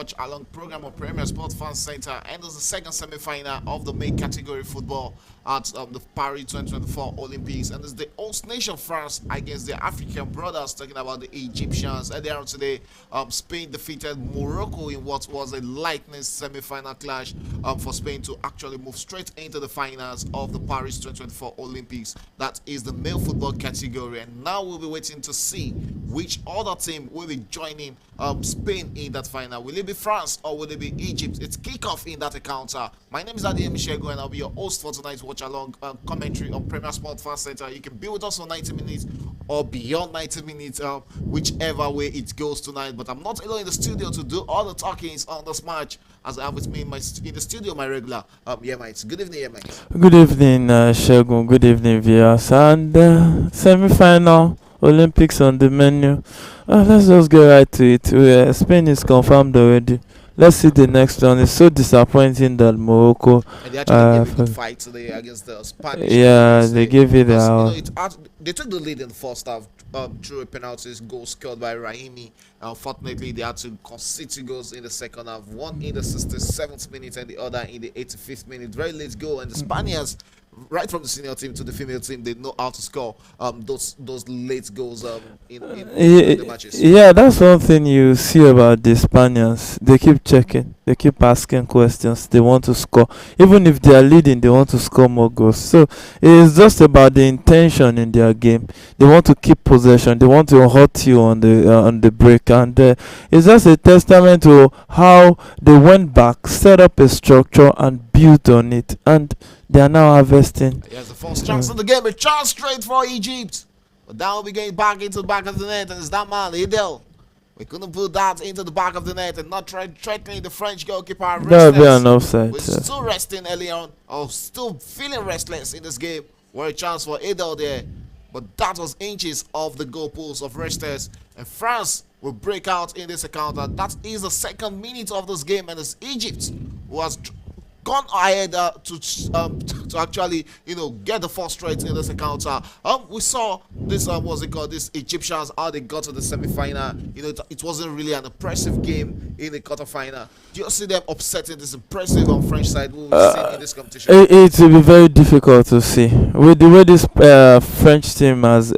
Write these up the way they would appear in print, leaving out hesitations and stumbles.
Watchalong program on Premier Sports Fan Center, and it's the second semi-final of the main category football at the Paris 2024 Olympics, and it's the host nation France against the African brothers, talking about the Egyptians. Earlier on today, Spain defeated Morocco in what was a lightning semi-final clash for Spain to actually move straight into the finals of the Paris 2024 Olympics. That is the male football category, and now we'll be waiting to see which other team will be joining Spain in that final. Will it be France or will it be Egypt? It's kickoff in that encounter. My name is Adiyemi Shego, and I'll be your host for tonight's watch along commentary on Premier Sports Fan Center. You can be with us for 90 minutes or beyond 90 minutes, whichever way it goes tonight. But I'm not alone in the studio to do all the talkings on this match, as I have with me in the studio my regular Yemites. Good evening, Yemites. Good evening, Shagun. Good evening, viewers. And semi-final Olympics on the menu. Let's just get right to it. Spain is confirmed already. Let's see the next one. It's so disappointing that Morocco. And they actually gave a good fight today against the Spanish. Yeah, they gave it they took the lead in the first half through a penalty goal scored by Raimi. Unfortunately, they had to concede 2 goals in the second half. One in the 67th minute and the other in the 85th minute. Very late goal, and the Spaniards, right from the senior team to the female team, they know how to score those late goals in the matches. Yeah, that's one thing you see about the Spaniards. They keep checking, they keep asking questions. They want to score, even if they are leading. They want to score more goals. So it's just about the intention in their game. They want to keep possession. They want to hurt you on the break, and it's just a testament to how they went back, set up a structure, and built on it, and they are now harvesting. Here's the first chance of the game. A chance straight for Egypt. But that will be going back into the back of the net. And it's that man, Idel. We couldn't put that into the back of the net and not threatening the French goalkeeper. That would be an offside. We're still resting early on. Or still feeling restless in this game. Were a chance for Idel there. But that was inches of the goalpost of resters. And France will break out in this encounter. That is the 2nd minute of this game. And it's Egypt who has gone ahead to actually get the first straight in this encounter. We saw this this Egyptians, how they got to the semi-final. It wasn't really an impressive game in the quarter-final. Do you see them upsetting this impressive on French side who we've seen in this competition? It will be very difficult to see with the way this French team has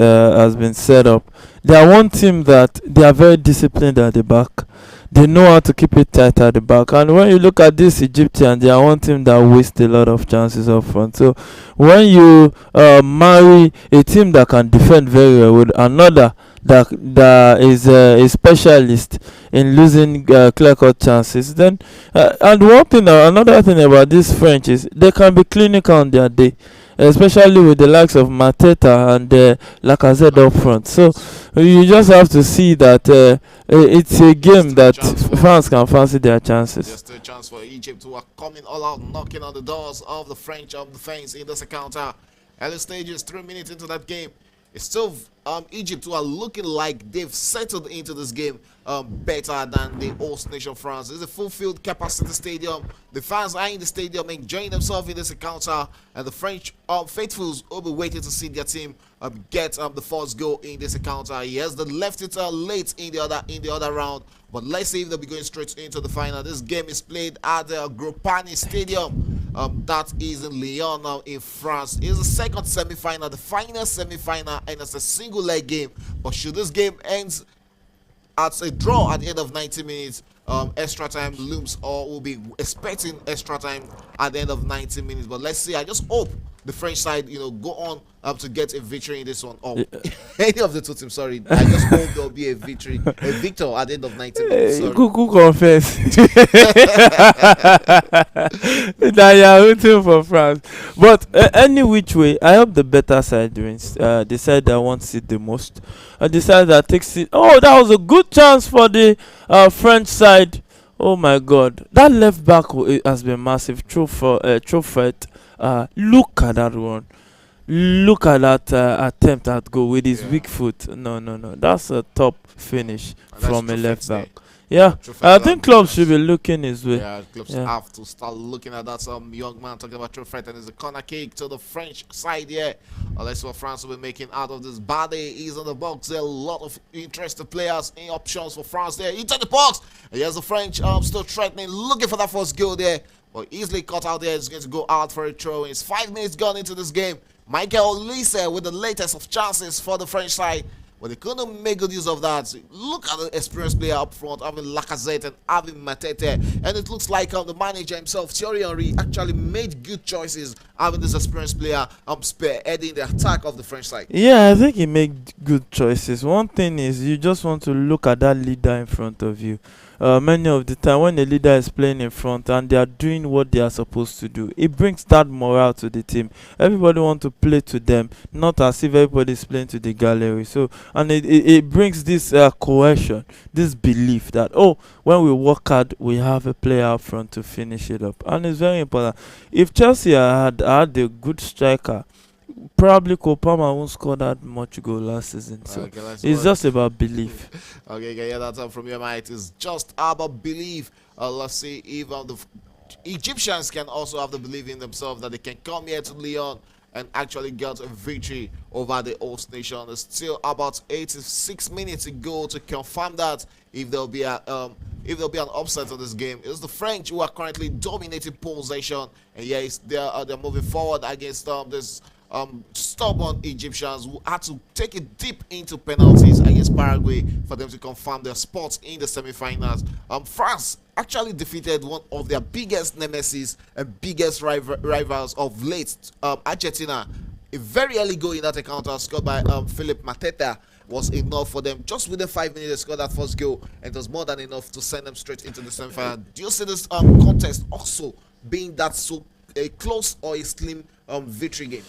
been set up. They are one team that they are very disciplined at the back. They know how to keep it tight at the back, and when you look at this Egyptian, they are one team that wastes a lot of chances up front. So when you marry a team that can defend very well with another that is a specialist in losing clear-cut chances, then and another thing about this French is they can be clinical on their day, especially with the likes of Mateta and Lacazette up front. So you just have to see that it's a game that France can fancy their chances. Just a chance for Egypt, who are coming all out, knocking on the doors of the French defense in this encounter. Early stages, 3 minutes into that game. It's still Egypt who are looking like they've settled into this game better than the host nation France. It's a full-field capacity stadium. The fans are in the stadium enjoying themselves in this encounter, and the French faithfuls will be waiting to see their team get the first goal in this encounter. Yes, they left it late in the other round, but let's see if they'll be going straight into the final. This game is played at the Gropani Stadium. That is in Lyon now in France. It's the second semi-final, the final semi-final, and it's a single leg game. But should this game end at a draw at the end of 90 minutes, extra time looms, or we'll be expecting extra time at the end of 90 minutes. But let's see. I just hope the French side, go on to get a victory in this one. Or any of the two teams, sorry. I just hope there'll be a victor at the end of 90 minutes. Who confess that you are rooting for France. But any which way, I hope the better side wins. The side that wants it the most. The side that takes it. Oh, that was a good chance for the French side. Oh my God, that left back has been massive. True threat. Look at that one. Look at that attempt at goal with his weak foot. No. That's a top finish from a left back. Yeah, I think clubs should be looking his way. Yeah, clubs have to start looking at that. Young man talking about true threat, and it's a corner kick to the French side here. Let's see what France will be making out of this. Bade is in the box. There are a lot of interested players in options for France there. Into the box. And here's the French still threatening, looking for that first goal there. But easily caught out there. It's going to go out for a throw. It's 5 minutes gone into this game. Michael Olise with the latest of chances for the French side. But they couldn't make good use of that. Look at the experienced player up front, having Lacazette and having Matete. And it looks like the manager himself, Thierry Henry, actually made good choices, having this experienced player spearheading the attack of the French side. Yeah, I think he made good choices. One thing is you just want to look at that leader in front of you. Many of the time when the leader is playing in front and they are doing what they are supposed to do, it brings that morale to the team. Everybody wants to play to them, not as if everybody is playing to the gallery. So, and it brings this cohesion, this belief that, oh, when we work hard, we have a player up front to finish it up. And it's very important. If Chelsea had a good striker, probably Kopama won't score that much goal last season. So Okay, it's just about belief. Okay, yeah, that's all from your mate. It's just about belief. Let's see if the Egyptians can also have the belief in themselves that they can come here to Lyon and actually get a victory over the host nation. There's still about 86 minutes to go to confirm that if there'll be an upset of this game. It's the French who are currently dominating possession, and yes, they're moving forward against this stubborn Egyptians who had to take it deep into penalties against Paraguay for them to confirm their spots in the semi-finals. France actually defeated one of their biggest nemesis and biggest rivals of late, Argentina. A very early goal in that encounter scored by Philippe Mateta was enough for them. Just within 5 minutes, they scored that first goal, and it was more than enough to send them straight into the semi-final. Do you see this contest also being that so a close or a slim victory game?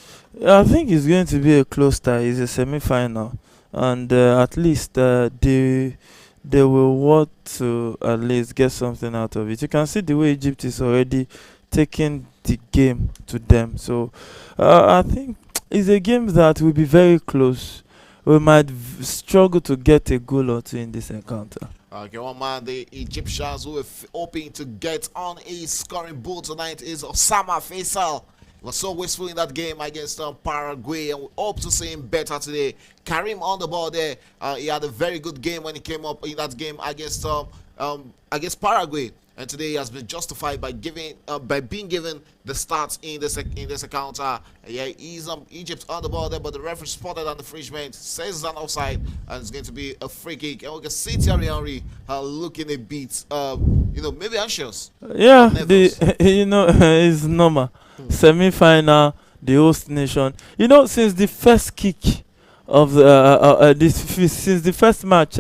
I think it's going to be a close tie. It's a semi-final, and at least they will want to at least get something out of it. You can see the way Egypt is already taking the game to them. So I think it's a game that will be very close. We might struggle to get a goal or two in this encounter. Okay, one man, the Egyptians who were hoping to get on a scoring boat tonight is Osama Faisal. He was so wasteful in that game against Paraguay, and we hope to see him better today. Karim on the ball there. He had a very good game when he came up in that game against Paraguay, and today he has been justified by being given the start in this encounter. Yeah, he's Egypt on the ball there, but the referee spotted an infringement, says it's an offside, and it's going to be a free kick. And we can see Thierry Henry looking a bit, maybe anxious. Yeah, it's normal. Semi-final, the host nation. Since the first kick of since the first match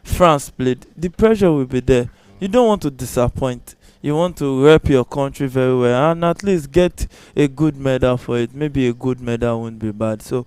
France played, the pressure will be there. You don't want to disappoint. You want to rep your country very well and at least get a good medal for it. Maybe a good medal won't be bad. So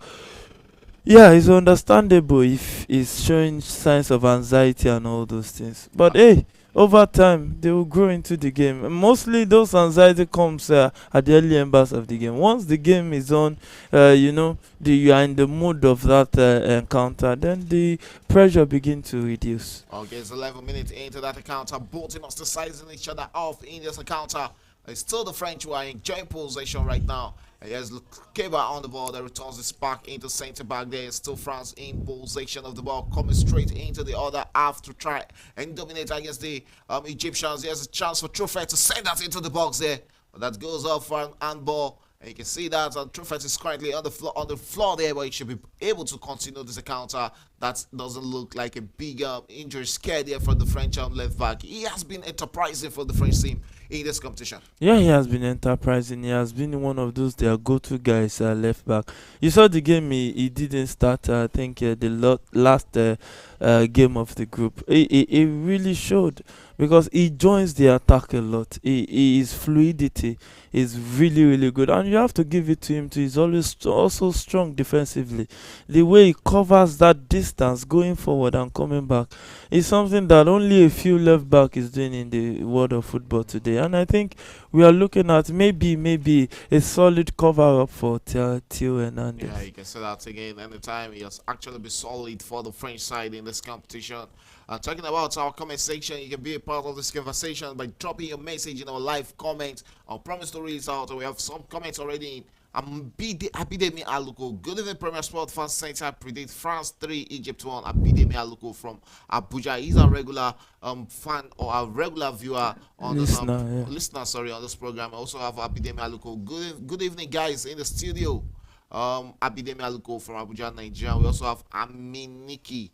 yeah, it's understandable if he's showing signs of anxiety and all those things. But hey, over time they will grow into the game. Mostly those anxiety comes at the early embers of the game. Once the game is on, you are in the mood of that encounter, then the pressure begins to reduce. Okay, it's 11 minutes into that encounter. Both teams are sizing each other off in this encounter. It's still the French who are enjoying possession right now. And here's Keba on the ball that returns this back into center back there. It's still France in possession of the ball, coming straight into the other half to try and dominate against the Egyptians. Here's a chance for Truffet to send that into the box there. But that goes off for an handball. And you can see that Truffet is currently on the floor there, but he should be able to continue this encounter. That doesn't look like a big injury scare there for the French left back. He has been enterprising for the French team in this competition. Yeah, he has been enterprising. He has been one of those their go-to guys left back. You saw the game he didn't start. I think the last game of the group. He really showed because he joins the attack a lot. His fluidity is really, really good, and you have to give it to him too. He's always also strong defensively. The way he covers that distance going forward and coming back is something that only a few left back is doing in the world of football today. And I think we are looking at maybe a solid cover up for Theo Hernandez. Yeah, you can say that again anytime. He has actually been solid for the French side in this competition. Talking about our comment section, you can be a part of this conversation by dropping your message in our live comment. I'll promise to read it out. We have some comments already Abidemi Aluko. Good evening, Premier Sport Fans Center. Predict France 3, Egypt 1. Abidemi Aluko from Abuja. He's a regular fan or a regular viewer on this Listener, yeah. listener, sorry, on this program. I also have Abidemi Aluko. Good evening, guys, in the studio. Abidemi Aluko from Abuja, Nigeria. We also have Aminiki.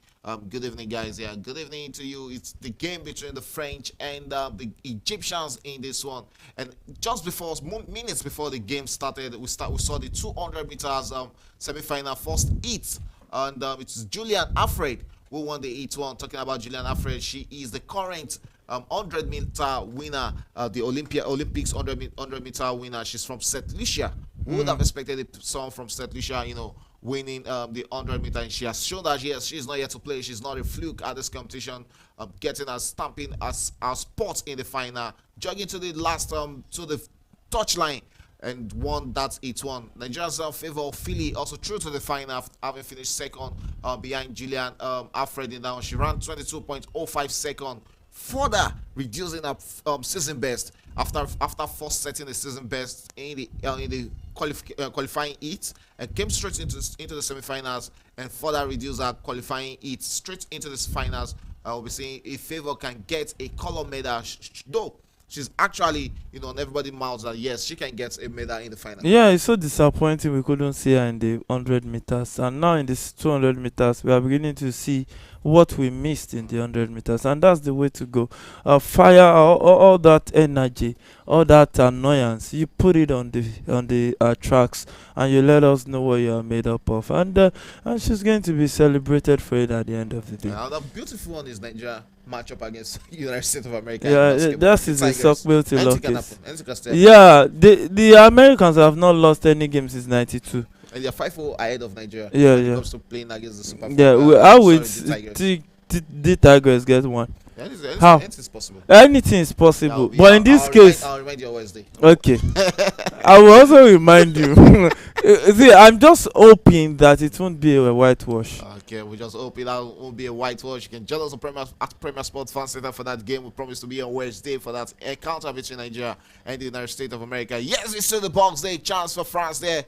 Good evening, guys. Yeah, good evening to you. It's the game between the French and the Egyptians in this one. And just before, minutes before the game started, we saw the 200 meters semi-final first heat, and it's Julian Alfred who won the heat one. Talking about Julian Alfred, she is the current 100-meter winner, the Olympics 100-meter winner. She's from St. Lucia. Who would have expected someone from St. Lucia, winning the 100-meter? And she has shown that yes, she's not yet to play. She's not a fluke at this competition. Getting her stamping as our spot in the final, jogging to the last to the touchline and won that 8-1. Nigeria's favor of Philly also through to the final, having finished second behind Julian Alfred in that one. She ran 22.05 seconds, further reducing her season best after first setting the season best in the qualifying heat, and came straight into the semifinals and further reduced her qualifying heat straight into the finals. We'll be seeing if Favor can get a color medal, though she's actually, on everybody's mouths that yes, she can get a medal in the final. Yeah, it's so disappointing we couldn't see her in the 100 meters, and now in this 200 meters we are beginning to see what we missed in the 100 meters, and that's the way to go. Fire all that energy, all that annoyance, you put it on the tracks, and you let us know what you are made up of, and she's going to be celebrated for it at the end of the day. Now the beautiful one is Nigeria matchup against United States of America. Yeah, that is a suckbilty lock. Yeah, the Americans have not lost any game since '92. And they're 5-0 ahead of Nigeria. Yeah, when it comes to playing against the Super. How would the Tigers get one? How? Anything is possible. Anything is possible, but in this case, I'll remind you on Wednesday. Okay. I will also remind you. See, I'm just hoping that it won't be a whitewash. Okay, we just hope it won't be a whitewash. You can join us at Premier Sports Fan Center for that game. We promise to be on Wednesday for that encounter between Nigeria and the United States of America. Yes, it's still the box day. Chance for France there.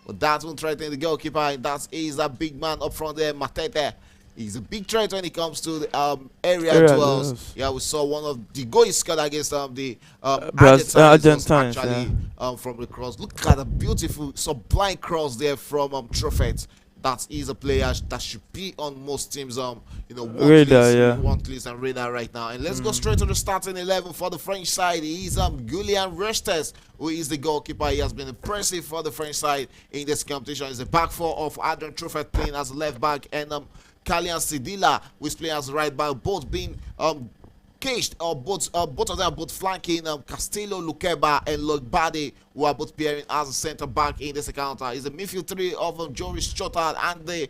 But that won't threaten the goalkeeper. And that is that big man up front there, Matete. He's a big threat when it comes to the area duels. Yeah, we saw one of the goals he scored against the Argentines actually from the cross. Look at the beautiful sublime cross there from Truffet. That is a player that should be on most teams want list and radar right now. And let's go straight to the starting 11 for the French side. He's Julian Restes, who is the goalkeeper. He has been impressive for the French side in this competition. He's the back four of Adrian Truffet playing as left back, and Kalian Sidila, who is playing as right back, both being caged, or both of them are both flanking Castillo, Lukeba, and Logbade, who are both pairing as a center back in this encounter. Is the midfield three of Joris Chotard and the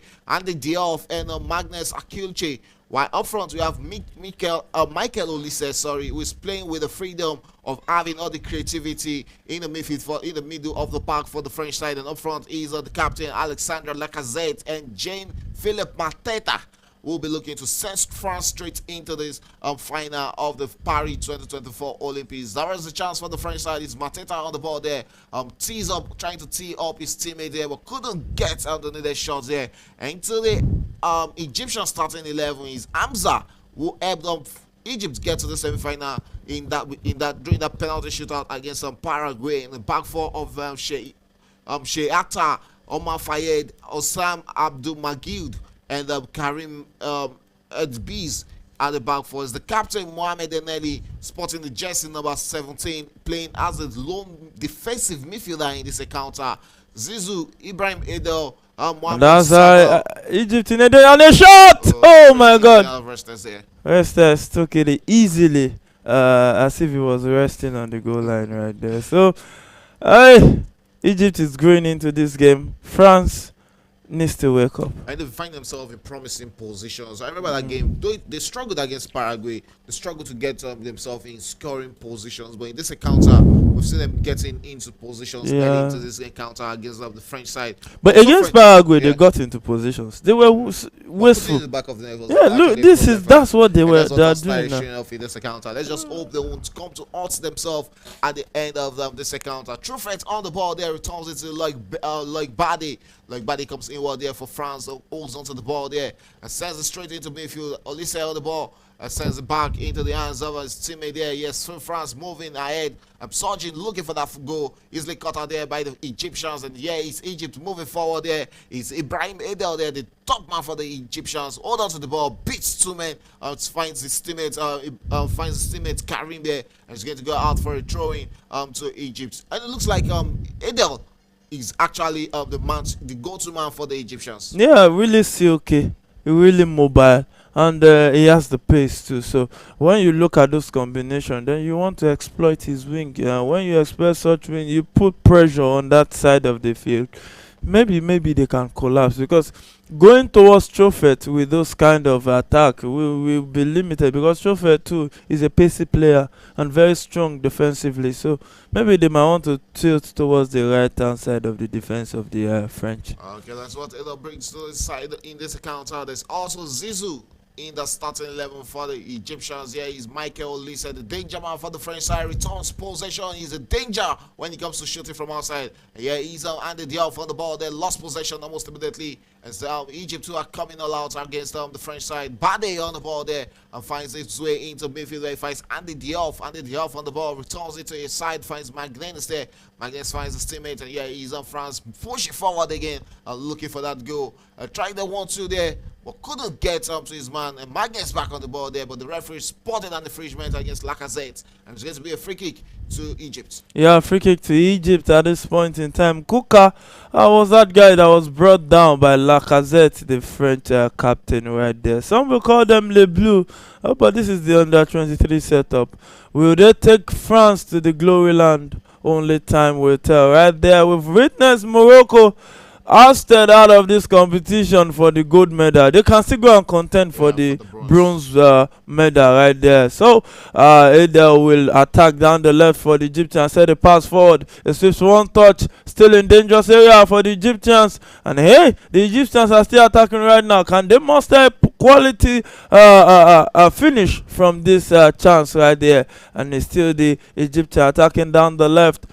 Diop and Magnus Akilche. While up front we have Michael Olise, who is playing with the freedom of having all the creativity in the midfield in the middle of the park for the French side. And up front is the captain Alexandre Lacazette and Jean-Philippe Mateta, will be looking to send France straight into this final of the Paris 2024 Olympics. There is a chance for the French side. It's Mateta on the ball there, trying to tee up his teammate there, but couldn't get out the needed shots there. And into the Egyptian starting 11 is Hamza, who helped Egypt get to the semi-final during that penalty shootout against Paraguay. In the back four of Sheata, Omar Fayed, Osam Abdul Magid, and Karim Edbiz at the back four. Is the captain Mohamed Eneli, sporting the jersey number 17, playing as a lone defensive midfielder in this encounter. Zizou, Ibrahim Edel, Mohamed that's Egypt in a shot! Oh my God! Restes took it easily, as if he was resting on the goal line right there. So, Egypt is going into this game. France needs to wake up. And they find themselves in promising positions. I remember that game. Though they struggled against Paraguay, they struggled to get themselves in scoring positions. But in this encounter, we've seen them getting into positions early into Yeah. this encounter against the French side. But So against French, Paraguay, they yeah. got into positions. They were But putting in wasteful. the back of the net was Yeah, look, actually a this problem is for them. that's what they And were. that's They what are Arsenal doing is now. showing off in this encounter. Let's just hope they won't come to hurt themselves at the end of this encounter. True threat on the ball there, returns it to like Badi. Like Badi comes inward there for France, holds onto the ball there and sends it straight into midfield. Olise on the ball. Sends it back into the hands of his teammate there. Yes, France moving ahead. Surging, looking for that goal. Easily cut out there by the Egyptians. And yeah, it's Egypt moving forward there. It's Ibrahim Edel there, the top man for the Egyptians. Hold on to the ball, beats two men. Finds his teammate Karim there. And he's going to go out for a throw-in to Egypt. And it looks like Edel is actually the go-to man for the Egyptians. Yeah, really silky, really mobile, and he has the pace too. So when you look at those combinations, then you want to exploit his wing. When you exploit such wing, you put pressure on that side of the field. Maybe they can collapse, because going towards Chofet with those kind of attack will be limited, because Chofet too is a pacey player and very strong defensively. So maybe they might want to tilt towards the right hand side of the defense of the French. Okay, that's what it brings to the side in this encounter. There's also Zizou in the starting 11 for the Egyptians. Yeah, he's Michael Olise, the danger man for the French side. Returns possession. He's a danger when it comes to shooting from outside. Yeah, he's Andy Diop on the ball. They lost possession almost immediately. And so Egypt too are coming all out against the French side. Bade on the ball there and finds its way into midfield. Where he finds Andy Diop. Andy Diop on the ball, returns it to his side, finds Magnus there. Magnus finds his teammate, and yeah, he's on France, pushing forward again, looking for that goal. Trying the 1-2 there, but couldn't get up to his man. And Magnus back on the ball there, but the referee spotted an infringement against Lacazette, and it's going to be a free kick to Egypt. Yeah, free kick to Egypt at this point in time. Kuka was that guy that was brought down by Lacazette, the French captain right there. Some will call them Le Bleu, but this is the under 23 setup. Will they take France to the glory land? Only time will tell. Right there, we've witnessed Morocco ousted out of this competition for the gold medal. They can still go and contend for the bronze medal right there. So Edel will attack down the left for the Egyptians, set the pass forward. It sweeps one touch, still in dangerous area for the Egyptians. And hey, the Egyptians are still attacking right now. Can they muster a quality finish from this chance right there? And it's still the Egyptian attacking down the left,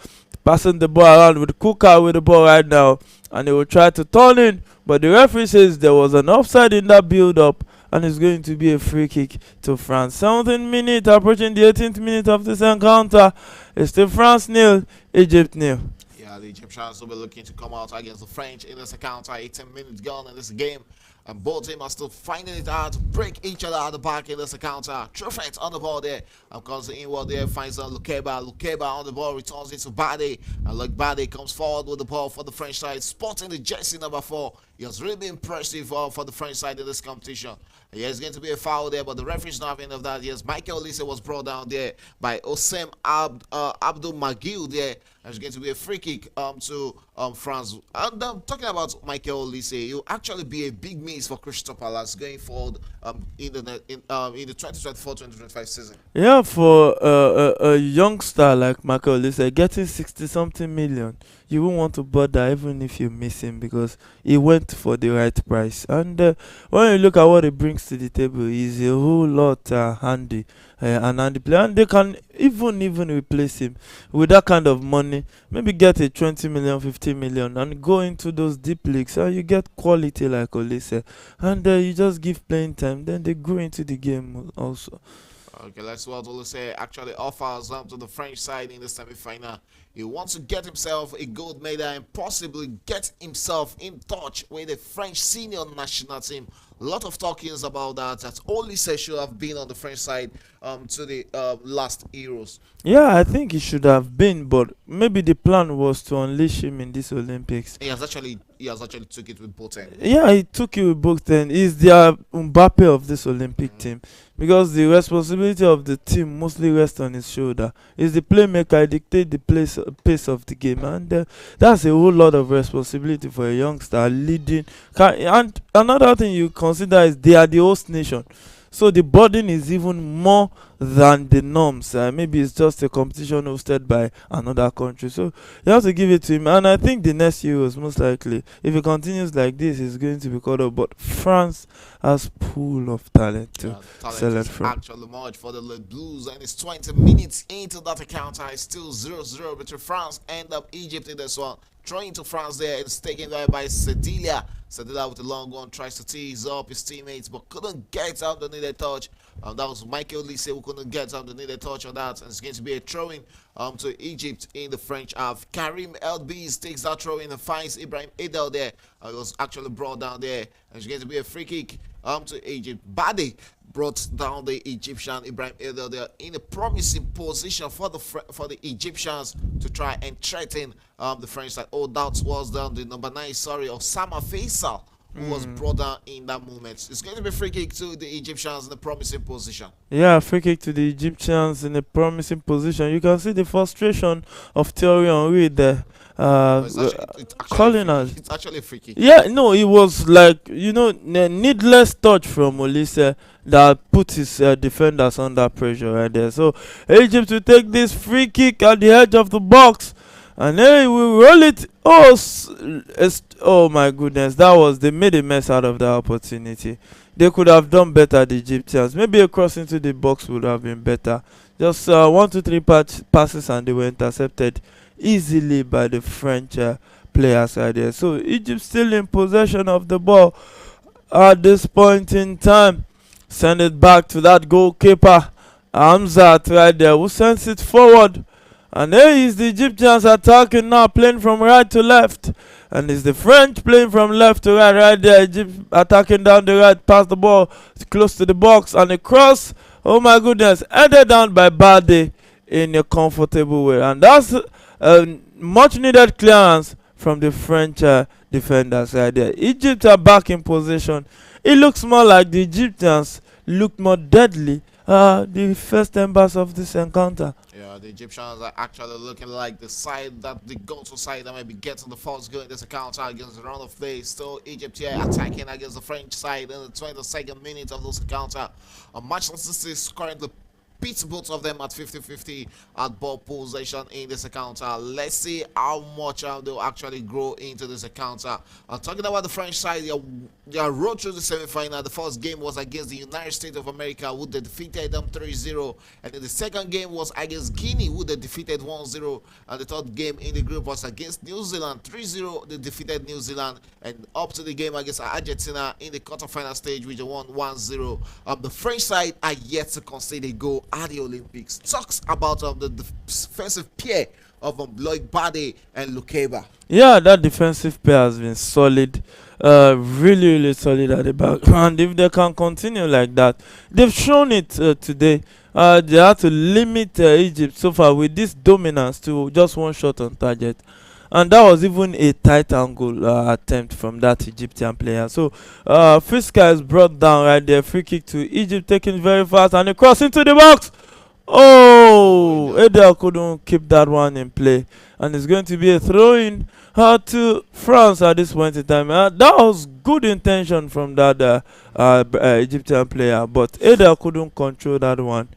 passing the ball around with Kuka with the ball right now, and they will try to turn in, but the referee says there was an offside in that build-up, and it's going to be a free kick to France. 17th minute, approaching the 18th minute of this encounter. It's still France 0, Egypt 0. Yeah, the Egyptians will be looking to come out against the French in this encounter. 18 minutes gone in this game, and both teams are still finding it hard to break each other at the back in this encounter. Truffet on the ball there, and comes inward there, finds Lukeba. Lukeba on the ball, returns it to Bade, and like Bade comes forward with the ball for the French side, spotting the jersey number 4. He has really been impressive for the French side in this competition. Yeah, it's going to be a foul there, but the referee's not having of that. Yes, Michael Olise was brought down there by Osem Abdul Magil there. There's going to be a free kick to France. And talking about Michael Olise, he'll actually be a big miss for Crystal Palace going forward in the 2024-2025 season. Yeah, for a youngster like Michael Olise, getting 60-something million, you won't want to bother even if you miss him, because he went for the right price. And when you look at what he brings to the table, he's a whole lot handy. An handy player, and they can even replace him with that kind of money. Maybe get a 20 million, 50 million, and go into those deep leagues, and you get quality like Olise, and you just give playing time. Then they grow into the game also. Okay, let's see what Olise actually offers to the French side in the semi-final. He wants to get himself a gold medal and possibly get himself in touch with the French senior national team. A lot of talkings about that. That Olise should have been on the French side to the last Euros. Yeah, I think he should have been, but maybe the plan was to unleash him in this Olympics. He has actually took it with both ends. Yeah, he took it with both ends. He's the Mbappe of this Olympic team, because the responsibility of the team mostly rests on his shoulder. He's the playmaker, he dictates the pace of the game, and that's a whole lot of responsibility for a youngster leading. And another thing you consider is they are the host nation. So the burden is even more than the norms. Maybe it's just a competition hosted by another country. So you have to give it to him. And I think the next Euros, most likely, if he continues like this, is going to be called up. But France has pool of talent to Talent select is from. actually much for the Le Blues, and it's 20 minutes into that encounter. It's still 0-0 between France and Egypt in this one. Throwing to France there, it's taken away by Cedilia. Cedilia with a long one tries to tease up his teammates, but couldn't get out the needed touch. That was Michael Lise who couldn't get out the needed touch on that. And it's going to be a throw-in to Egypt in the French half. Karim Elbiz takes that throw-in and finds Ibrahim Edel there. It was actually brought down there, and it's going to be a free kick to Egypt. Bade brought down the Egyptian Ibrahim Edel there in a promising position for the Egyptians to try and threaten the French side. Oh, that was the number 9, Osama Faisal, who was brought down in that moment. It's going to be free kick to the Egyptians in a promising position. Yeah, free kick to the Egyptians in a promising position. You can see the frustration of Thierry Henry there. Calling us. It's actually a free kick. Yeah, no, it was like, a needless touch from Olise that put his defenders under pressure right there. So Egypt will take this free kick at the edge of the box, and then we roll it. Oh my goodness, they made a mess out of that opportunity. They could have done better, the Egyptians. Maybe a cross into the box would have been better. Just 1, 2, 3 passes, and they were intercepted easily by the French players right there. So Egypt still in possession of the ball at this point in time. Send it back to that goalkeeper Hamzat right there, who sends it forward. And there is the Egyptians attacking now, playing from right to left. And it's the French playing from left to right there. Egypt attacking down the right, pass the ball close to the box, and a cross. Oh my goodness, headed down by Bade in a comfortable way. And that's a much needed clearance from the French defenders right there. Egypt are back in position. It looks more like the Egyptians looked more deadly the first embers of this encounter. Yeah, the Egyptians are actually looking like the side that the go-to side that might be getting the first goal in this encounter against the round of play. Still Egypt here attacking against the French side in the 22nd minute of this encounter. Manchester City is currently beats both of them at 50-50 at ball possession in this encounter. Let's see how much they'll actually grow into this encounter. Talking about the French side, their road to the semi-final. The first game was against the United States of America, who they defeated them 3-0, and then the second game was against Guinea, who they defeated 1-0, and the third game in the group was against New Zealand 3-0. They defeated New Zealand, and up to the game against Argentina in the quarterfinal stage, which they won 1-0. The French side are yet to concede a goal at the Olympics. Talks about the defensive pair of Loic Bade and Lukeba. Yeah, that defensive pair has been solid, really solid at the back. And if they can continue like that, they've shown it today. They had to limit Egypt so far with this dominance to just one shot on target. And that was even a tight angle attempt from that Egyptian player. So Fiska is brought down right there. Free kick to Egypt, taken very fast, and a cross into the box. Oh, Edel couldn't keep that one in play, and it's going to be a throw-in to France at this point in time. That was good intention from that Egyptian player, but Edel couldn't control that one.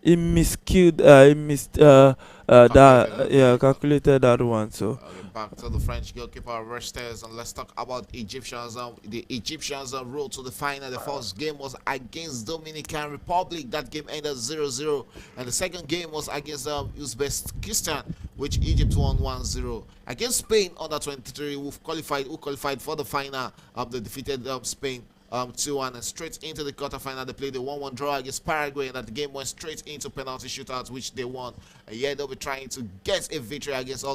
He calculated that one. So back to the French goalkeeper Restes, and let's talk about Egyptians. The Egyptians road to the final. The first game was against Dominican Republic. That game ended 0-0, and the second game was against Uzbekistan, which Egypt won 1-0. Against Spain under 23, who qualified for the final. They defeated Spain 2-1, and straight into the quarterfinal. They played a 1-1 draw against Paraguay, and that the game went straight into penalty shootouts, which they won. And yeah, they'll be trying to get a victory against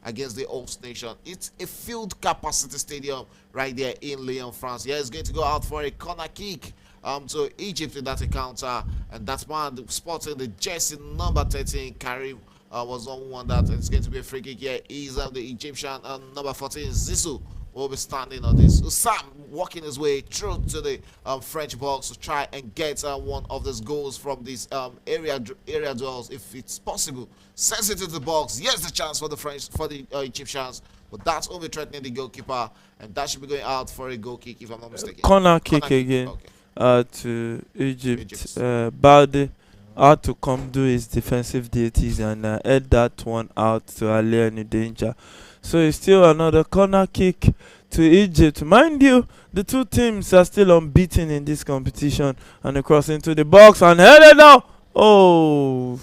against the host nation. It's a filled capacity stadium right there in Lyon, France. Yeah, it's going to go out for a corner kick to Egypt in that encounter, and that man spotting the jersey number 13, Karim, was on one that. It's going to be a free kick here. He's the Egyptian number 14, Zizou, will be standing on this. Sam walking his way through to the French box to try and get one of those goals from these area duels if it's possible. Sends it to the box. Here's the chance for the Egyptians, but that's only threatening the goalkeeper, and that should be going out for a goal kick if I'm not mistaken. Corner kick again. Okay. to Egypt. Egypt. Balde had to come do his defensive duties and head that one out to allay any danger. So it's still another corner kick to Egypt. Mind you, the two teams are still unbeaten in this competition. And they cross into the box and headed now. Oh,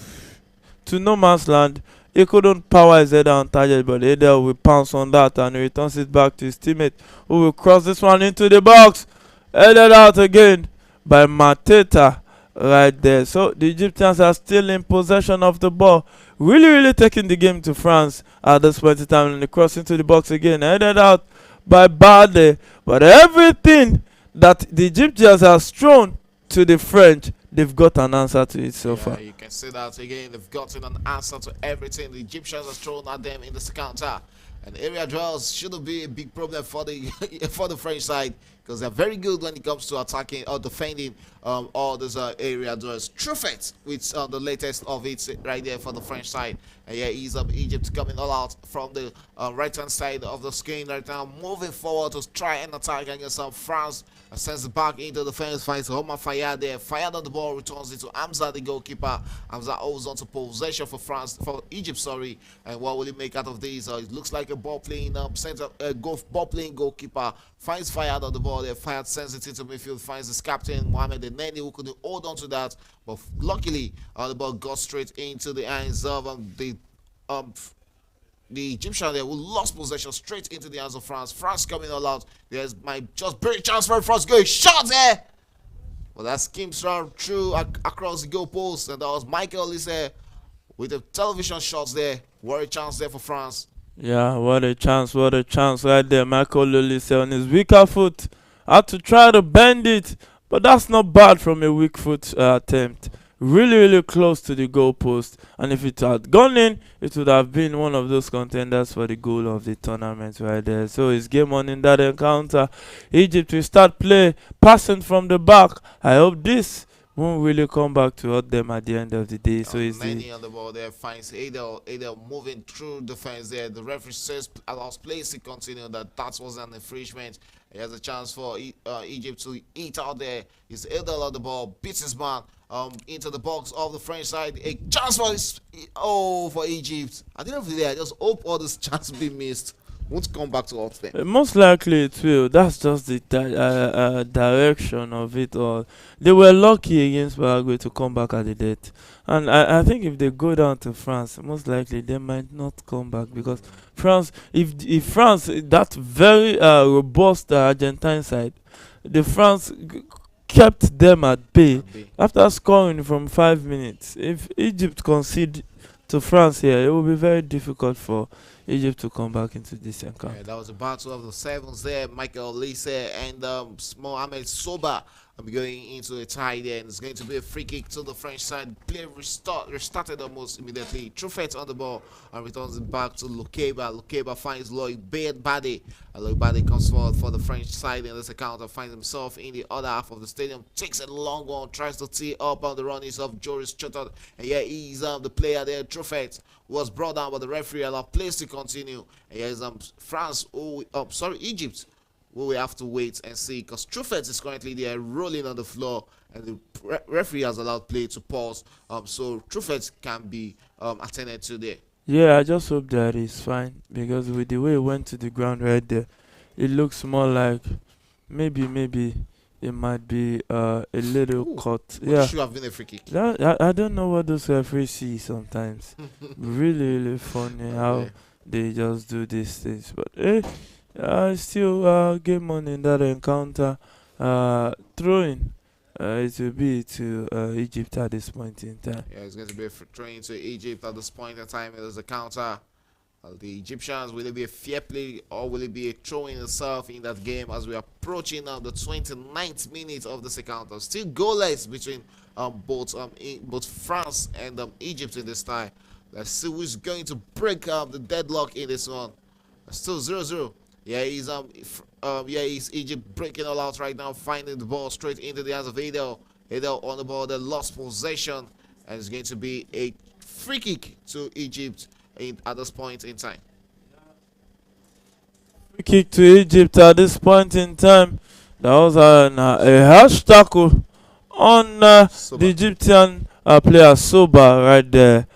to no man's land. He couldn't power his header on target, but the header will pounce on that and he returns it back to his teammate, who will cross this one into the box. Headed out again by Mateta right there. So the Egyptians are still in possession of the ball. Really taking the game to France at this point in time. And they cross into the box again. Headed out by Bade. But everything that the Egyptians have thrown to the French, they've got an answer to it so far. You can see that again. They've gotten an answer to everything the Egyptians have thrown at them in this counter. And area draws shouldn't be a big problem for the for the French side, because they're very good when it comes to attacking or defending all those area draws. Truffet with the latest of it right there for the French side. And yeah, he's Egypt coming all out from the right hand side of the screen right now, moving forward to try and attack against France. Sends it back into the fence, finds Homa Fayad there. Fayad on the ball, returns it to Hamza, the goalkeeper. Hamza holds on to possession for France, for Egypt, sorry. And what will he make out of this? It looks like a ball playing center, ball playing goalkeeper. Finds Fayad on the ball there. Fayad sends it into midfield, finds his captain Mohamed Eneni, who couldn't hold on to that. But luckily, the ball got straight into the hands of the Egyptian there, who lost possession straight into the hands of France. France coming all out. There's my just great chance for France going shot there. Well, that skims round through across the goalpost, and that was Michael Olise with the television shots there. What a chance there for France. Yeah, what a chance right there. Michael Olise on his weaker foot had to try to bend it, but that's not bad from a weak foot attempt. Really close to the goalpost, and if it had gone in, it would have been one of those contenders for the goal of the tournament right there. So it's game on in that encounter. Egypt will start play, passing from the back. I hope this won't really come back to hurt them at the end of the day. So it's Many on the ball there, finds Adel moving through the fence there. The referee says allows play to continue. That was an infringement. He has a chance for Egypt to eat out there. It's Adel on the ball, beats his man into the box of the French side. A chance for Egypt. At the end of the day, I just hope all this chance will be missed. Won't come back to us there. Most likely it will. That's just the direction of it all. They were lucky against Paraguay to come back at the death. And I think if they go down to France, most likely they might not come back, because France, if France, that very robust Argentine side, the France kept them at bay after scoring from 5 minutes. If Egypt concede to France here, it will be very difficult for Egypt to come back into this encounter. Yeah, that was a battle of the sevens there. Michael Olise and Mohamed Soba will be going into a tie there, and it's going to be a free kick to the French side. Play restarted almost immediately. Truffet on the ball and returns it back to Lukeba. Lukeba finds Lloyd Bade. Lloyd Bade comes forward for the French side in this encounter, finds himself in the other half of the stadium, takes a long one, tries to tee up on the runnings of Joris Chotot, and yeah, he's the player there. Truffet was brought down by the referee, allowed plays to continue. And here's Egypt, we will have to wait and see, because Truffet is currently there rolling on the floor, and the referee has allowed play to pause, so Truffet can be attended to there. Yeah, I just hope that he's fine, because with the way it went to the ground right there, it looks more like maybe it might be a little cut. Yeah, should have been a free kick. I don't know what those referees see sometimes. Really funny how they just do these things. But still game on in that encounter. Throwing it will be to Egypt at this point in time. Yeah, it's going to be a throwing to Egypt at this point in time. It is a counter. The Egyptians, will it be a fair play or will it be a throwing itself in that game as we are approaching the 29th minute of this encounter? Still goalless between both France and Egypt in this tie. Let's see who's going to break the deadlock in this one. Still 0-0. Yeah, he's Egypt breaking all out right now, finding the ball straight into the hands of Adel. Adel on the ball, they lost possession, and it's going to be a free kick to Egypt at this point in time. Free kick to Egypt at this point in time. That was a harsh tackle on the Egyptian player Soba right there.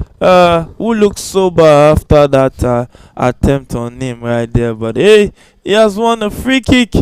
Who looked sober after that attempt on him right there. But hey, he has won a free kick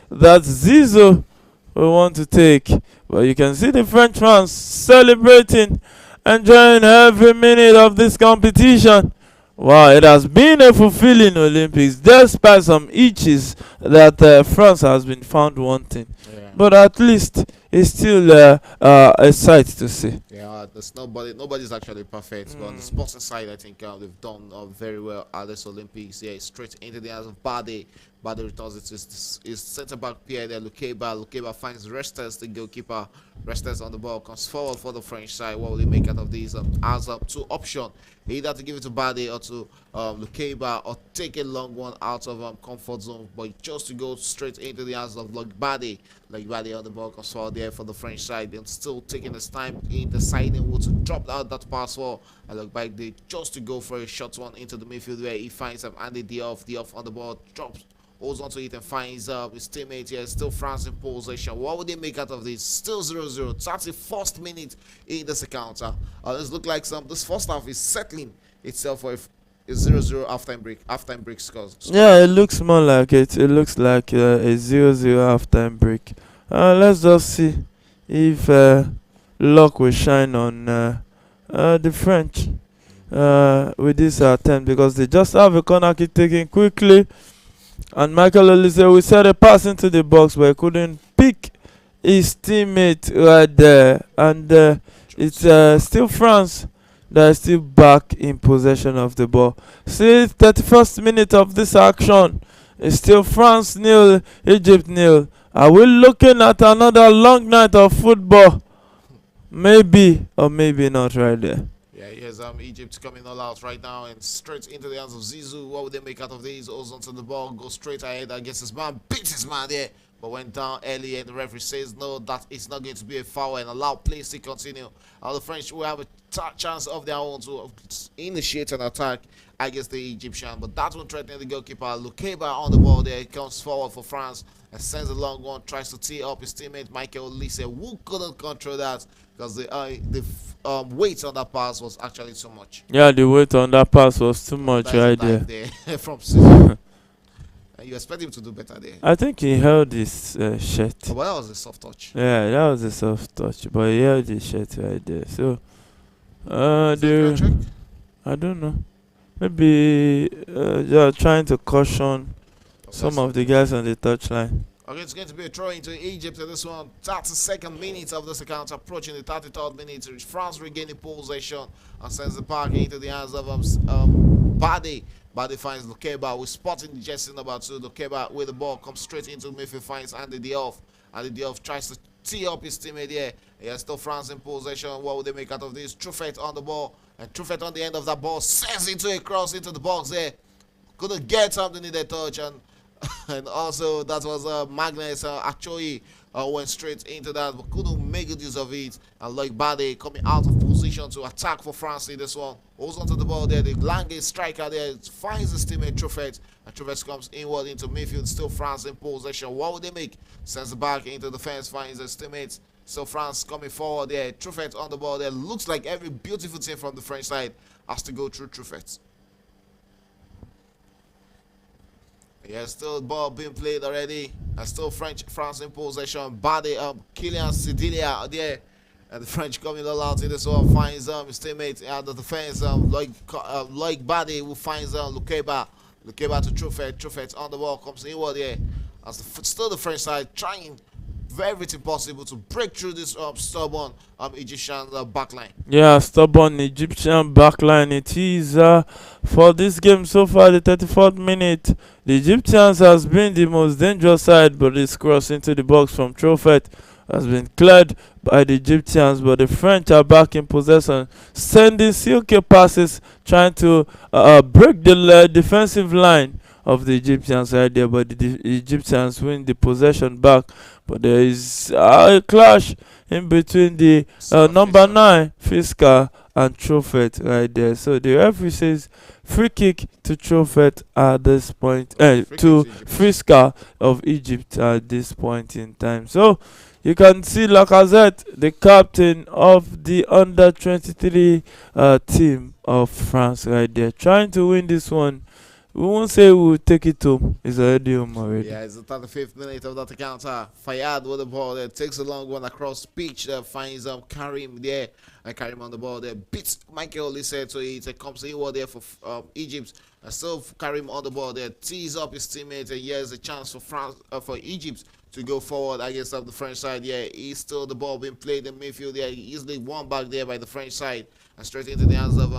that Zizou will want to take. But you can see the French fans celebrating, enjoying every minute of this competition. Wow, it has been a fulfilling Olympics despite some itches that France has been found wanting. Yeah. But at least it's still a sight to see. Yeah, there's nobody's actually perfect. But on the sporting side, I think they've done very well at this Olympics. Yeah, straight into the hands of Bade. Bade returns it to his centre back Pierre there, Lukeba. Lukeba finds Restes, the goalkeeper. Restes on the ball, comes forward for the French side. What will they make out of these? Has two options. Either to give it to Bade or to Lukeba, or take a long one out of comfort zone. But he chose to go straight into the hands of Bade. Bade on the ball, comes forward there for the French side. And still taking his time in deciding what to drop out that pass for. And Bade they chose to go for a short one into the midfield where he finds Andy Diouf on the ball, drops, holds onto it and finds his teammate here. Still France in possession. What would they make out of this? Still 0-0. 31st minute in this encounter. This look like this first half is settling itself for a 0-0 halftime break scores. Yeah, it looks more like it. It looks like a 0-0 halftime break. Let's just see if luck will shine on the French with this attempt, because they just have a corner kick taken quickly. And Michael Olise will set a pass into the box, but he couldn't pick his teammate right there. And it's still France that is still back in possession of the ball. See, 31st minute of this action. It's still France 0, Egypt 0. Are we looking at another long night of football? Maybe or maybe not right there. Yeah, here's Egypt coming all out right now and straight into the hands of Zizou. What would they make out of these? Holds onto the ball, goes straight ahead against his man, beats his man there, but went down early, and the referee says no, that is not going to be a foul and allow play to continue. The French will have a chance of their own to initiate an attack against the Egyptian, but that one threatening the goalkeeper. Lukeba on the ball there, he comes forward for France and sends a long one, tries to tee up his teammate Michael Olise, who couldn't control that because the weight on that pass was actually too much. Yeah, the weight on that pass was too much right there. From Zizou. You expect him to do better there. I think he held his shirt. Oh, but that was a soft touch. Yeah, that was a soft touch, but he held his shirt right there. So, I don't know. Maybe they are trying to caution some of the guys on the touchline. Okay, it's going to be a throw into Egypt in this one. 32nd minute of this account, approaching the 33rd minute. France regaining possession and sends the park into the hands of Bade. Bade finds Lukeba. We're spotting the jersey number 2. Lukeba with the ball comes straight into the midfield, finds Andy Diouf. Andy Diouf tries to tee up his teammate here. Yeah, still France in possession. What will they make out of this? Truffet on the ball. And Truffet on the end of that ball sends into a cross into the box there. Couldn't get something in the touch, and also that was Magnus Achoyi went straight into that, but couldn't make good use of it. And like Bade coming out of position to attack for France in this one, holds onto the ball there. The Lange striker there finds his teammate Truffet, and Truffet comes inward into midfield. Still France in possession. What would they make? Sends it back into the fence, finds his teammates. So France coming forward there. Truffet on the ball there. Looks like every beautiful thing from the French side has to go through Truffet. Yeah, still ball being played already. And still France in possession. Bade, Kylian Sidilia there. And the French coming all out in this one. Finds his teammate at the defense. Like Bade, who finds Lukeba. Lukeba to Truffet. Truffet on the ball comes inward there. As still the French side trying everything possible to break through this stubborn Egyptian backline. Yeah, stubborn Egyptian backline it is for this game so far. The 34th minute, the Egyptians has been the most dangerous side, but this cross into the box from Truffet has been cleared by the Egyptians, but the French are back in possession, sending silky passes, trying to break the defensive line of the Egyptians right there, but the Egyptians win the possession back. But there is a clash in between the number 9 Fiska and Truffet right there. So the referee says Free kick to Trophet at this point. Free kick To to Egypt. Friska of Egypt at this point in time. So you can see Lacazette, the captain of the under 23 team of France, right there, trying to win this one. We won't say we'll take it home. It's already home already. Yeah, it's the 35th minute of that counter. Fayad with the ball there, takes a long one across pitch, finds Karim there, and Karim on the ball there, beats Michael Olise to it, and comes inward there for Egypt, and still Karim on the ball there, tees up his teammate, and here's a chance for France, for Egypt to go forward against the French side. Yeah, he's still the ball being played in midfield there, easily won back there by the French side, and straight into the hands of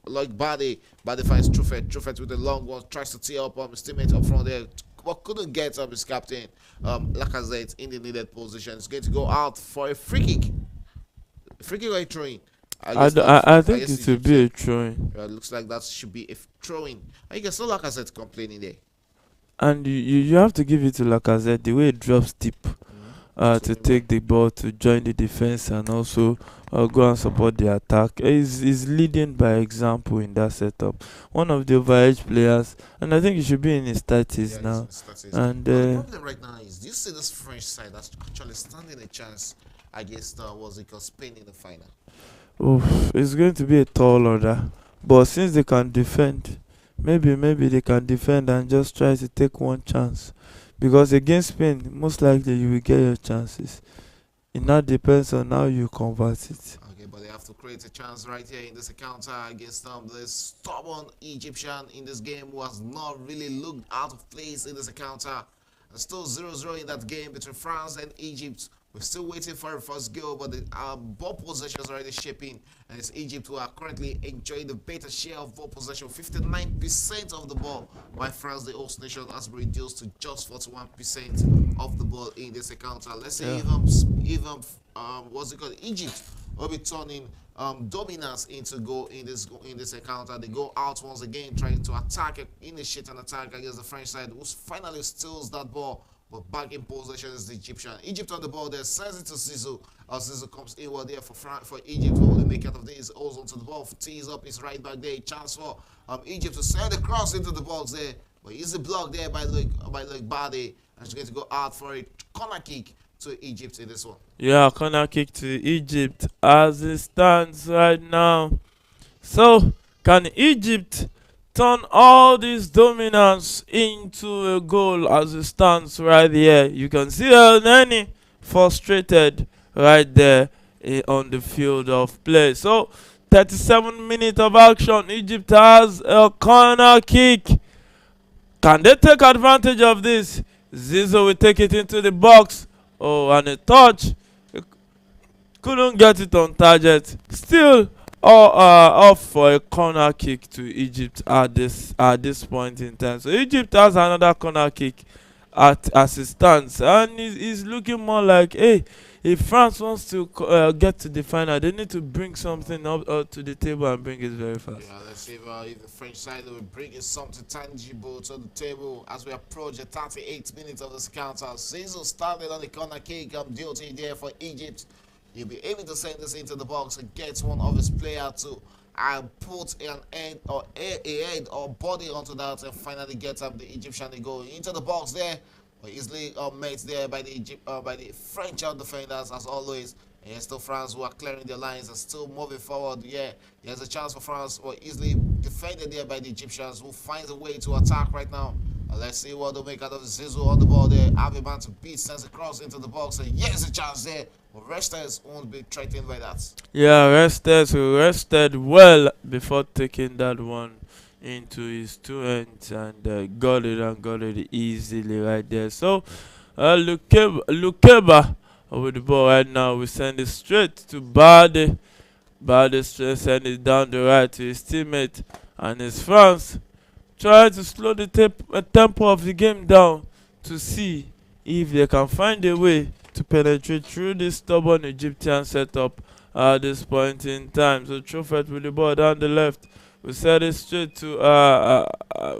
like Bade finds Truffet with a long one, tries to tee up his teammate up front there, but couldn't get up his captain Lacazette in the needed position. It's going to go out for a free kick. Free kick or a throw-in? I think it should be a throw-in. Looks like that should be a throw-in. And you can still Lacazette complaining there. And you have to give it to Lacazette, the way it drops deep. To take the ball to join the defense and also go and support the attack. He's leading by example in that setup. One of the overage players, and I think he should be in his 30s now. And the problem right now is, do you see this French side that's actually standing a chance against what's it called, Spain in the final? It's going to be a tall order, but since they can defend, maybe they can defend and just try to take one chance. Because against Spain, most likely you will get your chances. It now depends on how you convert it. Okay, but they have to create a chance right here in this encounter against this stubborn Egyptian in this game who has not really looked out of place in this encounter. And still 0-0 in that game between France and Egypt. We're still waiting for a first goal, but the ball possession is already shaping, and it's Egypt who are currently enjoying the better share of ball possession. 59% of the ball, while France, the host nation, has been reduced to just 41% of the ball in this encounter. Let's say even what's it called, Egypt will be turning dominance into goal in this encounter. They go out once again, trying to initiate an attack against the French side, who finally steals that ball. But back in possession is the Egyptian. Egypt on the ball there, sends it to Zizou. Zizou comes inward there for Egypt to only make out of this. Also to the ball, tees up his right back there. Chance for Egypt to send a cross into the box there. But easy block there by Luke Bade. And she's going to go out for a corner kick to Egypt in this one. Yeah, corner kick to Egypt as it stands right now. So, can Egypt turn all this dominance into a goal as it stands right here? You can see El Neni frustrated right there on the field of play. So 37 minutes of action. Egypt has a corner kick. Can they take advantage of this? Zizou will take it into the box. Oh, and a touch. Couldn't get it on target. Still off for a corner kick to Egypt at this point in time. So Egypt has another corner kick as it stands, and it's looking more like, hey, if France wants to get to the final, they need to bring something up to the table and bring it very fast. Yeah, let's see if the French side will bring something tangible to the table as we approach the 38 minutes of this counter. Zizou started on the corner kick duty there for Egypt. He'll be able to send this into the box and get one of his players to put an end or a head or body onto that and finally get up the Egyptian. They go into the box there, but easily met there by the French defenders as always. And still France who are clearing their lines and still moving forward. Yeah, there's a chance for France, or easily defended there by the Egyptians, who finds a way to attack right now. Let's see what they'll make out of Zizou on the ball there. Abiban to beat, sends a cross into the box, and yes, a chance there. But Restes won't be threatened by that. Yeah, Restes who rested well before taking that one into his two ends and got it easily right there. So Lukeba with the ball right now. We send it straight to Bade. Bade send it down the right to his teammate, and it's France try to slow the tempo of the game down to see if they can find a way to penetrate through this stubborn Egyptian setup at this point in time. So Truffet with the ball down the left. We set it straight to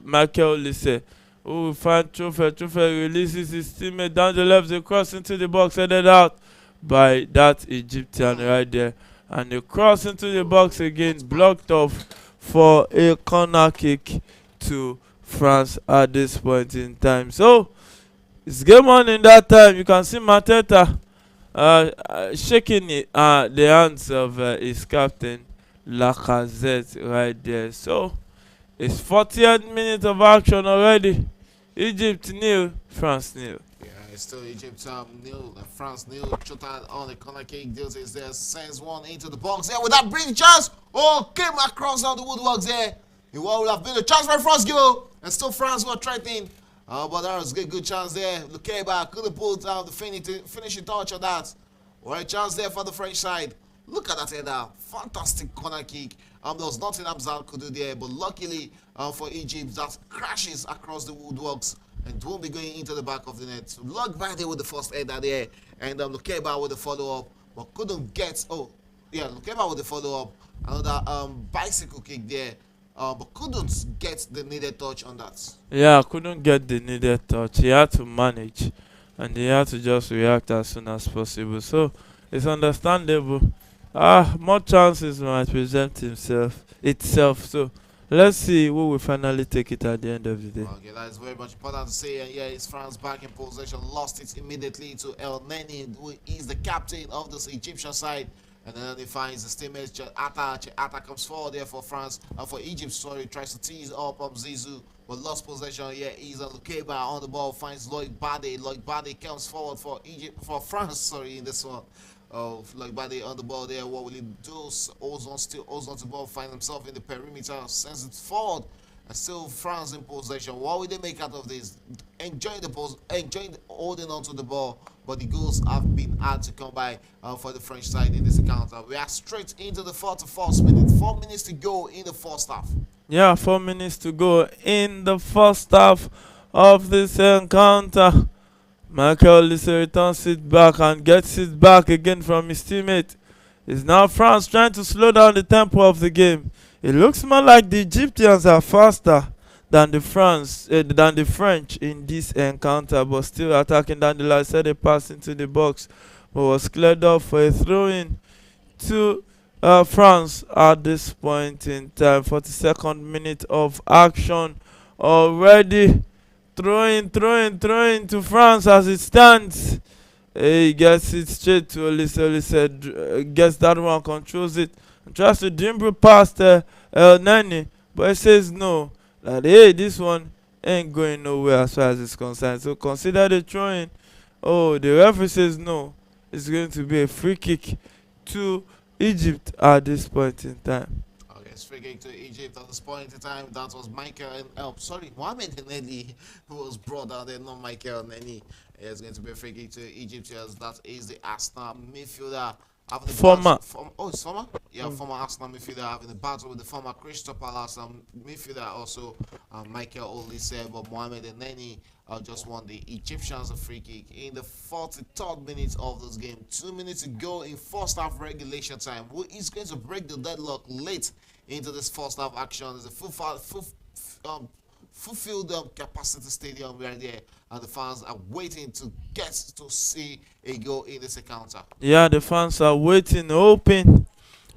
Michael Olise, who will find Truffet. Truffet releases his teammate down the left. They cross into the box, headed out by that Egyptian right there. And they cross into the box again, blocked off for a corner kick to France at this point in time. So it's game on in that time. You can see Mateta shaking the hands of his captain Lacazette right there. So it's 40th minute of action already. Egypt nil, France nil. Yeah, it's still Egypt nil, France nil. Chota on the corner kick deals is there, sends one into the box there with that brilliant chance. Oh, came across on the woodworks there. It would have been a chance for France goal, and still France were threatening. But that was a good chance there. Lukeba could have pulled out the finishing touch on that. Or a chance there for the French side. Look at that header. Fantastic corner kick. There was nothing Abzal could do there, but luckily for Egypt, that crashes across the woodworks and won't be going into the back of the net. So Luck by there with the first header there, and Lukeba with the follow-up, but couldn't get. Oh, yeah, Lukeba with the follow-up. Another bicycle kick there, but couldn't get the needed touch on that. Yeah, couldn't get the needed touch. He had to manage, and he had to just react as soon as possible. So it's understandable. More chances might present itself. So let's see who will finally take it at the end of the day. Okay, that is very much important to say. And yeah, it's France back in possession. Lost it immediately to El Neni, who is the captain of this Egyptian side. And then he finds his teammates. Atta comes forward there for France. For Egypt, sorry, tries to tease up Zizou. But lost possession. Yeah, he's on Lukeba on the ball. Finds Loic Bade. Loic Bade comes forward for France, sorry, in this one. Loic Bade on the ball there. What will he do? Ozon still holds on to the ball. Finds himself in the perimeter. Sends it forward. And still France in possession. What will they make out of this? Enjoying holding on to the ball, but the goals have been hard to come by for the French side in this encounter. We are straight into the 41st minute. 4 minutes to go in the first half. Yeah, 4 minutes to go in the first half of this encounter. Michael Olise returns it back and gets it back again from his teammate. It's now France trying to slow down the tempo of the game. It looks more like the Egyptians are faster than the French in this encounter, but still attacking down the line. Said a pass into the box, but was cleared off for a throw-in to France at this point in time. 42nd minute of action already. Throwing to France as it stands. He gets it straight to Olise. Olise gets that one, controls it, and tries to dribble past El Neni, but he says no. That hey, this one ain't going nowhere as far as it's concerned. So consider the throwing. Oh, the referee says no. It's going to be a free kick to Egypt at this point in time. Okay, it's free kick to Egypt at this point in time. That was Mohamed Neni who was brought down there, not Michael Neni. It's going to be a free kick to Egypt, as that is the Arsenal midfielder. Former. It's former? Yeah, former Arsenal midfielder having a battle with the former Crystal Palace midfielder, also Michael Olise. But Mohamed Neni just won the Egyptians a free kick in the 43rd minute of this game. 2 minutes to go in first half regulation time. Who is going to break the deadlock late into this first half action? It's a fulfilled capacity stadium right there, and the fans are waiting to get to see a goal in this encounter. Yeah, the fans are waiting, hoping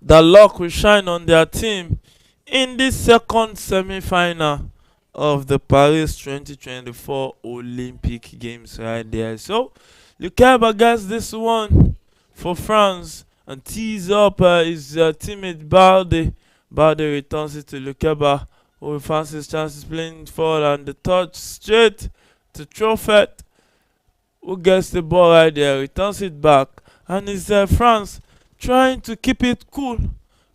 that luck will shine on their team in this second semi-final of the Paris 2024 Olympic Games right there. So Lukeba gets this one for France and tees up his teammate Balde. Balde returns it to Lukeba, who fancies chances playing forward, and the touch straight to Truffet, who gets the ball right there, returns it back, and it's France trying to keep it cool,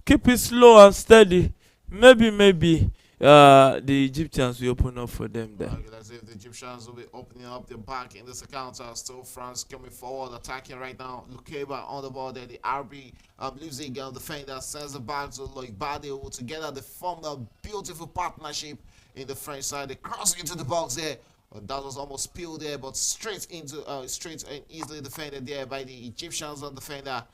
keep it slow and steady. Maybe the Egyptians will open up for them there. Okay, let's see if the Egyptians will be opening up their back in this encounter. Still France coming forward, attacking right now. Lukeba on the ball there. The RB Leipzig defender sends it back to Loic Bade, who together they formed a beautiful partnership in the French side. They cross into the box there. That was almost spilled there, but straight and easily defended there by the Egyptians defender.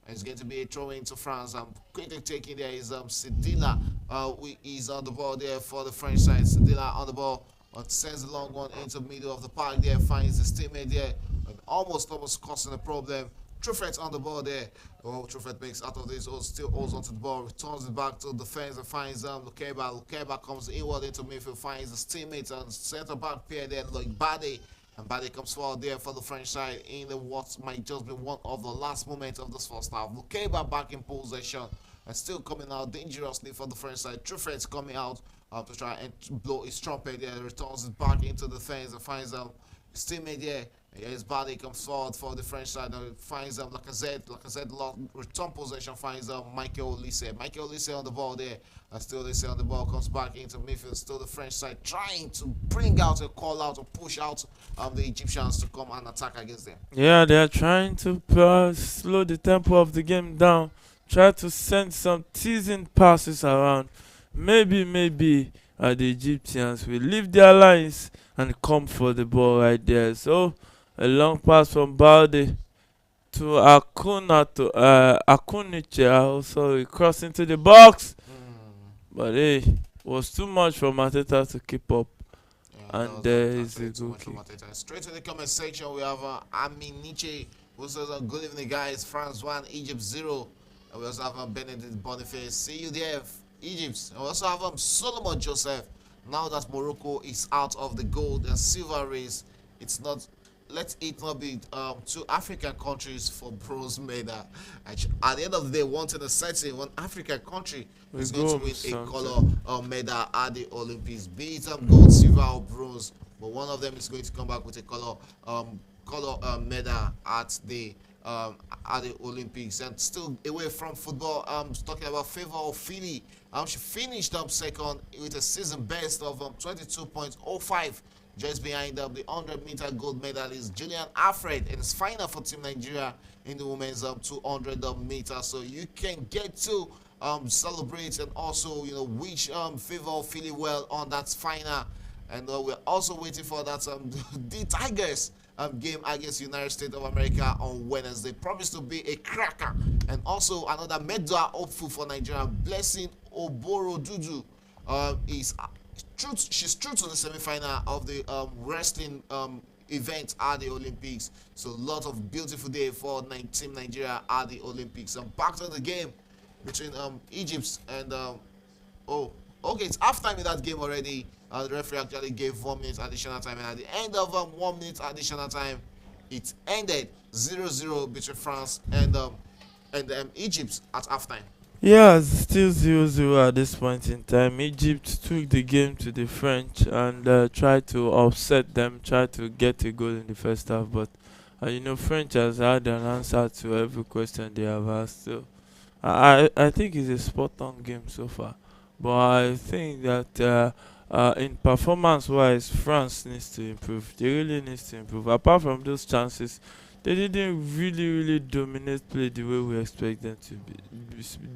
It's going to be a throw into France. Quickly taking there is Sedila, who is on the ball there for the French side. Sedila on the ball, sends a long one into the middle of the park there, finds his teammate there, and almost causing a problem. Truffet on the ball there. Oh, Truffet makes out of this. Oh, still holds onto the ball. Returns it back to defense and finds Lukeba. Lukeba comes inward into midfield. Finds his teammates and center back pair there. Like Bade. And Bade comes forward there for the French side in the what might just be one of the last moments of this first half. Lukeba back in possession and still coming out dangerously for the French side. Truffet's coming out to try and blow his trumpet there. Returns it back into the fence and finds his teammate there. Yeah, his body comes forward for the French side. Finds Lacazette. Lacazette return possession. Finds Michael Olise. Michael Olise on the ball there. And still Olise on the ball comes back into midfield. Still the French side trying to bring out a call out or push out the Egyptians to come and attack against them. Yeah, they are trying to slow the tempo of the game down. Try to send some teasing passes around. Maybe the Egyptians will leave their lines and come for the ball right there. So a long pass from Balde to Akuniche, also cross into the box. But hey, it was too much for Mateta to keep up. Yeah, And there is a too good much for kick. Mateta. Straight to the comment section, we have Amin Nietzsche who says, good evening, guys. France 1, Egypt 0. And we also have Benedict Boniface. See you there, Egypt. And we also have Solomon Joseph. Now that Morocco is out of the gold and silver race, it's not. Let it not be two African countries for bronze medal. At the end of the day, one thing is certain: one African country We is going to go win a something. color medal at the Olympics, be it gold, silver, or bronze. But one of them is going to come back with a color medal at the Olympics. And still away from football, talking about Favor of Philly. She finished second with a season best of 22.05. Just behind the 100-meter gold medalist Julian Alfred, and it's final for Team Nigeria in the women's 200 meters. So you can get to celebrate and also wish Favor Philly well on that final. And we're also waiting for that the Tigers game against United States of America on Wednesday. Promised to be a cracker. And also another medal hopeful for Nigeria, Blessing Oboro Dudu, is she's true to the semi-final of the wrestling event at the Olympics. So a lot of beautiful day for Team Nigeria at the Olympics. And back to the game between Egypt and oh, okay, it's halftime in that game already. The referee actually gave 1 minute additional time, and at the end of 1 minute additional time, it ended 0-0 between France and Egypt at halftime. Yeah, it's still 0-0 at this point in time. Egypt took the game to the French and tried to upset them, tried to get a goal in the first half. But French has had an answer to every question they have asked. So I think it's a spot-on game so far. But I think that in performance-wise, France needs to improve. They really need to improve. Apart from those chances, they didn't really dominate play the way we expect them to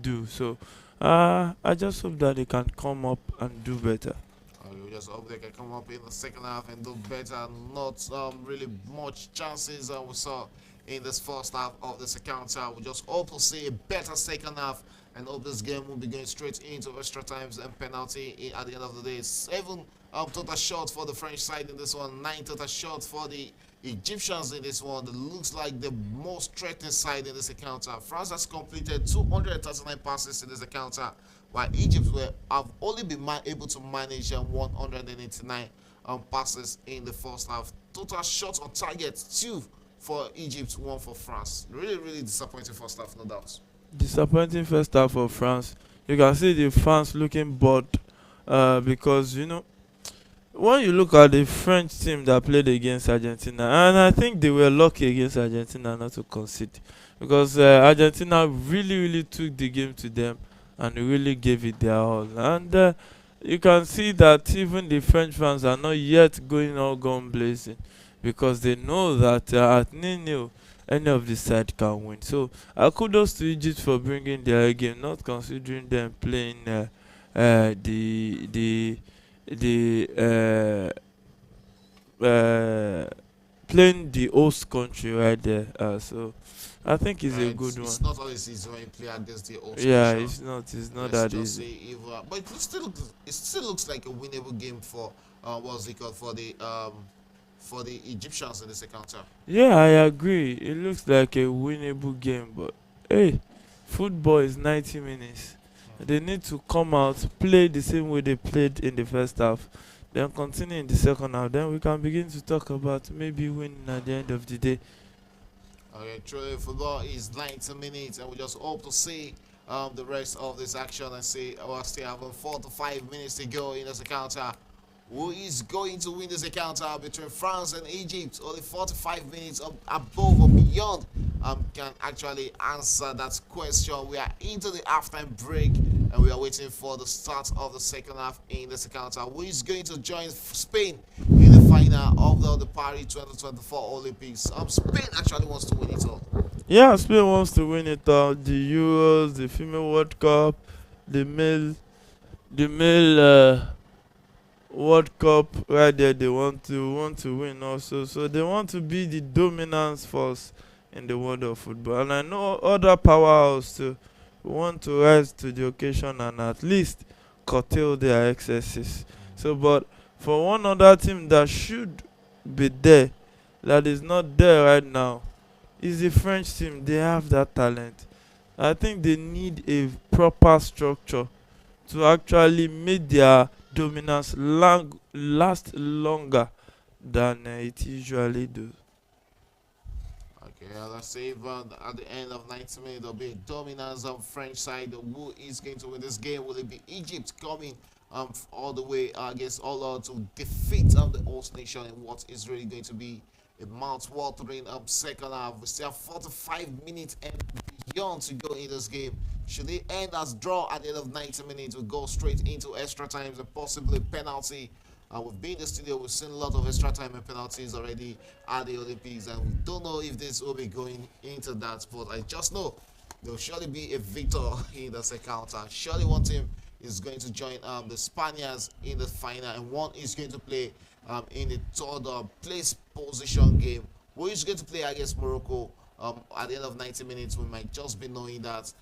do. So I just hope that they can come up and do better. We just hope they can come up in the second half and do better. Not really much chances we saw in this first half of this encounter. We just hope to see a better second half and hope this game will be going straight into extra times and penalty at the end of the day. 7 total shots for the French side in this one, 9 total shots for the Egyptians in this one. It looks like the most threatening side in this encounter. France has completed 239 passes in this encounter, while Egypt have only been able to manage 189 passes in the first half. Total shots on target, 2 for Egypt, 1 for France. Really disappointing first half, no doubt. Disappointing first half for France. You can see the fans looking bored because when you look at the French team that played against Argentina, and I think they were lucky against Argentina not to concede, because Argentina really took the game to them and really gave it their all. And you can see that even the French fans are not yet going all gun blazing, because they know that at 0-0 any of the side can win. So kudos to Egypt for bringing their game, not considering them playing playing the host country right there. So I think it's a good It's one. not always easy when you play against the host Yeah, nation. it's not Let's that just easy. say but it still looks like a winnable game for what's it called, for the Egyptians in the second half. Yeah, I agree. It looks like a winnable game, but hey, football is 90 minutes. They need to come out, play the same way they played in the first half, then continue in the second half. Then we can begin to talk about maybe winning at the end of the day. Okay, truly, football is 90 minutes, and we just hope to see the rest of this action and see we're still having 4 to 5 minutes to go in this encounter. Who is going to win this encounter between France and Egypt? Only 45 minutes above or beyond can actually answer that question. We are into the halftime break and we are waiting for the start of the second half in this encounter. Who is going to join Spain in the final of the Paris 2024 Olympics? Spain actually wants to win it all. Yeah, Spain wants to win it all. The Euros, the Female World Cup, the male World Cup right there. They want to win also. So they want to be the dominance force in the world of football. And I know other powerhouse too want to rise to the occasion and at least curtail their excesses. So, but for one other team that should be there, that is not there right now, is the French team. They have that talent. I think they need a proper structure to actually make their dominance last longer than it usually does. Okay, let's see if at the end of 90 minutes there'll be a dominance on French side. Who is going to win this game? Will it be Egypt coming all the way against all odds to defeat the host nation in what is really going to be a mouth-watering second half? We still have 45 minutes and beyond to go in this game. Should it end as draw at the end of 90 minutes, we'll go straight into extra times and possibly penalty. We've been in the studio, we've seen a lot of extra time and penalties already at the Olympics, and we don't know if this will be going into that, but I just know there will surely be a victor in the second half. Surely one team is going to join the Spaniards in the final, and one is going to play in the third place position game. Who is going to play against Morocco at the end of 90 minutes? We might just be knowing that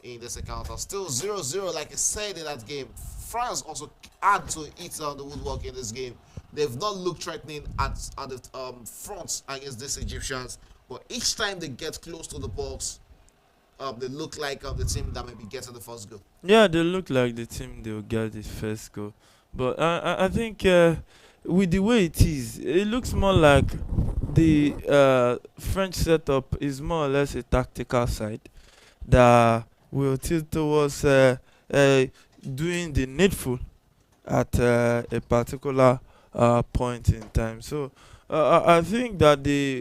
in the second half. Still 0-0, like I said in that game. France also had to eat on the woodwork in this game. They've not looked threatening at the front against these Egyptians, but each time they get close to the box, they look like the team that may be getting the first goal. Yeah, they look like the team they will get the first goal. But I think with the way it is, it looks more like the French setup is more or less a tactical side that will tilt towards doing the needful at a particular point in time. So I think that the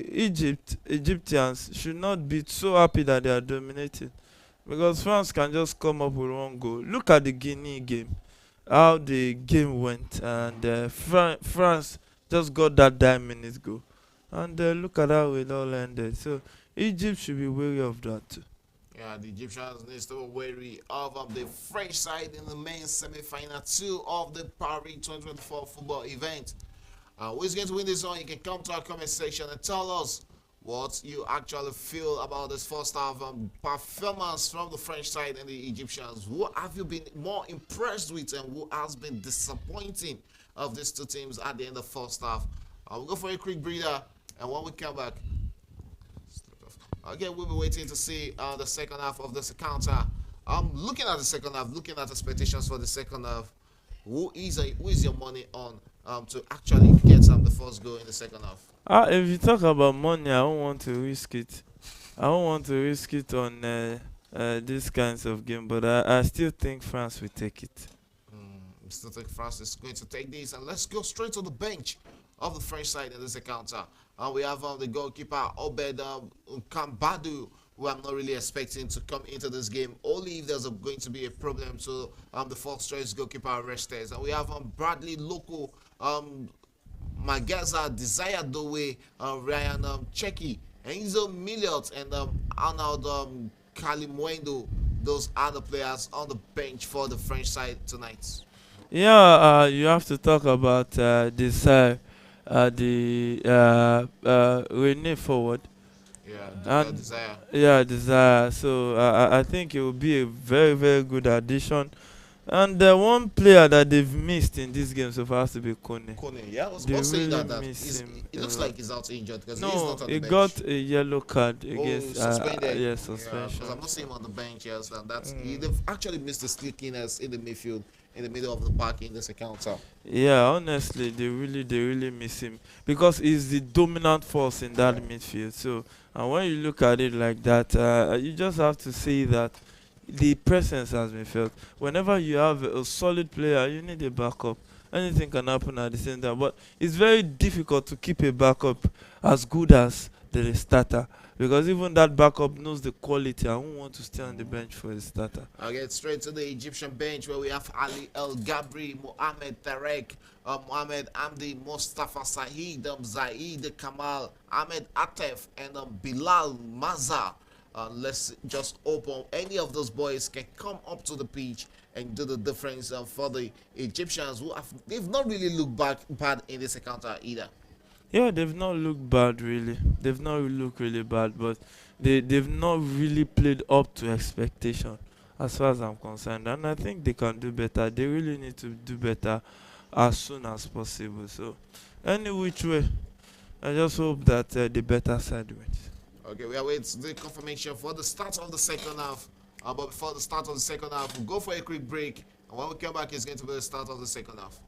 Egyptians should not be so happy that they are dominating, because France can just come up with one goal. Look at the Guinea game, how the game went, and France just got that 9 minutes goal, and look at how it all ended. So Egypt should be wary of that too. Yeah, the Egyptians need to be wary of the French side in the main semi-final 2 of the Paris 2024 football event. Who is going to win this one? You can come to our comment section and tell us what you actually feel about this first half performance from the French side and the Egyptians. Who have you been more impressed with and who has been disappointing of these two teams at the end of first half? We'll go for a quick breather, and when we come back, again, we'll be waiting to see the second half of this encounter. Looking at the second half, looking at expectations for the second half, who is your money on to actually get the first goal in the second half? If you talk about money, I don't want to risk it. I don't want to risk it on these kinds of game, but I still think France will take it. Still think France is going to take this, and let's go straight to the bench of the French side in this encounter. We have the goalkeeper Obed Kambadu, who I'm not really expecting to come into this game, only if there's going to be a problem to the fourth choice goalkeeper Restes. And we have Bradley Loco, Magaza, Desire Dowe, Ryan Cheki, Enzo Milliot, and Arnold Kalimwendo. Those are the players on the bench for the French side tonight. Yeah, you have to talk about this Rene forward. Yeah, And Desire. yeah, Desire. So I think it will be a very, very good addition And the one player that they've missed in this game so far has to be Kone. Kone, yeah, I was They about to say really that miss is him it a looks lot. like he's out injured because he's No, not on the he bench. got a yellow card Oh, against suspended. yeah, Yeah, because I'm suspension. not So seeing him on the bench. Yes, and mm. they've actually missed the sneakiness in the midfield, in the middle of the park in this encounter. Yeah, honestly, they really miss him because he's the dominant force in that Yeah. midfield. So, and when you look at it like that, you just have to say that the presence has been felt. Whenever you have a solid player, you need a backup. Anything can happen at the same time, but it's very difficult to keep a backup as good as the starter because even that backup knows the quality and won't want to stay on the bench for the starter. I'll get straight to the Egyptian bench where we have Ali El Gabri, Mohamed Tarek, Mohamed Amdi, Mustafa Saeed, Zaid Kamal, Ahmed Atef, and Bilal Maza. Let's just open any of those boys can come up to the pitch and do the difference for the Egyptians who they've not really looked back bad in this encounter either. Yeah, they've not looked bad really. They've not looked really bad, but they've not really played up to expectation as far as I'm concerned. And I think they can do better. They really need to do better as soon as possible. So any which way, I just hope that the better side wins. Okay, we are waiting the confirmation for the start of the second half. But before the start of the second half, we'll go for a quick break. And when we come back, it's going to be the start of the second half.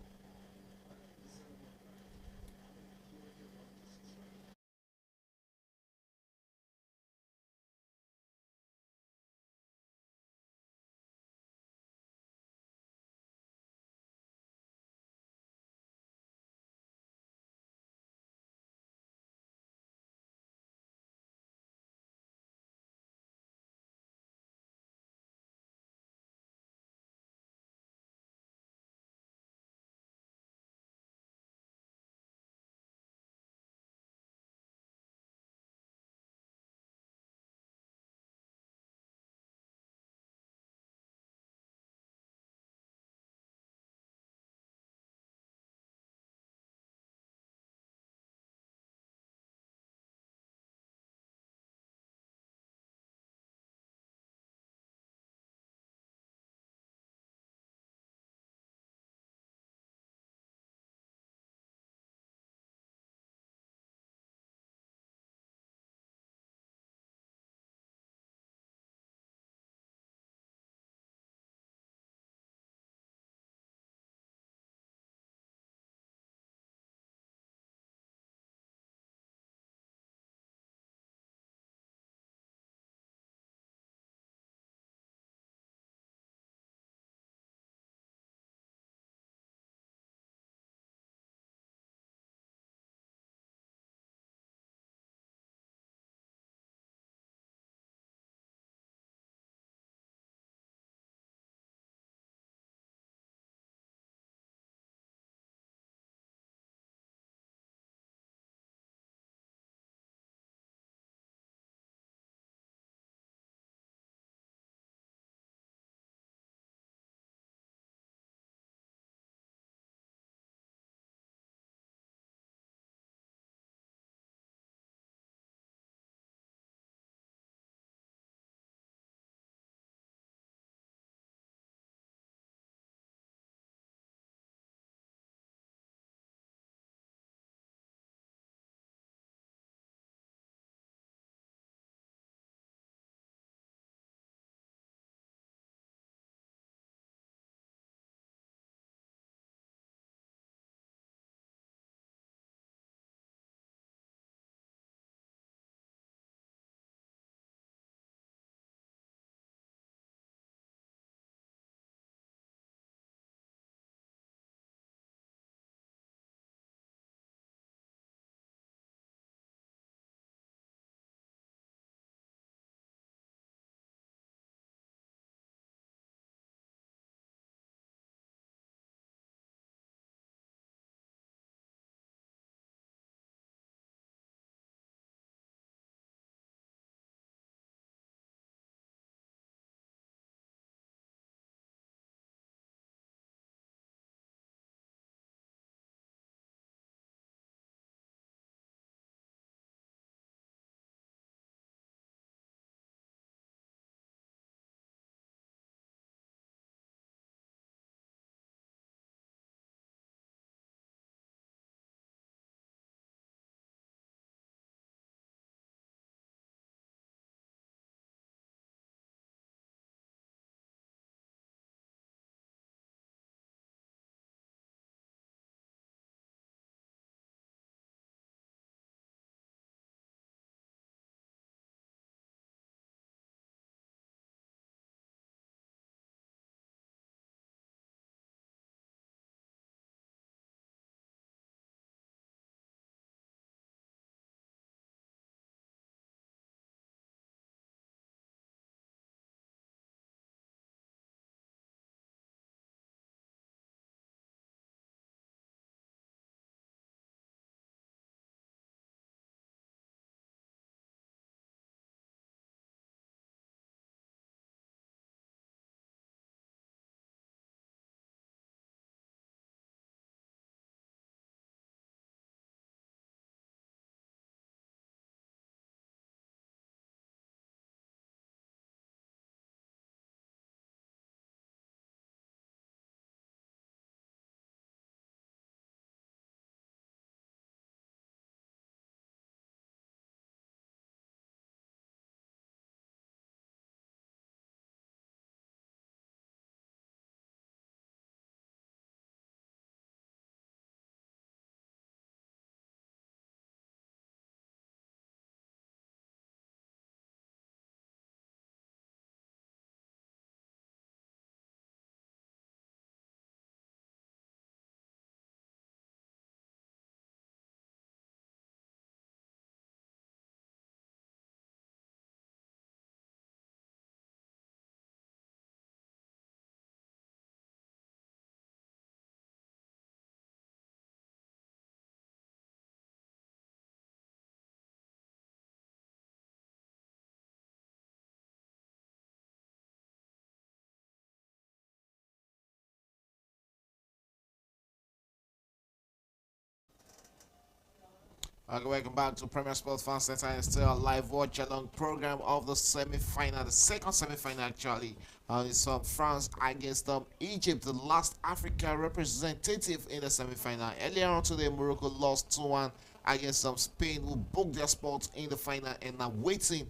Okay, welcome back to Premier Sports Fan Center. It's still a live watch along program of the semi-final, the second semi-final actually. It's France against Egypt, the last Africa representative in the semi-final. Earlier on today, Morocco lost 2-1 against Spain, who booked their spot in the final and are waiting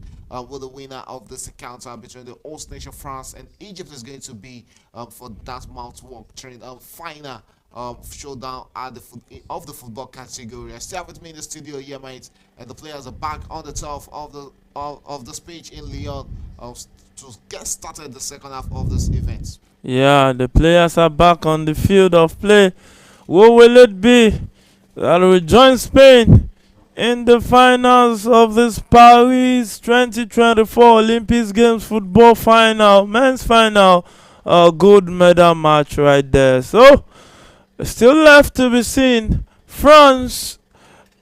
with the winner of this encounter between the host nation France and Egypt is going to be for that mouth-work train final showdown at of the football category. I still have with me in the studio here, mate, and the players are back on the turf of the speech in Lyon to get started the second half of this event. Yeah, the players are back on the field of play. Who will it be that will join Spain in the finals of this Paris 2024 Olympics Games football final, men's final? A gold medal match right there. So, still left to be seen. France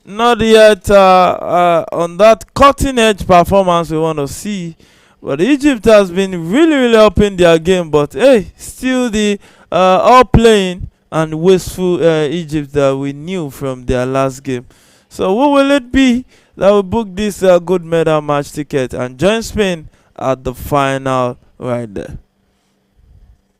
not yet on that cutting edge performance we want to see. But Egypt has been really upping their game. But hey, still the all playing and wasteful Egypt that we knew from their last game. So who will it be that will book this gold medal match ticket and join Spain at the final right there?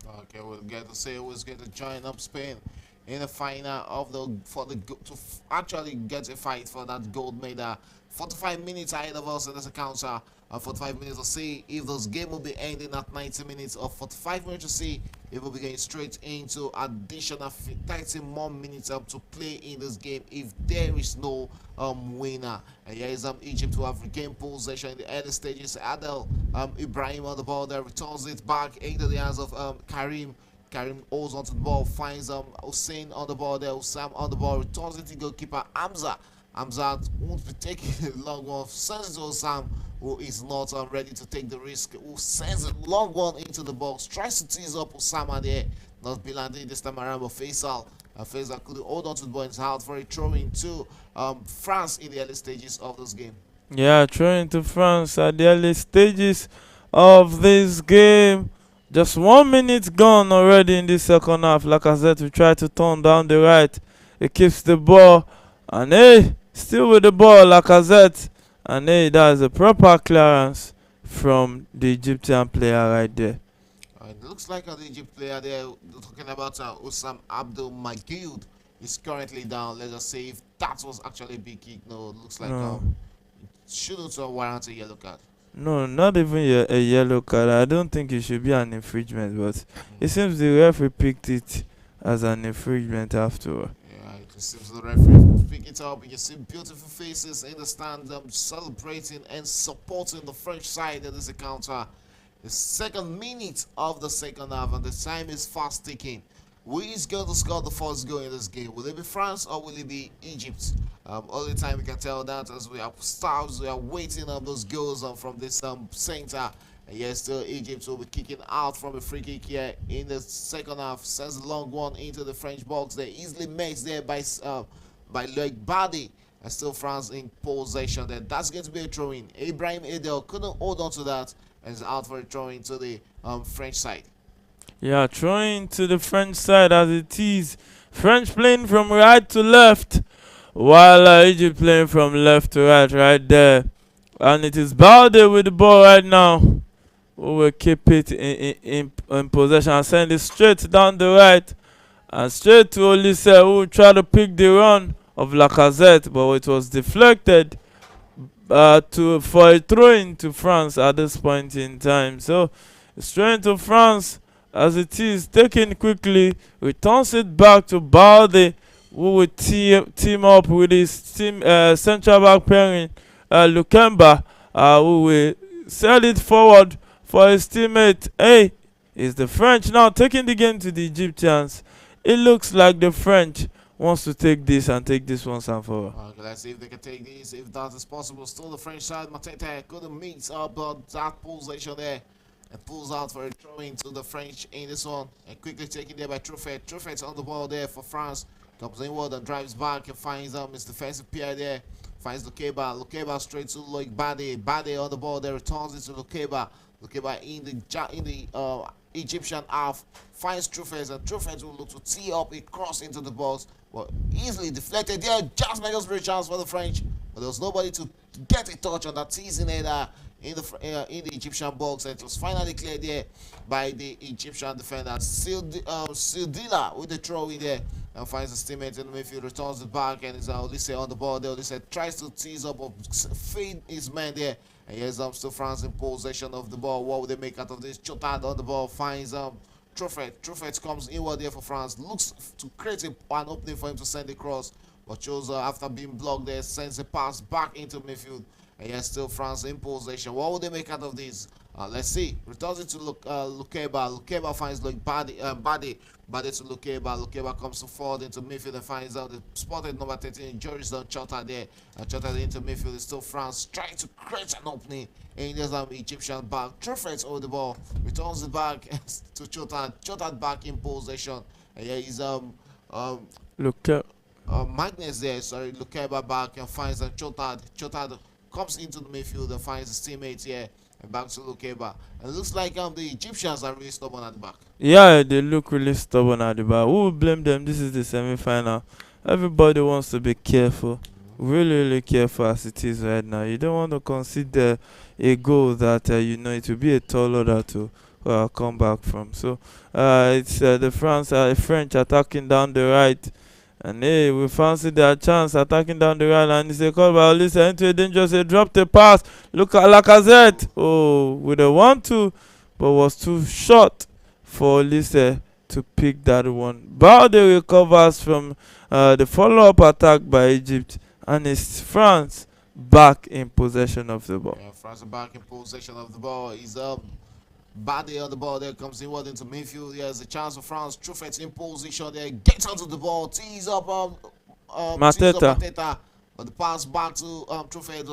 Okay, we'll get to say who's going to join up Spain in the final of actually get a fight for that gold medal. 45 minutes ahead of us in this encounter. 45 minutes to see if this game will be ending at 90 minutes, or 45 minutes to see if we'll be going straight into additional 30 more minutes to play in this game if there is no winner. And here is Egypt, who have regained possession in the early stages. Adel Ibrahim on the ball there, returns it back into the hands of Karim. Karim holds onto the ball, finds Hussein on the ball there, Hussam on the ball, returns it to goalkeeper Hamza. Hamza won't be taking a long one, sends it to Hussam, who is not ready to take the risk, who sends a long one into the box, tries to tease up Hussam there, not Bilandi this time around, but Faisal. Faisal could hold on to the ball and is out for a throw into France in the early stages of this game. Yeah, throwing to France at the early stages of this game. Just 1 minute gone already in this second half. Like I said, we try to turn down the right. It keeps the ball. And hey, still with the ball, like I said. And hey, that is a proper clearance from the Egyptian player right there. It looks like the Egypt player there, talking about Osam Abdul Magid, is currently down. Let us see if that was actually a big kick. No, it looks like it shouldn't warrant a yellow card. No, not even a yellow card. I don't think it should be an infringement, but it seems the referee picked it as an infringement afterward. Yeah, it seems the referee picked it up. You see beautiful faces in the stand celebrating and supporting the French side in this encounter. The second minute of the second half, and the time is fast ticking. Who is going to score the first goal in this game? Will it be France or will it be Egypt? Only time we can tell that as we are waiting on those goals from this center. And yes, still Egypt will be kicking out from a free kick here in the second half. Sends a long one into the French box. They're easily met there by Loic Badi. And still France in possession there. That's going to be a throw-in. Ibrahim Adel couldn't hold on to that and is out for a throw-in to the French side. Yeah, throwing to the French side as it is. French playing from right to left, while Egypt playing from left to right there. And it is Balde with the ball right now, who will keep it in possession and send it straight down the right. And straight to Olise, who will try to pick the run of Lacazette, but it was deflected for a throw-in to France at this point in time. So, straight to France. As it is taken quickly, returns it back to Balde, who will team up with his central back pairing, Lukemba, who will send it forward for his teammate. Hey, is the French now taking the game to the Egyptians? It looks like the French wants to take this and take this once and for all. Okay, let's see if they can take this, if that is possible. Still the French side, Matete couldn't meet up that position there. And pulls out for a throw into the French in this one. And quickly taken there by Truffet. Truffet's on the ball there for France. Comes inward and drives back and finds his defensive pair there. Finds Lukeba. Lukeba straight to Loic Bade. Bade on the ball there. Returns it to Lukeba. Lukeba in the Egyptian half. Finds Truffet. And Truffet will look to tee up a cross into the box. Well, easily deflected there. Just makes a chance for the French. but there was nobody to get a touch on that teasing header in the Egyptian box, and it was finally cleared there by the Egyptian defender. Sildila with the throw in there and finds his teammate in the midfield, returns it back, and it's Olise on the ball there. Olise tries to tease up or feed his man there. And here's still France in possession of the ball. What will they make out of this? Chotard on the ball finds Truffet. Truffet comes inward there for France. Looks to create an opening for him to send a cross. But chose after being blocked there, sends a pass back into midfield. And here's still France in possession. What will they make out of this? Let's see. Returns it to Lukeba. Lukeba finds Badi to Lukeba. Lukeba comes forward into midfield and finds out the spotted number 13. Joris Chota there. Chota into midfield. It's still France trying to create an opening. And there's Egyptian back. Truffet over the ball. Returns it back to Chota. Chota back in possession. And here he's Magnus there. Sorry, Lukeba back and finds Chota. Chota comes into the midfield and finds his teammates here. And back to Lukeba. And it looks like the Egyptians are really stubborn at the back. Yeah, they look really stubborn at the back. Who will blame them? This is the semi-final. Everybody wants to be careful. Really careful as it is right now. You don't want to consider a goal that it will be a tall order to come back from. So it's the French attacking down the right. And hey, we fancy their chance attacking down the right, and it's a call by Olise into a dangerous. He dropped the pass. Look at Lacazette. Oh, with a 1-2, but was too short for Olise to pick that one. Balde recovers from the follow-up attack by Egypt, and it's France back in possession of the ball. Yeah, France are back in possession of the ball. He's Body on the ball there, comes inward into midfield. There's a chance for France. Truffet in position there, gets onto the ball, tees up Mateta. But the pass back to Truffet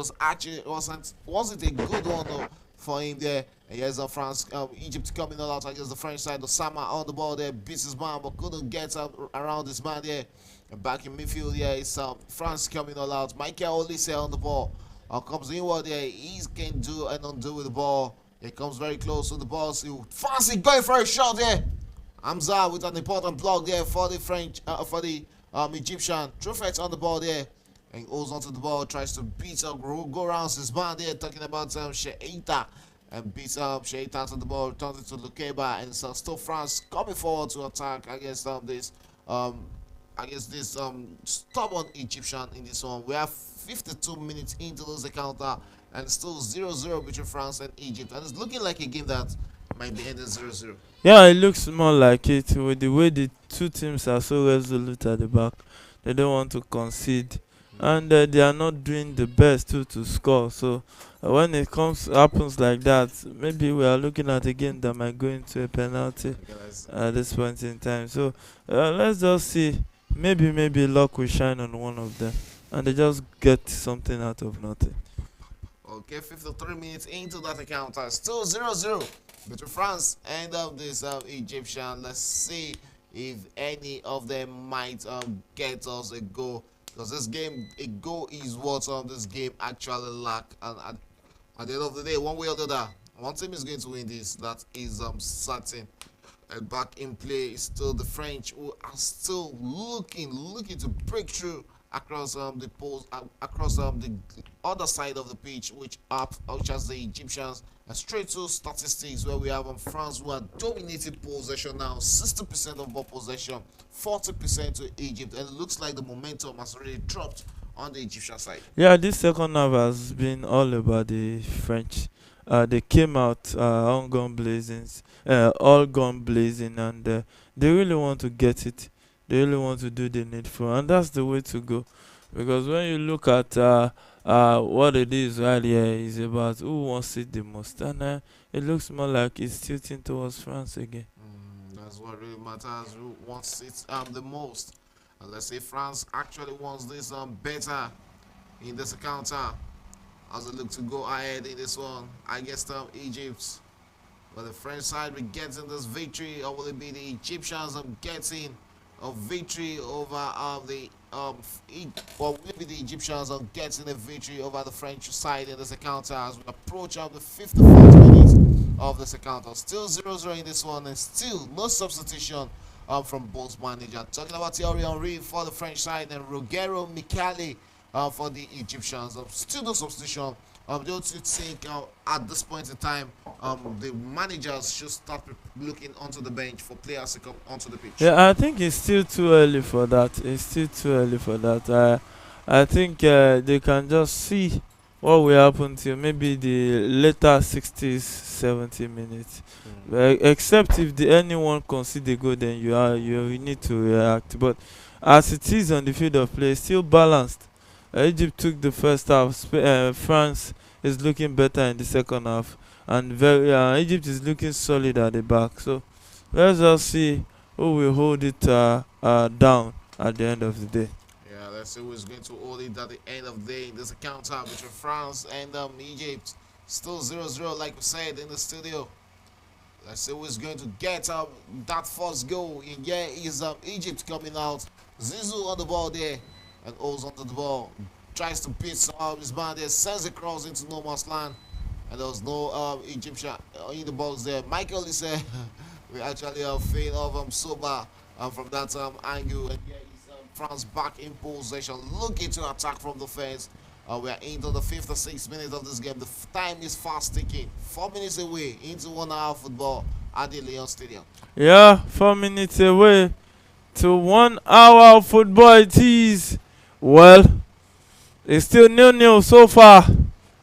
wasn't a good one though for him there. And here's France, Egypt coming all out against the French side. Osama on the ball there, beats his man but couldn't get around his man there. And back in midfield here, it's France coming all out. Michael Olise on the ball, comes inward there. He can do and undo with the ball. He comes very close to the ball. So Fancy going for a shot there. Hamza with an important block there for the French, for the Egyptian. Truffet on the ball there. And goes onto the ball, tries to beat up, go around his man there, talking about Sheita. And beats up Sheita to the ball, returns it to Lukeba. And so still France coming forward to attack against this stubborn Egyptian in this one. We have 52 minutes into this encounter. And still 0-0 between France and Egypt. And it's looking like a game that might be ending 0-0. Yeah, it looks more like it with the way the two teams are so resolute at the back. They don't want to concede. And they are not doing the best to score. So when it happens like that, maybe we are looking at a game that might go into a penalty at this point in time. So let's just see. Maybe luck will shine on one of them. And they just get something out of nothing. Okay, 53 minutes into that encounter. Still 0-0 between France and this Egyptian. Let's see if any of them might get us a goal. Because this game, a goal is what this game actually lack. And at the end of the day, one way or the other, one team is going to win this. That is certain. And back in play is still the French, who are still looking to break through across the post, across the other side of the pitch, which has the Egyptians. And straight to statistics where we have France, who are dominating possession now, 60% of ball possession, 40% to Egypt, and it looks like the momentum has already dropped on the Egyptian side. Yeah, this second half has been all about the French. They came out all gun blazing, and they really want to get it. They really want to do the needful, and that's the way to go. Because when you look at what it is right here, is about who wants it the most, and it looks more like it's tilting towards France again. That's what really matters. Who wants it the most? And let's say France actually wants this better in this encounter as they look to go ahead in this one. I guess Egypt. But the French side will get in this victory, or will it be the Egyptians getting a victory over maybe the Egyptians are getting a victory over the French side in this encounter as we approach the 54th minute of this encounter. Still 0-0 in this one, and still no substitution from both managers. Talking about Thierry Henry for the French side and Rogero Mikali for the Egyptians. Still no substitution. Don't you think at this point in time, the managers should start looking onto the bench for players to come onto the pitch? Yeah, I think it's still too early for that. It's still too early for that. I think they can just see what will happen till maybe the later 60s, 70 minutes. Except if anyone concede a goal, then you need to react. But as it is on the field of play, it's still balanced. Egypt took the first half. France is looking better in the second half, and Egypt is looking solid at the back. So let's just see who will hold it down at the end of the day. Yeah, let's see who's going to hold it at the end of the day. There's a counter between France and Egypt. Still 0-0, like we said in the studio. Let's see who's going to get that first goal. And here is Egypt coming out. Zizou on the ball there and holds onto the ball. Tries to beat his man there, sends it cross into no man's land. And there was no Egyptian in the box there. Michael is we actually failed of Soba from that angle. And here is France back in possession, looking to attack from the fence. We are into the 5th or 6th minute of this game. The time is fast ticking. 4 minutes away into 1 hour football at the Leon Stadium. Yeah, 4 minutes away to 1 hour of football it is. Well, it's still 0-0 so far.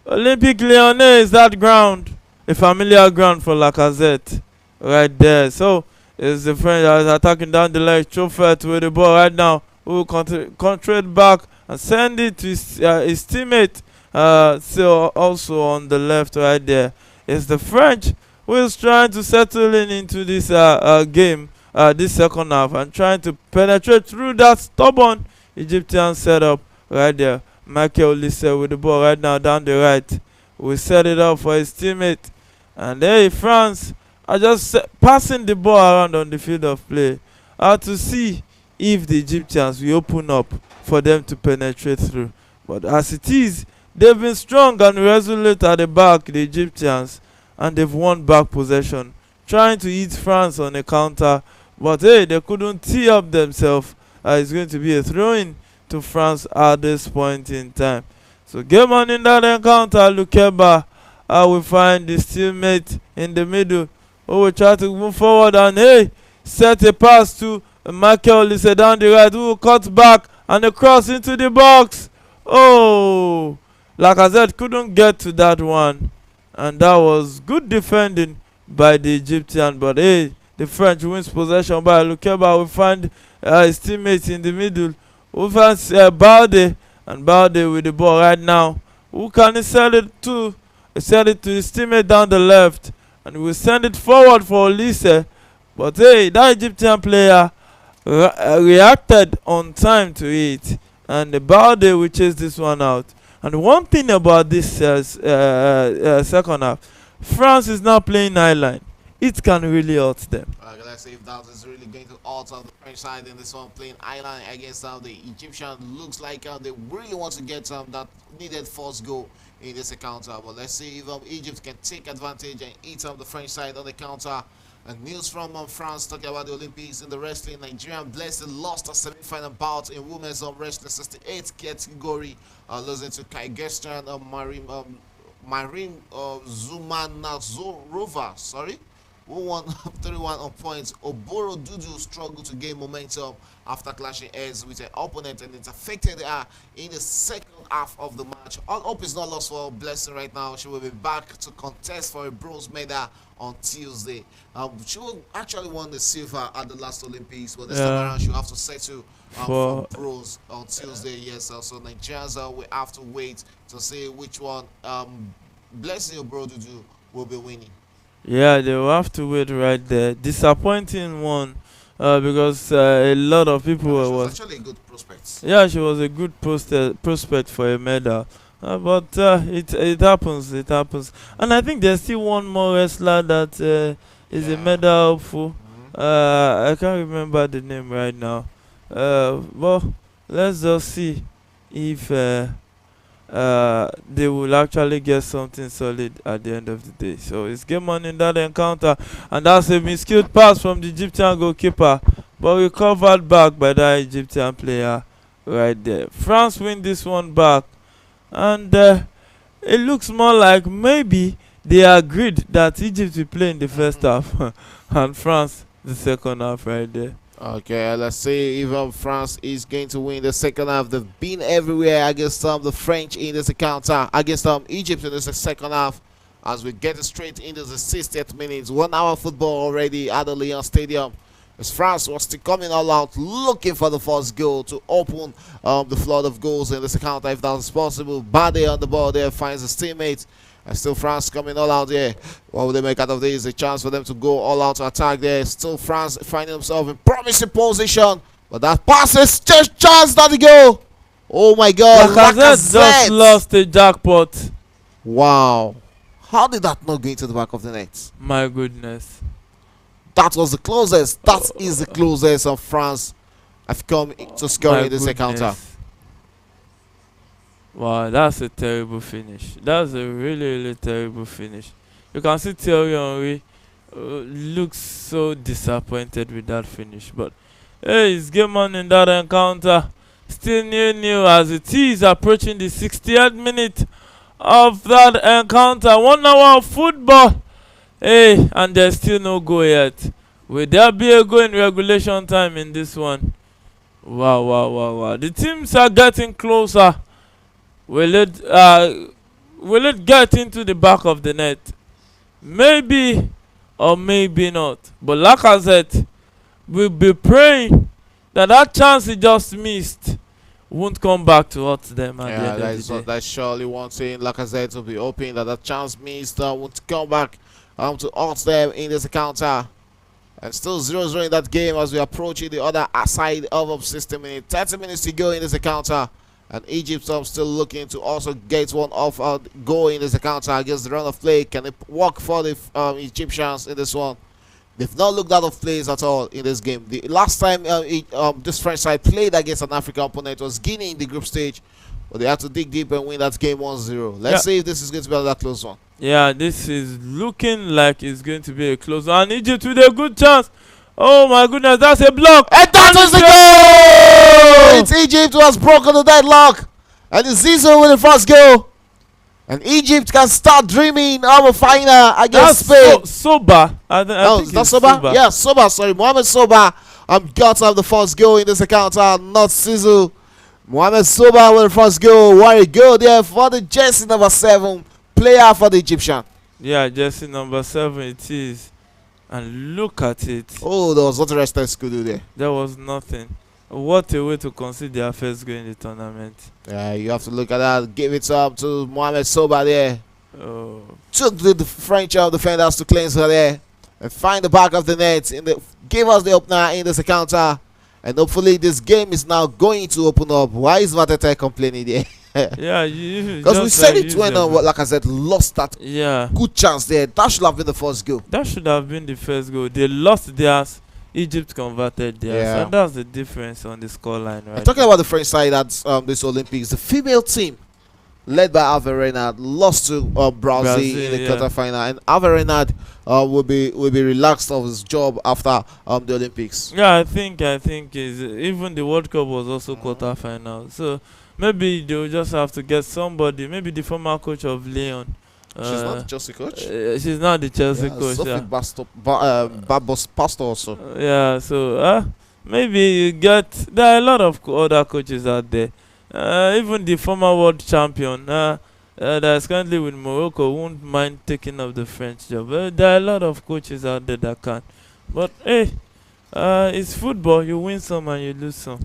Olympique Lyonnais is that ground. A familiar ground for Lacazette right there. So it's the French that is attacking down the leg. Chauffeur with the ball right now. Who will control back and send it to his teammate. So also on the left right there. It's the French who is trying to settle into this game, this second half, and trying to penetrate through that stubborn Egyptian setup right there. Michael Olise with the ball right now down the right. We set it up for his teammate. And hey, France are just passing the ball around on the field of play. To see if the Egyptians will open up for them to penetrate through. But as it is, they've been strong and resolute at the back, the Egyptians, and they've won back possession, trying to hit France on a counter. But hey, they couldn't tee up themselves. It's going to be a throw-in to France at this point in time. So game on in that encounter. Lukeba will find his teammate in the middle, who will try to move forward and hey, set a pass to Michael Olise down the right, who will cut back and a cross into the box. Oh, Lacazette couldn't get to that one, and that was good defending by the Egyptian. But hey, the French wins possession by Lukeba. We find his teammates in the middle. We find Balde, and Balde with the ball right now. Who can he send it to? He send it to his teammate down the left, and we send it forward for Olise. But hey, that Egyptian player reacted on time to it, and the Balde will chase this one out. And one thing about this second half, France is now playing high line. It can really hurt them. Let's see if that is really going to alter the French side in this one, playing island against the Egyptian. Looks like they really want to get that needed first goal in this encounter. But let's see if Egypt can take advantage and eat up the French side on the counter. And news from France talking about the Olympics in the wrestling. Nigerian Blessed lost a semi-final bout in women's wrestling 68 category, losing to Kai Geston Marine Zumanazorova. Sorry. Who won 31 on points. Oboro Dudu struggled to gain momentum after clashing heads with her opponent, and it affected her in the second half of the match. All hope is not lost for Blessing right now. She will be back to contest for a bronze medal on Tuesday. She actually won the silver at the last Olympics, but this time around she'll have to settle for bronze on Tuesday. Yes, so Nigerians will have to wait to see which one Blessing Oboro Dudu will be winning. Yeah, they will have to wait right there. Disappointing one because a lot of people was actually a good prospect. Yeah, she was a good prospect for a medal. But it happens, and I think there's still one more wrestler that is a medal hopeful. I can't remember the name right now. But let's just see if they will actually get something solid at the end of the day. So it's game on in that encounter, and that's a miscued pass from the Egyptian goalkeeper, but recovered back by that Egyptian player right there. France win this one back, and it looks more like maybe they agreed that Egypt will play in the first half and France the second half right there. Okay, let's see if France is going to win the second half. They've been everywhere against the French in this encounter, against Egypt in this second half. As we get straight into the 60th minute, 1 hour football already at the Lyon Stadium. As France was still coming all out, looking for the first goal to open the flood of goals in this encounter if that was possible. Bade on the ball there finds his teammates. And still France coming all out there. What will they make out of this? A chance for them to go all out to attack there. Still France finding themselves in promising position. But that pass is just chance that the goal. Oh my God. Lacazette just lost a jackpot. Wow. How did that not go into the back of the net? My goodness. That was the closest. That is the closest of France have come to scoring in this encounter. Wow, that's a terrible finish. That's a really, really terrible finish. You can see Thierry Henry looks so disappointed with that finish. But hey, it's game on in that encounter. Still 0-0 as it is approaching the 60th minute of that encounter. 1 hour of football. Hey, and there's still no goal yet. Will there be a goal in regulation time in this one? Wow, wow, wow, wow. The teams are getting closer. Will it get into the back of the net? Maybe or maybe not. But Lacazette will be praying that that chance he just missed won't come back to hurt them at the end of the day. That's surely one thing. Lacazette will be hoping that that chance missed won't come back to hurt them in this encounter. And still 0-0 in that game as we approach the other side of 60 minutes. 30 minutes to go in this encounter. And Egypt still looking to also get one off goal in this encounter against the run of play. Can it work for the Egyptians in this one? They've not looked out of place at all in this game. The last time this French side played against an African opponent was Guinea in the group stage. But they had to dig deep and win that game 1-0. Let's see if this is going to be another close one. Yeah, this is looking like it's going to be a close one. And Egypt with a good chance. Oh my goodness, that's a block. And that was the goal! It's Egypt who has broken the deadlock. And it's Zizou with the first goal. And Egypt can start dreaming of a final against Spain. Soba. I think that's Soba? Yeah, Soba, sorry. Mohamed Soba got up the first goal in this encounter, not Zizou. Mohamed Soba with the first goal. What a goal there for the jersey number 7 player for the Egyptian. Yeah, jersey number 7 it is. And look at it. Oh, there was what the rest could do there. There was nothing. What a way to concede their first goal in the tournament. Yeah, you have to look at that. Give it up to Mohamed Soba there. Oh. Took the French defenders to cleanse her there. And find the back of the net. Give us the opener in this encounter. And hopefully this game is now going to open up. Why is Matete complaining there? Yeah, because we said it when like I said, lost that good chance there. That should have been the first goal. That should have been the first goal. They lost theirs. Egypt converted theirs, and that's the difference on the scoreline. Right. And talking about the French side at this Olympics, the female team led by Ave Renard lost to Brazil in the quarterfinal, and Ave Renard will be relaxed of his job after the Olympics. Yeah, I think even the World Cup was also quarterfinal, so. Maybe they'll just have to get somebody, maybe the former coach of Lyon. She's not the Chelsea coach? She's not the Chelsea coach. Sophie Pastor also. Yeah, so maybe you get... There are a lot of other coaches out there. Even the former world champion that's currently with Morocco won't mind taking up the French job. There are a lot of coaches out there that can. But hey, it's football. You win some and you lose some.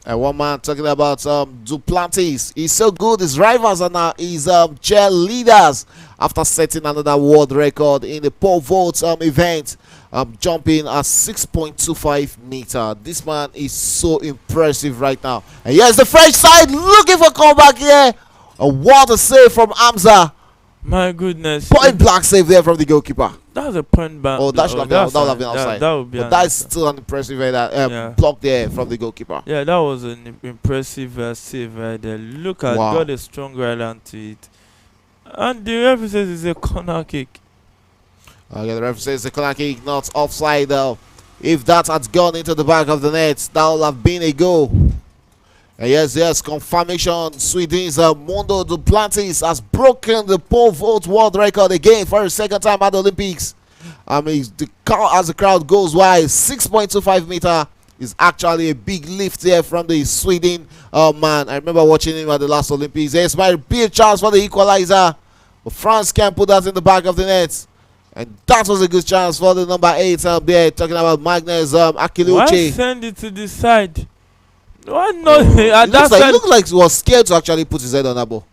And one man talking about Duplantis. He's so good. His rivals are now his cheerleaders after setting another world record in the pole vault event, jumping at 6.25 meter. This man is so impressive right now. And here's the French side looking for comeback here. What a save from Hamza. My goodness. Point blank save there from the goalkeeper. That's a point blank. Oh, that would have been outside. That would be. But that's still an impressive block there from the goalkeeper. Yeah, that was an impressive save right there. Look at got a strong right hand to it. And the referee says it's a corner kick. Okay, the referee says it's a corner kick, not offside though. If that had gone into the back of the net, that would have been a goal. Yes, confirmation. Sweden's Mondo Duplantis has broken the pole vault world record again for the second time at the Olympics. I mean, as the crowd goes wide, 6.25 meter is actually a big lift here from the Sweden man. I remember watching him at the last Olympics. There's my big chance for the equalizer, but France can't put that in the back of the net. And that was a good chance for the number 8 up there. Talking about Magnus Akiluche. Why send it to the side? Why not? It looked like he was scared to actually put his head on that ball.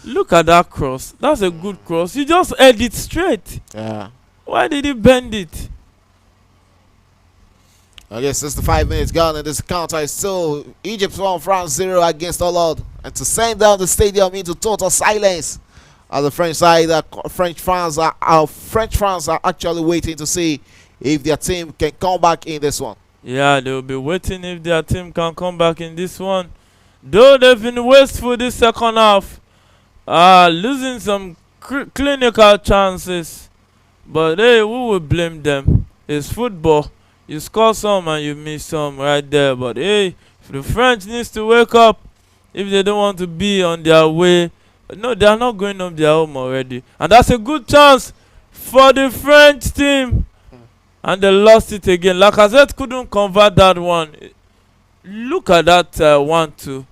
Look at that cross. That's a good cross. You just head it straight. Yeah. Why did he bend it? I guess 65 minutes gone, and this counter is still Egypt 1, France 0 against Hollande. And to send down the stadium into total silence. On the French side, French fans are actually waiting to see if their team can come back in this one. Yeah, they'll be waiting if their team can come back in this one. Though they've been wasteful this second half, losing some clinical chances. But hey, who will blame them? It's football. You score some and you miss some right there. But hey, if the French needs to wake up, if they don't want to be on their way. No, they are not going up their home already. And that's a good chance for the French team. And they lost it again. Lacazette couldn't convert that one. Look at that 1-2.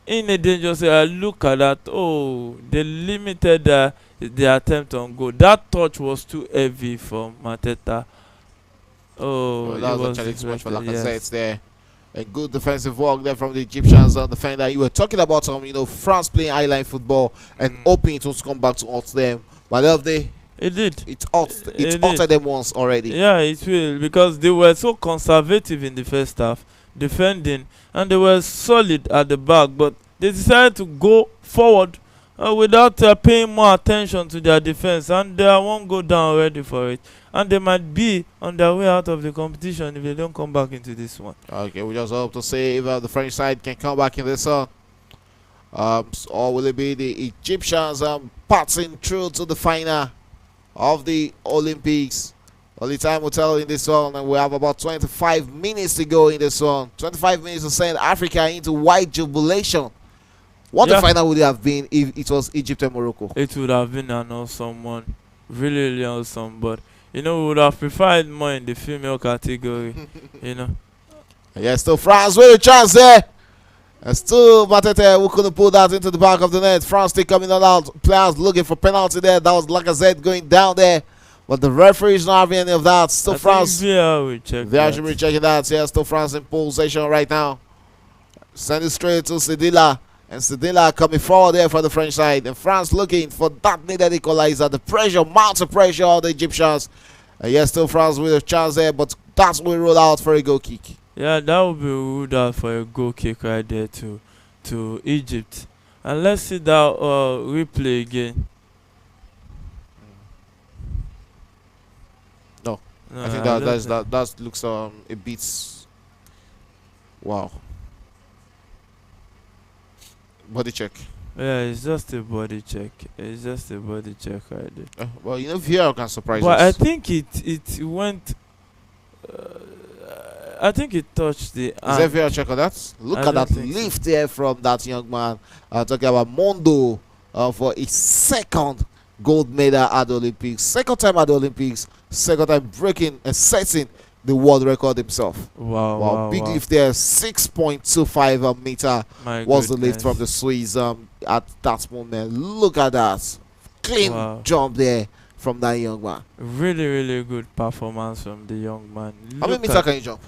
In a dangerous area, look at that. Oh, they limited the attempt on goal. That touch was too heavy for Mateta. Oh, that was actually too much for Lacazette there. A good defensive work there from the Egyptians on the defender. You were talking about France playing highline football and hoping it was come back to hurt them. But it did. It hurted them once already. Yeah, it will, because they were so conservative in the first half, defending, and they were solid at the back. But they decided to go forward without paying more attention to their defense, and they won't go down already for it. And they might be on their way out of the competition if they don't come back into this one. Okay, we just hope to see if the French side can come back in this one. Or will it be the Egyptians passing through to the final of the Olympics? Only time will tell in this one, and we have about 25 minutes to go in this one. 25 minutes to send Africa into white jubilation. What the final would it have been if it was Egypt and Morocco? It would have been an awesome one. Really, really awesome. But we would have preferred more in the female category. Yes, still France with a chance there. And still Matete who couldn't pull that into the back of the net. France still coming all out. Players looking for penalty there. That was Lacazette going down there. But the referee is not having any of that. Still France. They should be checking that. Yeah, still France in possession right now. Send it straight to Sedila. And Sedila coming forward there for the French side. And France looking for that needed equalizer. The pressure, mounts of pressure on the Egyptians. And yes, still France with a chance there. But that's will roll out for a goal kick. Yeah, that would be ruled out for a goal kick right there to Egypt. And let's see that replay again. No, I think that looks a bit. Wow. Body check. Yeah, it's just a body check. It's just a body check right there. Well, VR can surprise us. But I think it went. I think it touched the. Is there VR check on that? Look at that lift there from that young man. Talking about Mondo for his second gold medal at the Olympics. Second time at the Olympics. Second time breaking and setting the world record himself. Wow. Big lift there. 6.25 meter was the lift from the Swiss at that moment. Look at that. Clean jump there from that young man. Really, really good performance from the young man. How many meters can you jump?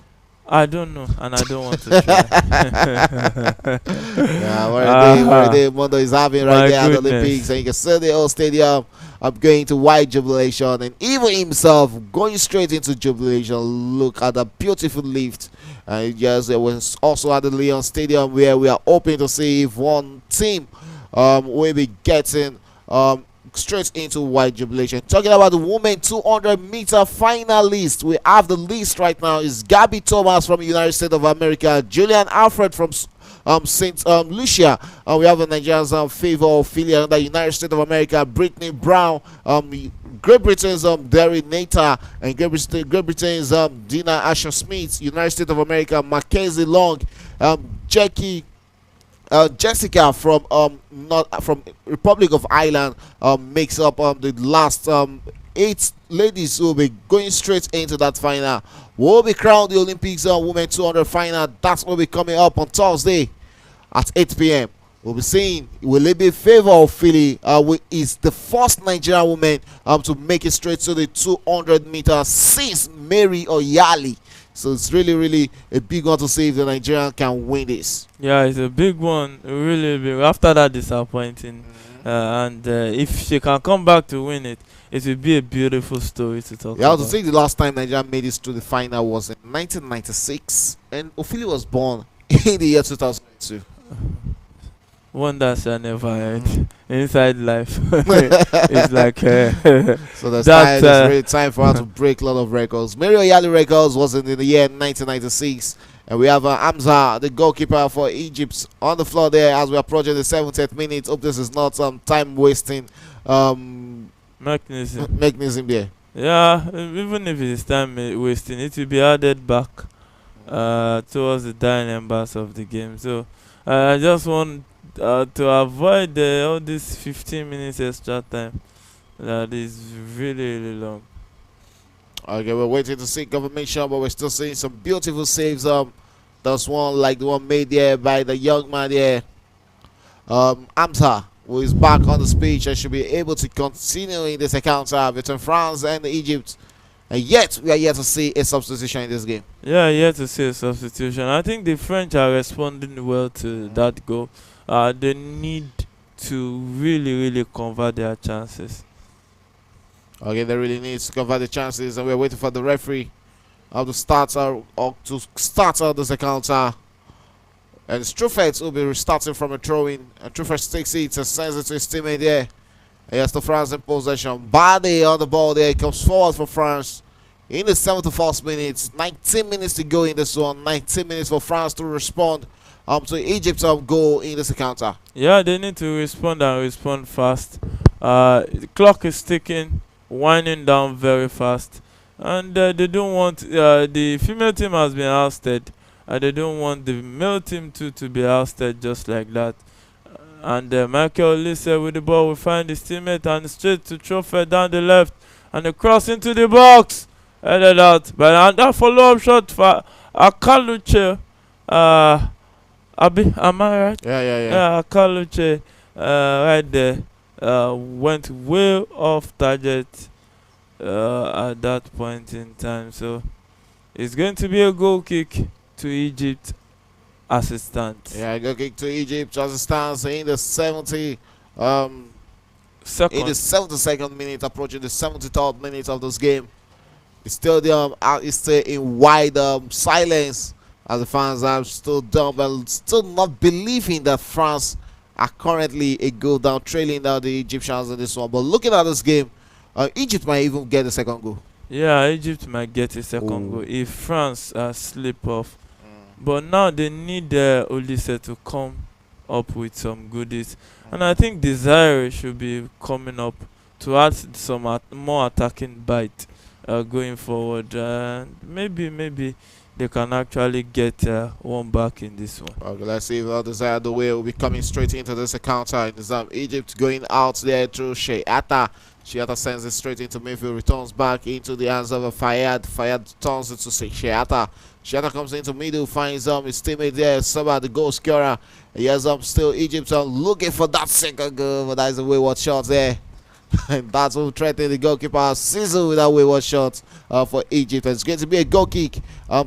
I don't know, and I don't want to try. Yeah, what a day Mondo is having right there at the Olympics. And you can see the whole stadium going to white jubilation, and even himself going straight into jubilation. Look at the beautiful lift. Yes, it was also at the Lyon Stadium, where we are hoping to see if one team will be getting straight into white jubilation. Talking about the women 200-meter finalist, we have the list right now. Is Gabby Thomas from the United States of America, Julian Alfred from St. Lucia, we have the Nigerians Favor Ophelia, the United States of America, Brittany Brown, Great Britain's Derry Nata, and Great Britain's Dina Asher Smith, United States of America, Mackenzie Long, Jessica from not from Republic of Ireland makes up the last 8 ladies who will be going straight into that final. Will be crowned the Olympics Women 200 final. That's will be coming up on Thursday at 8 p.m. We'll be seeing will it be in favor of Philly, who is the first Nigerian woman to make it straight to the 200 meters since Mary Oyali. So it's really a big one to see if the Nigerian can win this. Yeah, it's a big one, really big. After that disappointing, and if she can come back to win it, it will be a beautiful story to talk Yeah, I about. have to think the last time Nigeria made it to the final was in 1996, and Ophelia was born in the year 2002. One that shall never end. Inside life, it's like So there's that, time, there's really time for her to break a lot of records. Mary Oyali records was in the year 1996. And we have Hamza, the goalkeeper for Egypt, on the floor there as we're approaching the 70th minute. Hope this is not some time wasting mechanism there. Yeah, even if it is time wasting, it will be added back towards the dying embers of the game. So I just want to avoid all this 15 minutes extra time. That is really long. Okay, we're waiting to see confirmation, but we're still seeing some beautiful saves. There's one like the one made there by the young man there, Hamza, who is back on the pitch and should be able to continue in this encounter between France and Egypt. And yet, we are yet to see a substitution in this game. Yeah, yet to see a substitution. I think the French are responding well to that goal. They need to really convert their chances. Okay, they really need to convert the chances, and we're waiting for the referee to start this encounter. And Struffet will be restarting from a throw-in. And Struffet takes it and sends it to his teammate there. And yes, the France in possession. Bade on the ball there. He comes forward for France in the 71st minute. 19 minutes to go in this one. 19 minutes for France to respond to Egypt's goal in this encounter. Yeah, they need to respond and respond fast. The clock is ticking, winding down very fast. And they don't want the female team has been ousted. They don't want the male team to be ousted just like that. And Michael Olise with the ball will find his teammate and straight to Trophy down the left. And the cross into the box. Headed out. But that follow-up shot for Akaluche. Abi, am I right? Yeah. Akaluche right there went way off target at that point in time. So it's going to be a goal kick to Egypt as it stands. Yeah, goal kick to Egypt as it stands in the 72nd minute, approaching the 73rd minute of this game. The stadium is still in wide silence as the fans are still dumb and still not believing that France are currently a goal down, trailing down the Egyptians in this one. But looking at this game, Egypt might even get the second goal. Yeah, Egypt might get a second goal if France slip off. But now they need Olise to come up with some goodies. And I think Desire should be coming up to add some more attacking bite going forward. Maybe they can actually get one back in this one. Okay, let's see if Desire the way will be coming straight into this encounter. Egypt going out there through Sheata. Sheata sends it straight into midfield, returns back into the hands of Fayad. Fayad turns it to Sheata. Sheata comes into middle, finds his teammate there, Saba, the goal scorer. Yes, still Egypt looking for that second goal, but that is a wayward shot there. And that's what threatening the goalkeeper. Sizzle with that wayward shot for Egypt. And it's going to be a goal kick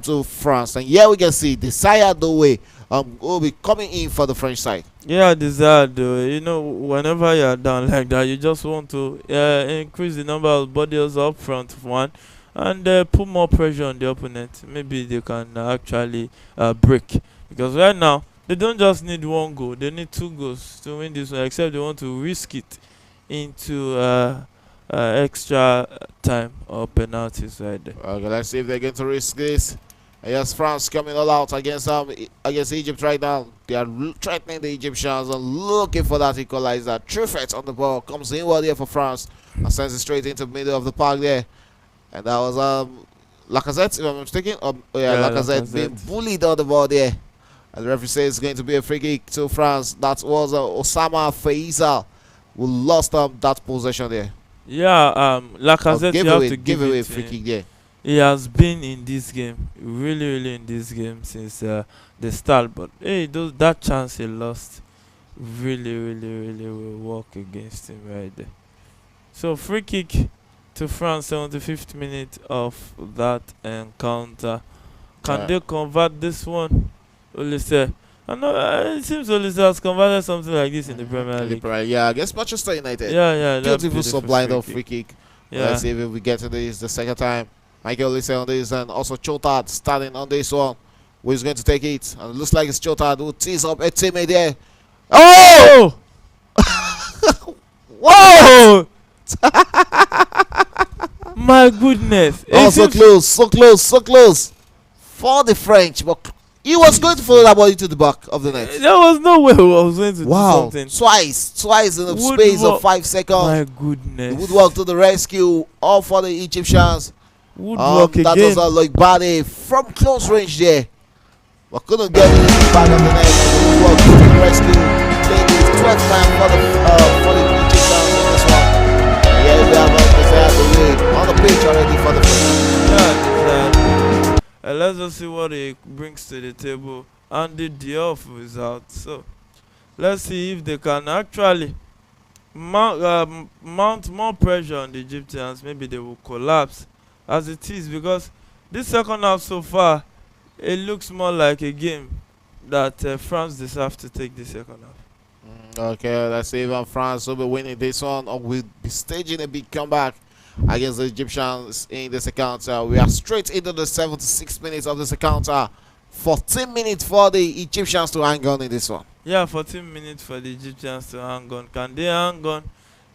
to France. And here we can see Desire the way will be coming in for the French side. Yeah, Desire though. You know, whenever you're down like that, you just want to increase the number of bodies up front, one, and put more pressure on the opponent. Maybe they can actually break. Because right now, they don't just need one goal. They need 2 goals to win this one, except they want to risk it into extra time or penalties right there. Okay, let's see if they're going to risk this. Yes, France coming all out against Egypt right now. They are threatening the Egyptians and looking for that equalizer. True threat on the ball. Comes inward here for France and sends it straight into the middle of the park there. And that was Lacazette, if I'm mistaken. Lacazette being bullied on the ball there. And the referee says it's going to be a free kick to France. That was Osama Faisal who lost that possession there. Yeah, like I said, you have to give give away it a to free him. kick there. He has been in this game, really in this game since the start. But hey, that chance he lost really will work against him right there. So free kick to France, 75th minute of that encounter. Can Yeah. they convert this one? Olise. I know it seems Olise has converted something like this in the Premier In the League. Yeah, against Manchester United. Yeah, that Beautiful sublime of free kick. Yeah. Let's see if we get to this the second time. Michael Olise on this, and also Chotard starting on this one. Who's going to take it? And it looks like it's Chotard who tees up a teammate there. Oh! Whoa! My goodness. Oh, so close for the French, but he was going to follow that ball into the back of the net. There was no way I was going to do something. Twice in the space of 5 seconds. My goodness. Woodwork to the rescue, all for the Egyptians. Woodwork that again. was like Bade from close range there, but couldn't get it in the back of the net. Woodwork to the rescue, playing his 12th man for the Egyptians in this one. And here we have the lead on the pitch already for the French. Yeah, let's just see what he brings to the table. Andy Diouf is out, so let's see if they can actually mount more pressure on the Egyptians. Maybe they will collapse as it is, because this second half so far, it looks more like a game that France deserves to take the second half. Okay, let's see if France will be winning this one or will be staging a big comeback against the Egyptians in this encounter. We are straight into the 76 minutes of this encounter. 14 minutes for the Egyptians to hang on in this one. Yeah, 14 minutes for the Egyptians to hang on. Can they hang on?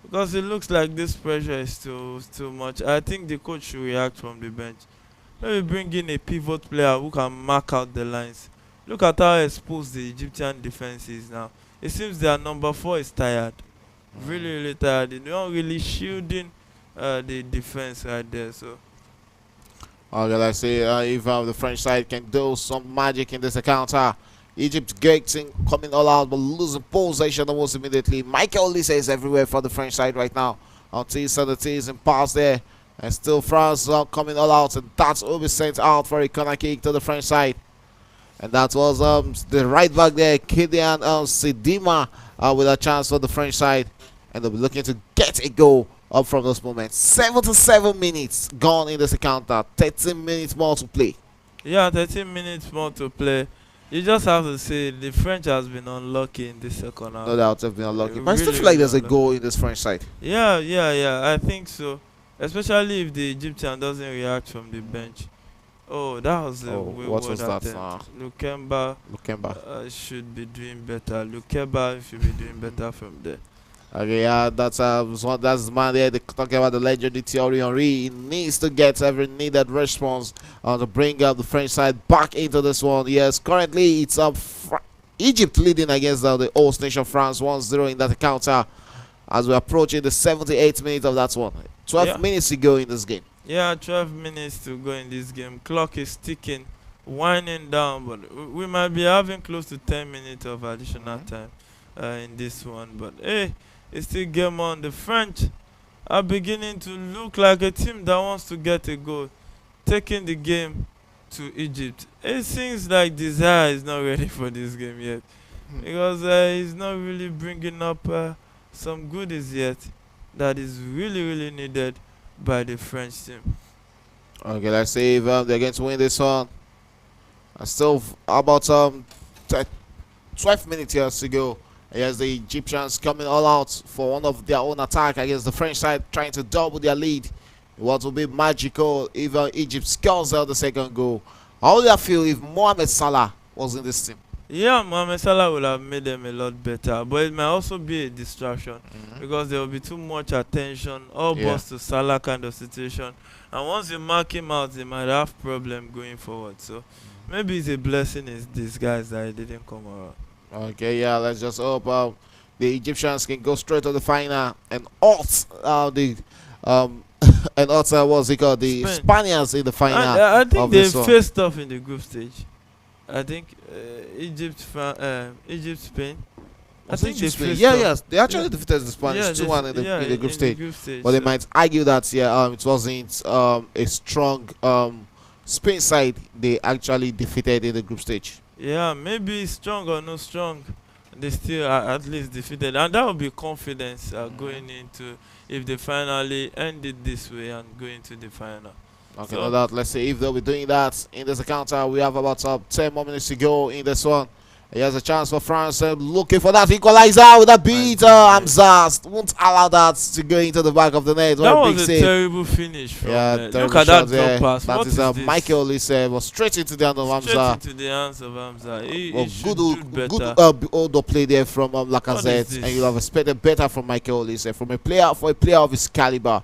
Because it looks like this pressure is too much. I think the coach should react from the bench. Maybe bring in a pivot player who can mark out the lines. Look at how exposed the Egyptian defense is now. It seems their number 4 is tired. Really tired. They're not really shielding the defense right there. So okay, let's see if the French side can do some magic in this encounter. Egypt getting coming all out but losing possession almost immediately. Michael Olise is everywhere for the French side right now. Until the T's and pass there. And still France coming all out, and that will be sent out for a corner kick to the French side. And that was the right back there, Kylian Sidima, with a chance for the French side. And they'll be looking to get a goal up from this moment. 77 minutes gone in this encounter. 13 minutes more to play. yeah, 13 minutes more to play. You just have to say the French has been unlucky in this second half. No doubt they've been unlucky. But I still Really, feel like really there's a unlucky. goal in this French side. Yeah, I think so. Especially if the Egyptian doesn't react from the bench. Oh, that was a what was that? attempt. Lukemba should be doing better. Lukemba should be doing better from there. Okay, yeah, that's the man there. They talking about the legendary Thierry Henry. He needs to get every needed response to bring up the French side back into this one. Yes, currently it's Egypt leading against the host nation France 1-0 in that encounter as we're approaching the 78th minute of that one. 12 minutes to go in this game. Yeah, 12 minutes to go in this game. Clock is ticking, winding down, but we might be having close to 10 minutes of additional time in this one. But hey, it's still game on. The French are beginning to look like a team that wants to get a goal, taking the game to Egypt. It seems like Desire is not ready for this game yet, because he's not really bringing up some goodies yet that is really needed by the French team. Okay, let's see if they're going to win this one. Still about 12 minutes here to go. Here's the Egyptians coming all out for one of their own attack against the French side, trying to double their lead. What will be magical if Egypt scores out the second goal. How do you feel if Mohamed Salah was in this team? Yeah, Mohamed Salah will have made them a lot better, but it might also be a distraction because there will be too much attention, all balls to Salah kind of situation. And once you mark him out, they might have problem going forward. So maybe it's a blessing in disguise that he didn't come around. Okay, yeah, let's just hope the Egyptians can go straight to the final and out and also what's it called, the Spain. Spaniards in the final. I think of they this one. faced off in the group stage. I think Egypt, Spain. I Was think they Egypt Spain? faced Yeah, up. yes. They actually Yeah, defeated the Spanish yeah, 2-1 in the group in the stage. group stage. But they So, might argue that it wasn't a strong Spain side they actually defeated in the group stage. yeah, maybe strong or no strong, they still are at least defeated, and that would be confidence going into if they finally end it this way and go into the final. Okay, no So doubt. Let's see if they'll be doing that in this encounter. We have about 10 more minutes to go in this one. He has a chance for France. Looking for that equalizer with that beat. Hamza won't allow that to go into the back of the net. that What a big was a save. terrible finish from Yeah, look at that drop pass. That What is is this? Michael Olise was straight into the hand of Straight Hamza. into the hands of Hamza. He Well, should good, do better. good play there from Lacazette, this? and you'll have expected better from Michael Olise, from a player of his caliber.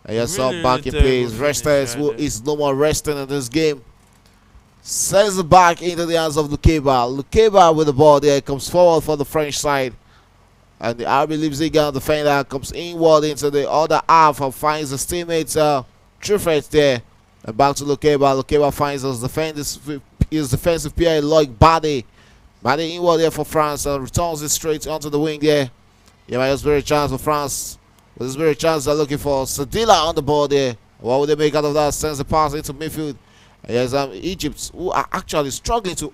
And you saw Really, back in really plays. terrible Restes, finish who right there. is no more resting in this game, sends it back into the hands of Lukeba. Lukeba with the ball there comes forward for the French side, and the RB Leipzig defender comes inward into the other half and finds his teammates Truffet there, and back to Lukeba. Lukeba finds his defensive player like Bade. Bade inward there for France and returns it straight onto the wing there. Yeah, might just be a chance for France. With this very chance they're looking for Sadila on the ball there. What would they make out of that? Sends the pass into midfield. And yes, Egypt, who are actually struggling to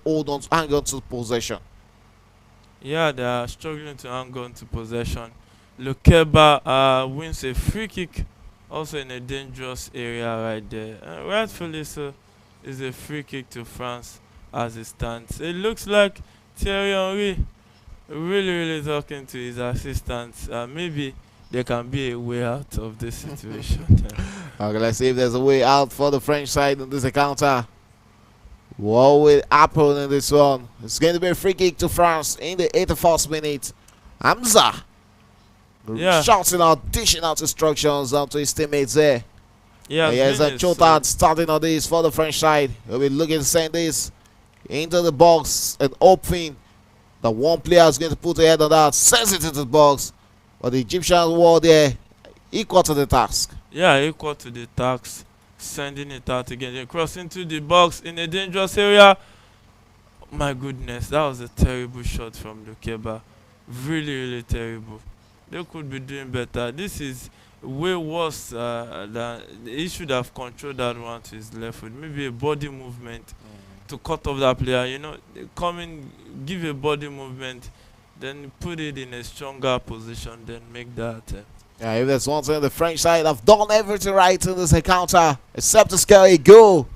hang on to possession. Yeah, they are struggling to hang on to possession. Lukeba wins a free kick, also in a dangerous area right there. And rightfully so, is a free kick to France as it stands. It looks like Thierry Henry really talking to his assistants. Maybe there can be a way out of this situation. Okay, let's see if there's a way out for the French side in this encounter. What will happen in this one? It's going to be a free kick to France in the 81st minute. Hamza shouting out, dishing out instructions out to his teammates there. Yeah, Yes, and Chotard starting on this for the French side. He'll be looking to send this into the box and hoping that one player is going to put a head on that, sends it into the box. But the Egyptians were there equal to the task. Yeah, equal to the task. Sending it out again. They cross into the box in a dangerous area. My goodness, that was a terrible shot from Lukeba. Really terrible. They could be doing better. This is way worse than he should have controlled that one to his left foot. Maybe a body movement to cut off that player. You know, come in, give a body movement, then put it in a stronger position, then make that. Yeah, if there's one thing the French side have done everything right in this encounter, except to scare a goal.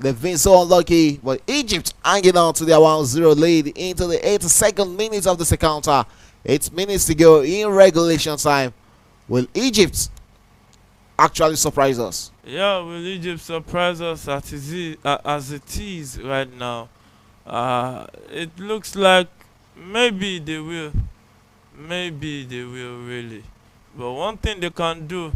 They've been so unlucky, but Egypt hanging on to their 1-0 lead into the 82nd minute of this encounter. 8 minutes to go in regulation time. Will Egypt actually surprise us? Yeah, will Egypt surprise us as it is right now? It looks like maybe they will. Maybe they will really. But one thing they can do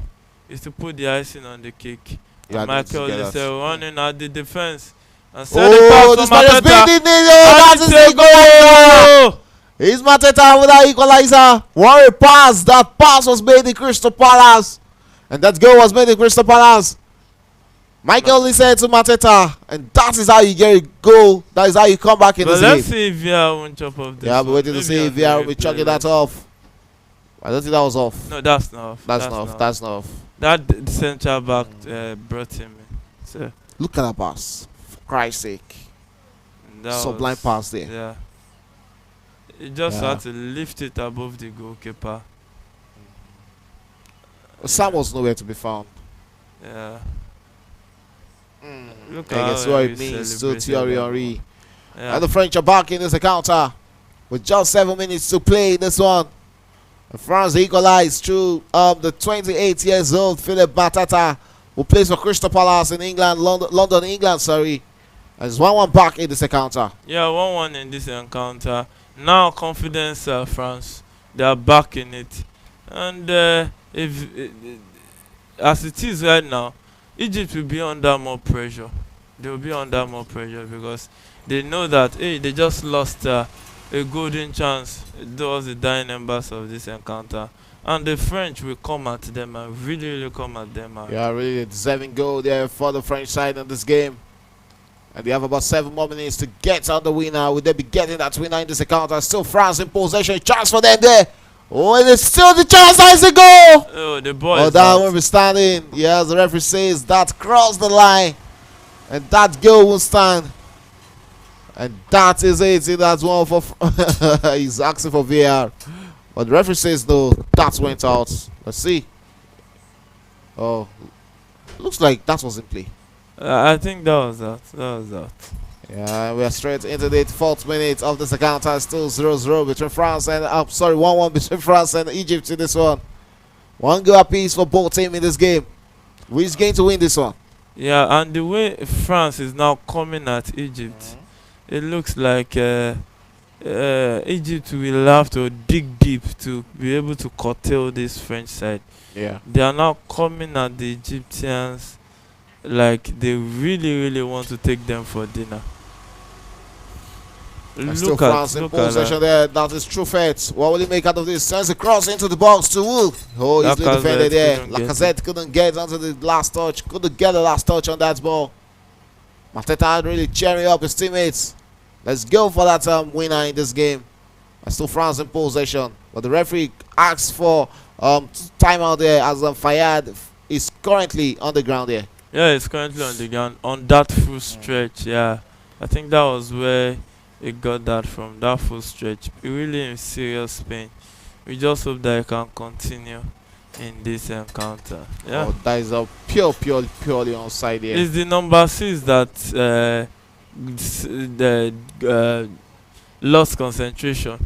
is to put the icing on the cake. Yeah, Michael is running at the defense. And this man has been in that is the goal! It's Mateta with that equalizer. What a pass! That pass was made in Crystal Palace. And that goal was made in Crystal Palace. Michael Lee said to Mateta, and that is how you get a goal. That is how you come back in this game. Let's see if VR won't chop off this. Yeah, I'll be waiting to see if VR will be chucking that off. I don't think that was off. No, that's not off. That's not off. That's not off. That the central back brought him in. So look at that pass. For Christ's sake. Sublime pass there. Yeah. He just had to lift it above the goalkeeper. Sam was nowhere to be found. Yeah. Look at guess what it means to Thierry Henry. Yeah. And the French are back in this encounter with just 7 minutes to play in this one. And France equalized through the 28 years old Philip Matata, who plays for Crystal Palace in England, London, England, sorry. And it's 1-1 back in this encounter. Yeah, 1-1 in this encounter. Now confidence France. They are back in it. And as it is right now, Egypt will be under more pressure. They will be under more pressure because they know that they just lost a golden chance. Those the dying embers of this encounter, and the French will come at them and really come at them. Yeah, really deserving goal there for the French side in this game. And they have about 7 more minutes to get on the winner. Will they be getting that winner in this encounter? Still France in possession. Chance for them there. Oh, and it's still the chance. That's a goal. Oh, the ball Oh, is that out. won't be standing. Yes, the referee says that crossed the line. And that goal will stand. And that is it. See, that's one for. He's asking for VAR. But the referee says no. That went out. Let's see. Oh, looks like that was in play. I think that was out. That was out. Yeah, we are straight into the 4th minute of this encounter. Still 0-0 between France and 1-1 between France and Egypt in this one. 1 goal apiece for both teams in this game. Which going to win this one? Yeah, and the way France is now coming at Egypt, it looks like Egypt will have to dig deep to be able to curtail this French side. Yeah. They are now coming at the Egyptians like they really want to take them for dinner. And still France in possession there. That is true fate. What will he make out of this? Sends a cross into the box to Wool. Oh, he's the defender there. Lacazette couldn't get onto the last touch. Couldn't get the last touch on that ball. Mateta really cheering up his teammates. Let's go for that winner in this game. And still France in possession. But the referee asks for timeout there as Fayad is currently on the ground there. Yeah, it's currently on the ground on that full stretch. Yeah, I think that was where it got that from, that full stretch. Really in serious pain. We just hope that it can continue in this encounter. Yeah. Oh, that is a purely onside here. It's the number 6 that lost concentration.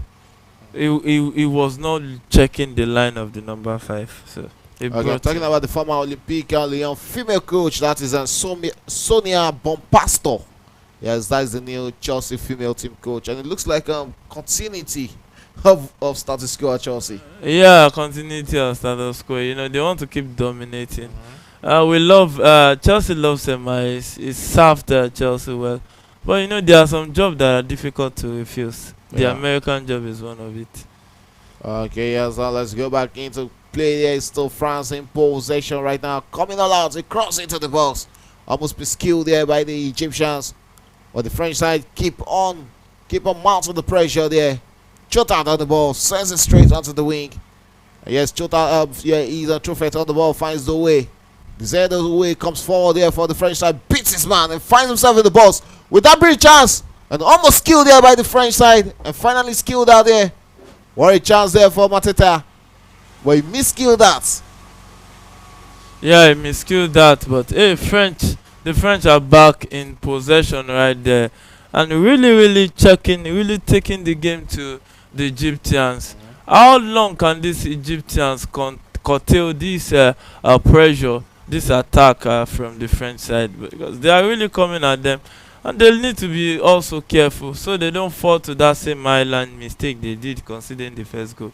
He was not checking the line of the number 5. So okay, I'm talking about the former Olympique Lyon female coach, that is Sonia Bompasto. Yes, that is the new Chelsea female team coach, and it looks like continuity of status quo at Chelsea. Yeah, continuity of status quo. You know, they want to keep dominating. We love Chelsea loves Emma. It's served Chelsea well, but you know there are some jobs that are difficult to refuse. The American job is one of it. Okay, yes, so let's go back into play. There is still France in possession right now, coming all out, a cross into the box, almost be skilled there by the Egyptians, but the French side keep on mounting the pressure there. Chota on the ball, sends it straight onto the wing. Yes, Chota, he's a true threat on the ball, finds the way. The way comes forward there for the French side, beats his man and finds himself in the box. With that big chance, and almost skilled there by the French side, and finally skilled out there. What a chance there for Mateta, but he misskilled that. Yeah, he misskilled that, but hey, the French are back in possession right there, and really checking, really taking the game to the Egyptians. How long can these Egyptians curtail this pressure, this attack from the French side? Because they are really coming at them, and they'll need to be also careful so they don't fall to that same island mistake they did conceding the first goal.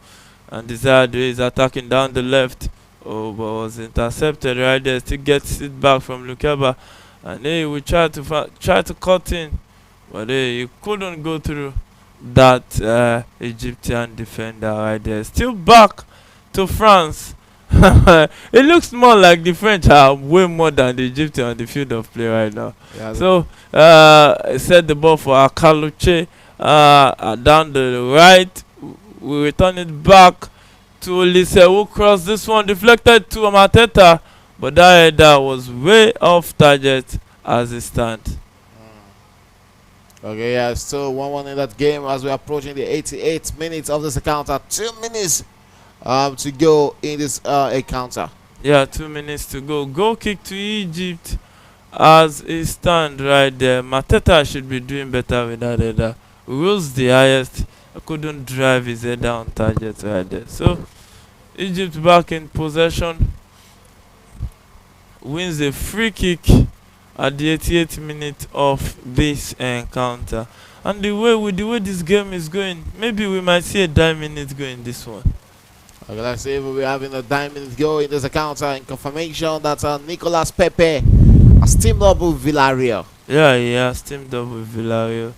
And Desire is attacking down the left. Oh, but was intercepted right there. Still gets it back from Lukeba, and hey, we try to cut in, but hey, he couldn't go through that Egyptian defender right there. Still back to France. It looks more like the French are way more than the Egyptians on the field of play right now. Yeah, so set the ball for Akaluche down the right. We return it back to Olise, who crossed this one, deflected to Mateta, but that header was way off target as it stands. Okay, yeah, still 1-1 in that game as we're approaching the 88th minutes of this encounter. 2 minutes to go in this encounter. Yeah, 2 minutes to go. Goal kick to Egypt as it stands right there. Mateta should be doing better with that header. Rules the highest. I couldn't drive his header on target right there. So Egypt back in possession, wins a free kick at the 88th minute of this encounter. And the way this game is going, maybe we might see a 9 minutes go in this one. Okay, let's see if we're having a 9 minutes go in this encounter in confirmation that Nicolas Pepe has teamed up with Villarreal. Yeah, he has teamed up with Villarreal.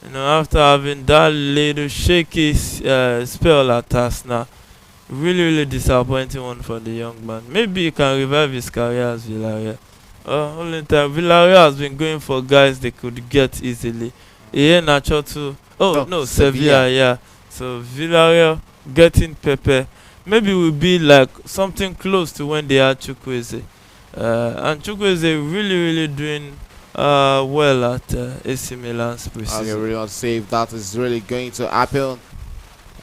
You know, after having that little shaky spell at Arsenal, really disappointing one for the young man. Maybe he can revive his career as Villarreal. Only time Villarreal has been going for guys they could get easily. Ian Nacho too. Oh No, no, Sevilla. Sevilla, yeah. So Villarreal getting Pepe. Maybe will be like something close to when they had Chukwueze. And Chukwueze really doing well at AC Milan's Okay, preseason. really want to see if that is really going to happen.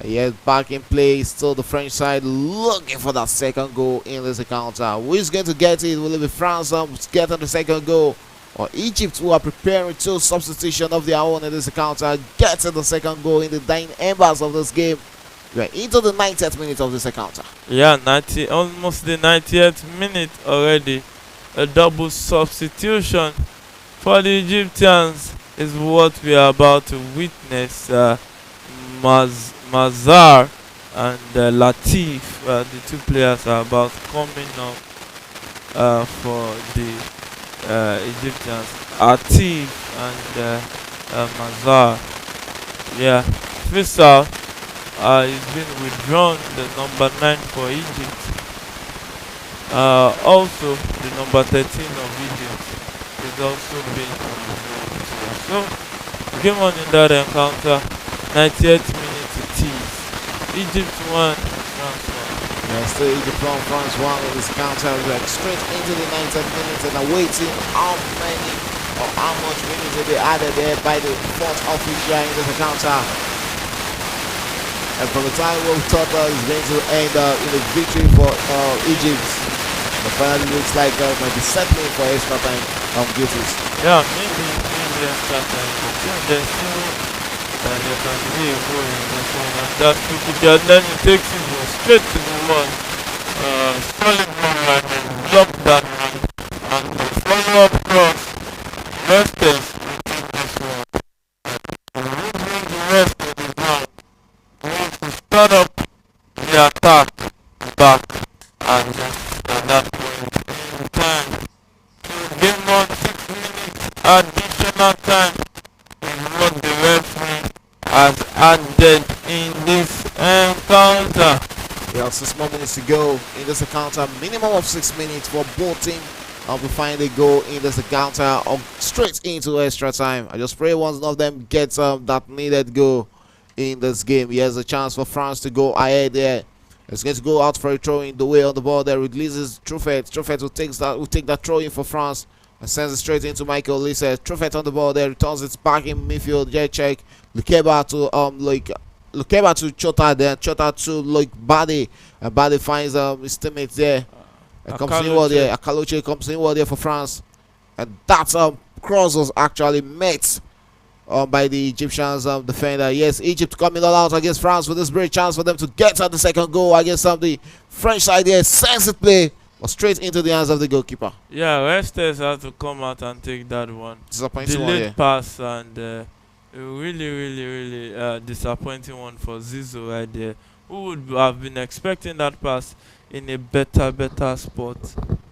Yes, back in play. Still the French side looking for that second goal in this encounter. Who is going to get it? Will it be France getting the second goal? Or Egypt, who are preparing two substitution of their own in this encounter, getting the second goal in the dying embers of this game? We are into the 90th minute of this encounter. Yeah, 90, almost the 90th minute already. A double substitution for the Egyptians is what we are about to witness. Mazar and Latif, the two players are about coming up for the Egyptians. Atif and Mazar. Yeah, Faisal is been withdrawn, the number 9 for Egypt. Also, the number 13 of Egypt is also being withdrawn. So, game on in that encounter, 98th minute it is. Egypt 1, France 1. Yeah, still Egypt 1, France 1 in this encounter. We are straight into the 90th minute and awaiting how many or how much minutes will be added there by the fourth official in this encounter. And from the time we thought is going to end in a victory for Egypt, but finally looks like might be settling for extra time duties. Yeah, maybe extra time, but yeah, there's still there can be a goal in this one, and that could be, and then he takes it straight to the one. Solid one line and block that one, and the follow up cross. Restes will take this one. And we bring the rest of the ground. We need to start up the attack back and just at that point in time. Game on 6 minutes additional time is what the referee has added in this encounter. We have 6 more minutes to go in this encounter. Minimum of 6 minutes for both teams. To find a goal in this encounter or straight into extra time. I just pray one of them gets that needed goal in this game. He has a chance for France to go ahead there. It's going to go out for a throw in the way on the ball there. Releases Truffet. Truffet will take that throw in for France and sends it straight into Michael Lisa. Truffet on the ball there, returns it back in midfield. Jet check. Lukeba to Chota there. Chota to Badi. And Badi finds his teammates there. And comes inward there. Akaloche comes inward there for France. And that cross was actually met by the Egyptians defender. Yes, Egypt coming all out against France with this great chance for them to get at the second goal against the French side here. Sensitive play, but straight into the hands of the goalkeeper. Yeah, Restes had to come out and take that one. Disappointing Delayed one pass and a really disappointing one for Zizou right there. Who would have been expecting that pass in a better spot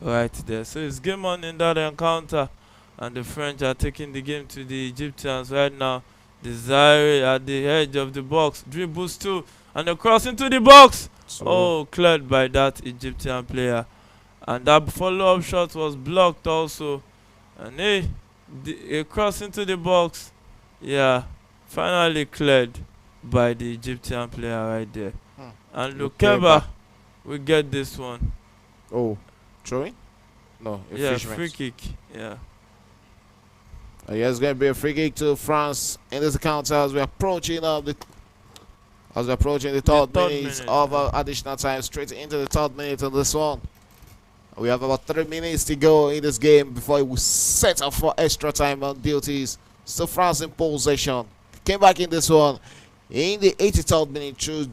right there. So it's game on in that encounter, and the French are taking the game to the Egyptians right now. Desire at the edge of the box, dribbles too, and the cross into the box. Cleared by that Egyptian player, and that follow-up shot was blocked also. And a cross into the box, yeah, finally cleared by the Egyptian player right there. And Lukeba we get this one. Oh, throwing? No, free kick. Yeah. Yeah, it's going to be a free kick to France in this encounter as we're approaching the third minute of additional time, straight into the third minute of this one. We have about 3 minutes to go in this game before we set up for extra time on duties. Still France in possession. Came back in this one in the 83rd minute through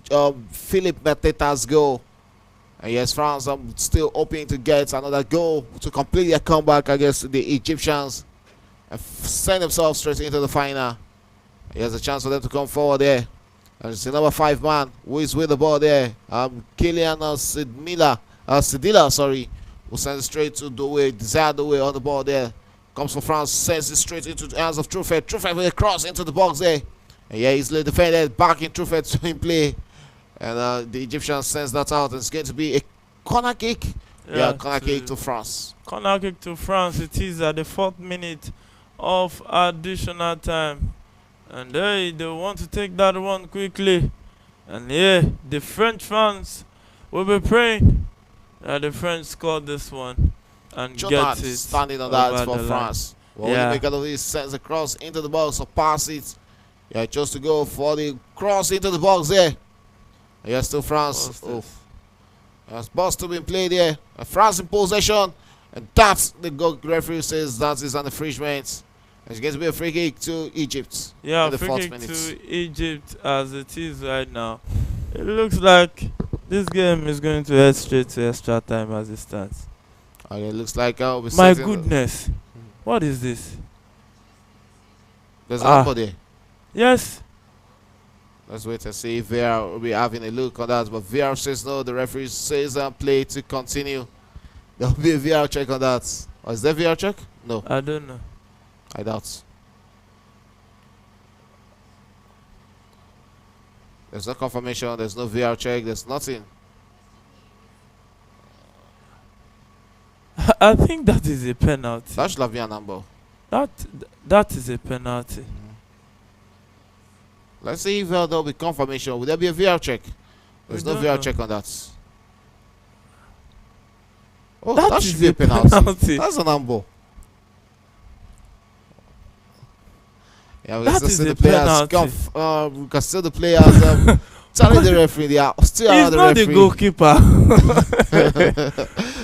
Philippe Mateta's goal. And yes, France still hoping to get another goal to complete their comeback against the Egyptians and send themselves straight into the final. He has a chance for them to come forward there. And it's the number 5 man who is with the ball there. Kylian Sidila, who sends it straight to Doué. Desire Doué on the ball there. Comes for France, sends it straight into the hands of Truffet. Truffet with a cross into the box there. And yeah, he's defended back in Truffet in play. And the Egyptians sends that out. And it's going to be a corner kick Yeah, corner kick to France. Corner kick to France. It is at the 4th minute of additional time. And they want to take that one quickly. And yeah, the French fans will be praying that the French score this one and Jonathan get it standing on over that for the line. France. Well, Yeah. the maker of this sends a cross into the box or pass it. Yeah, chose to go for the cross into the box there. Yeah, still France. Busted. Oh, there's ball still being played here. France in possession. And that's the goal referee says that is an infringement. It's going to be a free kick to Egypt. Yeah, in the free 4th kick minute. to Egypt as it is right now. It looks like this game is going to head straight to extra time as it stands. Okay, it looks like My setting- goodness. What is this? There's Ah. somebody. Yes. Let's wait and see if VR will be having a look on that. But VR says no. The referee says play to continue. There will be a VR check on that. Or is there VR check? No, I don't know. I doubt. There's no confirmation. There's no VR check. There's nothing. I think that is a penalty. That should have been a number. That is a penalty. Let's see if there will be confirmation. Will there be a VR check? There's We no don't VR know. check on that. Oh, That that is should be a a penalty. penalty. That's a number. Yeah, we That can still is see a the players. penalty. We can see the players telling the referee they are still He's around the not the referee. goalkeeper.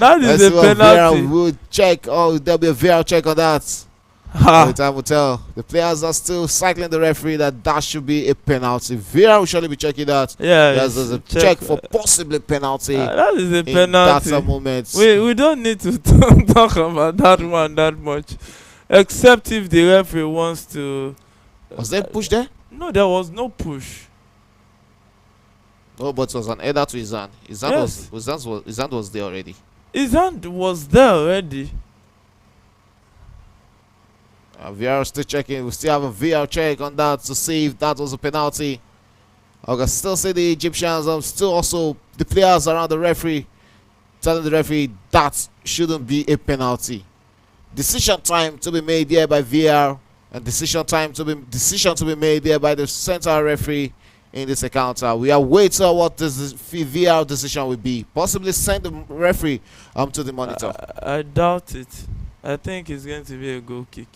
That Let's is see a what VR penalty. will check. Oh, there'll be a VR check on that. Ha. The time will tell. The players are still cycling the referee that should be a penalty. VR will surely be checking that. Yeah, Yes, it's there's a check for possibly penalty that is a in penalty. that moment. We don't need to talk about that one that much, except if the referee wants to. Was there push there? No, there was no push. Oh, but it was an header to his hand. His hand Yes. his hand was there already. His hand was there already. VR still checking. We still have a VR check on that to see if that was a penalty. I can still see the Egyptians. Still also the players around the referee telling the referee that shouldn't be a penalty. Decision time to be made here by VR, and decision to be made here by the central referee in this encounter. We are waiting on what this VR decision will be. Possibly send the referee to the monitor. I doubt it. I think it's going to be a goal kick.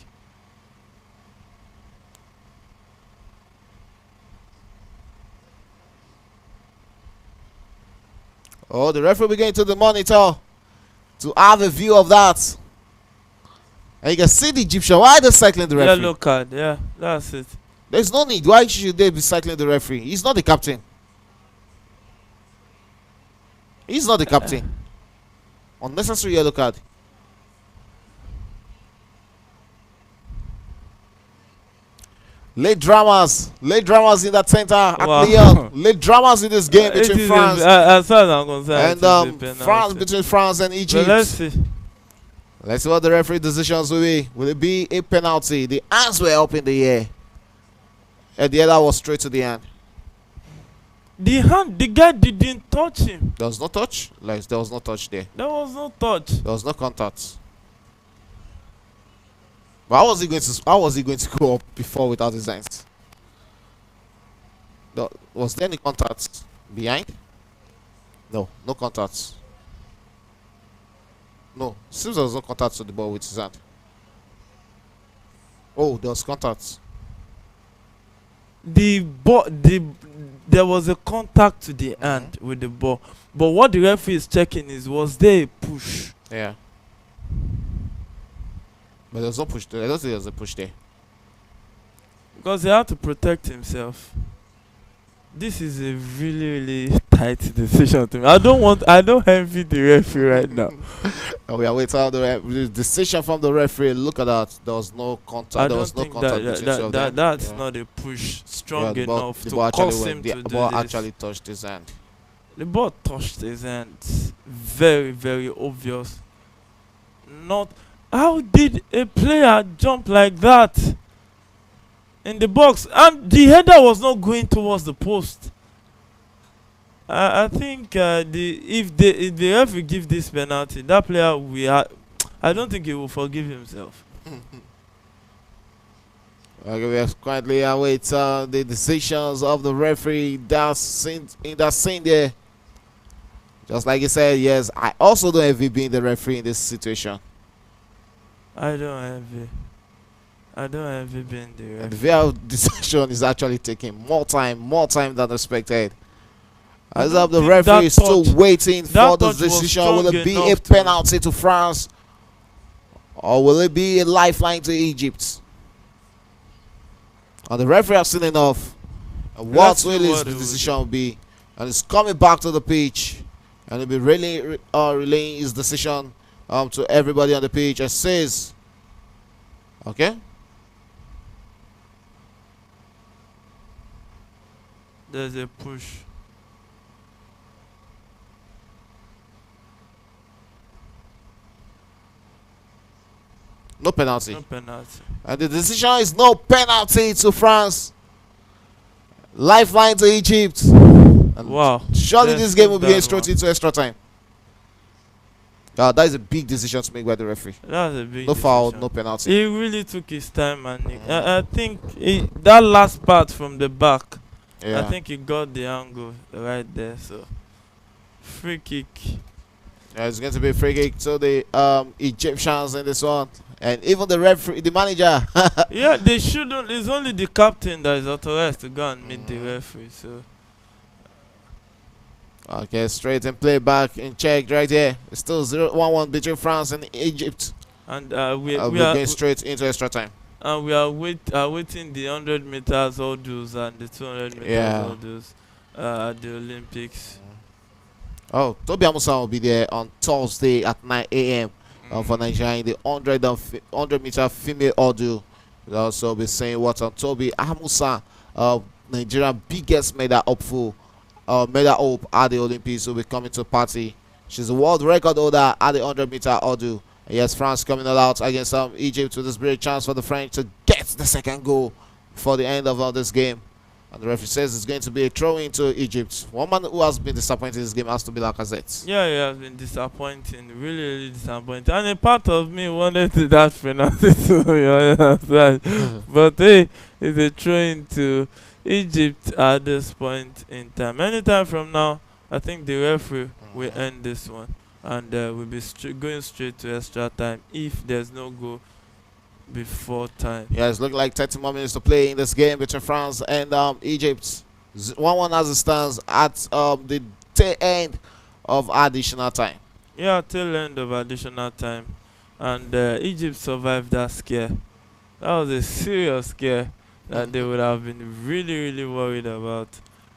Oh, the referee will be going to the monitor to have a view of that. And you can see the Egyptian. Why are they cycling the referee? Yellow card, yeah, that's it. There's no need. Why should they be cycling the referee? He's not the captain. He's not the captain. Unnecessary yellow card. Late dramas in that center at Wow. Lyon. Late dramas in this game It between is France as far as I'm concerned, and it is a France penalty. between France and But Egypt. let's see. Let's see what the referee decisions will be. Will it be a penalty? The hands were up in the air. And the other was straight to the hand. The guy didn't touch him. There was no touch. Like there was no touch there. There was no touch. There was no contact. But how was he going to go up before without his hands? Was there any contact behind? No contact. No, seems there was no contact to the ball with his hand. Oh, there was contact. There was a contact to the hand with the ball. But what the referee is checking is, was there a push? Yeah. But there was no push there. I don't think there was a push there. Because he had to protect himself. This is a really, really tight decision to me. I don't envy the referee right now. And we are waiting on the decision from the referee. Look at that. There was no contact. I There don't was no think contact between two of them. that's Yeah. not a push Yeah, strong the ball- enough the to ball actually cause went- him the to do ball this. actually touched his hand. The ball touched his hand. Very, very obvious. Not. How did a player jump like that in the box? And the header was not going towards the post. I think if the referee give this penalty, that player I don't think he will forgive himself. Okay, we are quietly await the decisions of the referee. That's in that scene there. Just like you said, yes, I also don't envy being the referee in this situation. I don't envy. I don't envy being the And the referee. VAR decision is actually taking more time than expected. I As don't of the think referee is still waiting for that the touch was decision. strong Will it be a enough to. penalty to France or will it be a lifeline to Egypt? And the referee has seen enough. And what Let's see will his what he will decision do. be? And he's coming back to the pitch and he'll be really relaying his decision to everybody on the pitch and says, okay, There's a push. no penalty. No penalty. And the decision is no penalty to France. Lifeline to Egypt. And Wow. surely Then this game will took be going that straight one. into extra time. That is a big decision to make by the referee. That's a big No foul, decision. no penalty. He really took his time, and I think that last part from the back, I Yeah. think he got the angle right there. So free kick. Yeah, it's going to be a free kick to the Egyptians in this one. And even the referee, the manager. Yeah, they shouldn't. It's only the captain that is authorized to go and meet the referee. So Okay, straight and play back in check right here. It's still 0-1 between France and Egypt. and We're going straight into extra time. we are waiting the 100 meters hurdles and the 200 meters Yeah. hurdles at the Olympics. Oh, Toby Amusan will be there on Thursday at 9 a.m. For Nigeria in the 100 meter female hurdle. We'll also be saying what on Toby Amusan, Nigeria's biggest medal hopeful, medal hope at the Olympics, will be coming to party. She's a world record holder at the 100 meter hurdle. And yes, France coming all out against Egypt with this great chance for the French to get the second goal before the end of this game. And the referee says it's going to be a throw into Egypt. One man who has been disappointed in this game has to be Lacazette. Yeah, it has been disappointing, really, really disappointing. And a part of me wanted to that penalty to be honest, right? But hey, it's a throw into Egypt at this point in time. Anytime from now, I think the referee will end this one, and we'll be going straight to extra time if there's no goal before time. Yeah, it's looking like 30 more minutes to play in this game between France and Egypt. 1-1 as it stands at the tail end of additional time. Yeah, tail end of additional time, and Egypt survived that scare. That was a serious scare that they would have been really, really worried about.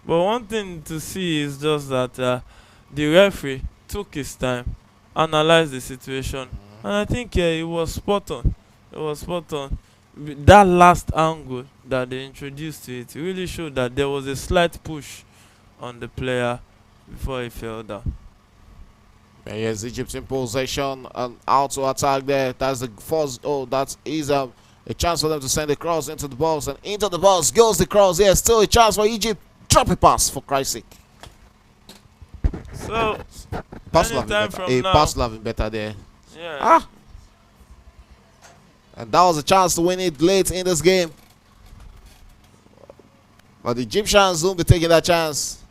But one thing to see is just that the referee took his time, analyzed the situation, and I think it was spot on. It was spot on. That last angle that they introduced to it really showed that there was a slight push on the player before he fell down. And yes, Egypt in possession and out to attack there. That's the first. Oh, that is a chance for them to send the cross into the box, and into the box goes the cross. Yeah, still a chance for Egypt. Drop a pass for Christ's sake. So, Pass will have anytime been better. from A now, pass will have been better there. yeah, And that was a chance to win it late in this game. But the Egyptians won't be taking that chance.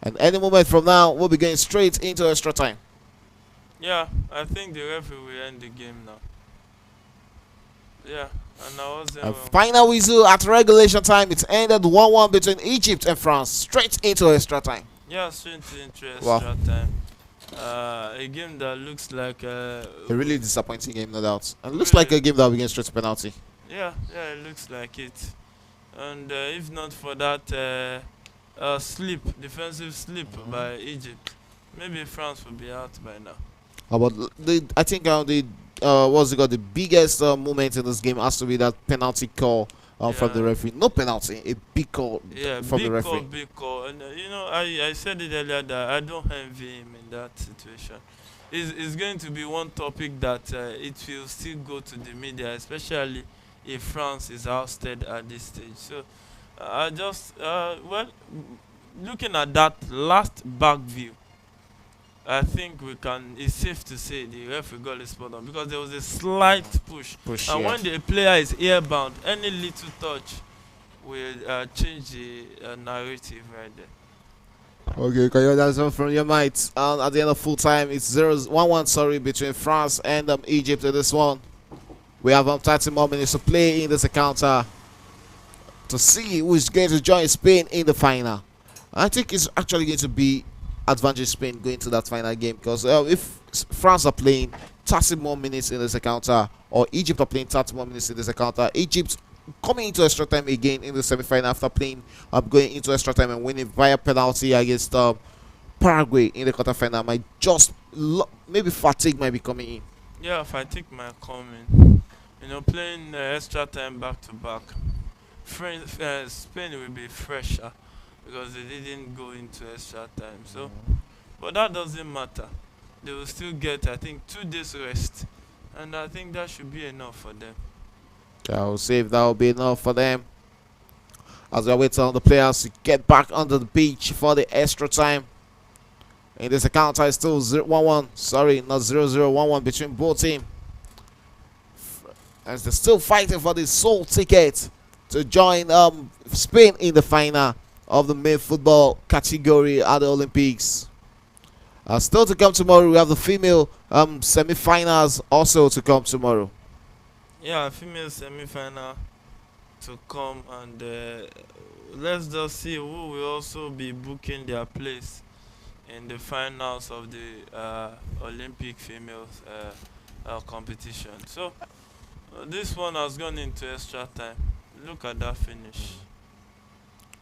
And any moment from now, we'll be going straight into extra time. yeah, I think the referee will end the game now. Yeah, and I wasn't And wrong. final whistle at regulation time. It's ended 1-1 between Egypt and France. Straight into extra time. Yeah, straight into extra Wow. time. A game that looks like A really disappointing game, no doubt. And it looks like a game that will be going straight to penalty. yeah, it looks like it. And if not for that defensive slip by Egypt, maybe France will be out by now. But I think what's it called? The biggest moment in this game has to be that penalty call from the Yeah. referee. No penalty, a big call Yeah, from the big call, referee. big call. And I said it earlier that I don't envy him in that situation. It's going to be one topic that it will still go to the media, especially if France is ousted at this stage. So I just looking at that last back view, I think we can. It's safe to say the referee got it spot on because there was a slight push, Push and here. when the player is airbound, any little touch will change the narrative right there. Okay, can you understand from your mates? At the end of full time, it's 0-1-1. Sorry, between France and Egypt in this one. We have 30 more minutes to play in this encounter to see who is going to join Spain in the final. I think it's actually going to be advantage Spain going to that final game because if France are playing 30 more minutes in this encounter or Egypt are playing 30 more minutes in this encounter, Egypt coming into extra time again in the semi-final after playing going into extra time and winning via penalty against Paraguay in the quarterfinal might just maybe fatigue might be coming in. Yeah, if I take my comment, playing extra time back to back, Spain will be fresher because they didn't go into extra time. So, but that doesn't matter. They will still get, I think, 2 days rest, and I think that should be enough for them. I will see if that will be enough for them. As we wait on the players to get back onto the pitch for the extra time. In this encounter, it's still 0-1-1. Sorry, not 0-0-1-1 between both teams. As they're still fighting for the sole ticket to join Spain in the final of the male football category at the Olympics. Still to come tomorrow, we have the female semi-finals also to come tomorrow. Yeah, female semi-final to come, and let's just see who will also be booking their place in the finals of the Olympic females competition. So this one has gone into extra time. Look at that finish.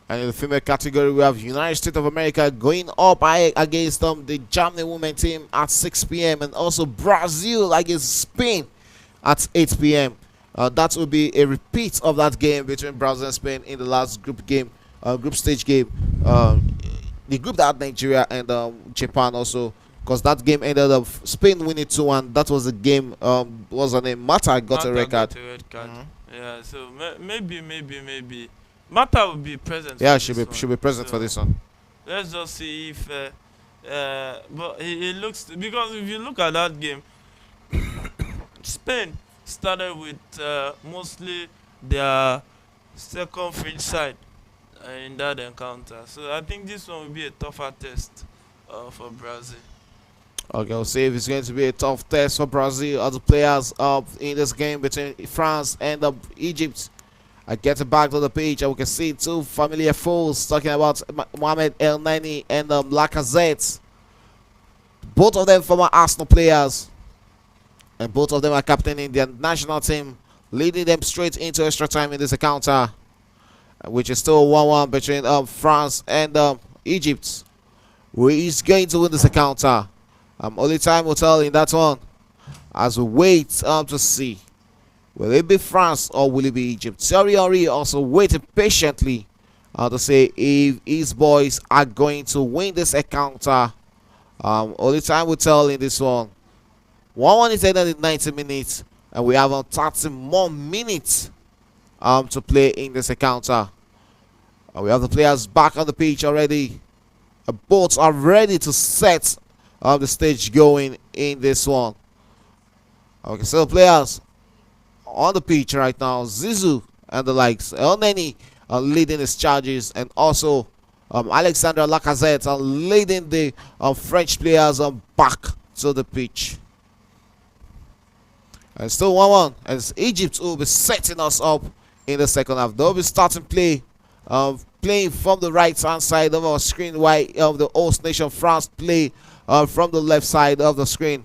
And in the female category, we have United States of America going up against the Germany women team at 6 p.m. and also Brazil against Spain at 8 p.m. That will be a repeat of that game between Brazil and Spain in the last group stage game. The group that had Nigeria and Japan also, because that game ended up Spain winning 2-1. That was the game. Was her name? Mata got a red card. Yeah, so maybe Mata will be present. Yeah, she'll be present for this one. Let's just see if. But it looks, because if you look at that game, Spain started with mostly their second French side in that encounter. So I think this one will be a tougher test for Brazil. Okay, we'll see if it's going to be a tough test for Brazil. Other players in this game between France and Egypt. I get it back to the pitch and we can see two familiar foes talking about Mohamed El Neni and Lacazette. Both of them former Arsenal players. And both of them are captaining their national team, leading them straight into extra time in this encounter, which is still 1-1 between France and Egypt. Who is going to win this encounter? Only time will tell in that one as we wait to see. Will it be France or will it be Egypt? Thierry Henry also waiting patiently to say if his boys are going to win this encounter. Only time will tell in this one. 1-1 is ended in 90 minutes, and we have 30 more minutes to play in this encounter. We have the players back on the pitch already. The boats are ready to set the stage going in this one. Okay, so the players on the pitch right now, Zizou and the likes. El Neni are leading his charges, and also Alexandre Lacazette are leading the French players back to the pitch. And still 1-1 as Egypt will be setting us up in the second half. They'll be starting play, playing from the right hand side of our screen, while of the host nation France play from the left side of the screen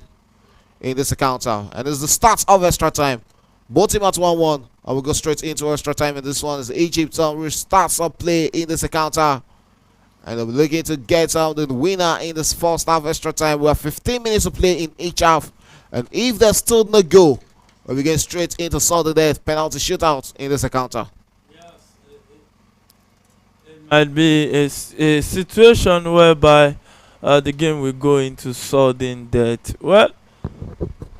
in this encounter. And it's the start of extra time. Both team at 1-1, and we'll go straight into extra time. And this one is Egypt restarts up play in this encounter. And they'll be looking to get the winner in this first half extra time. We have 15 minutes to play in each half. And if there's still no goal, we'll be getting straight into sudden death penalty shootout in this encounter. Yes, it might be a situation whereby the game will go into sudden death. Well,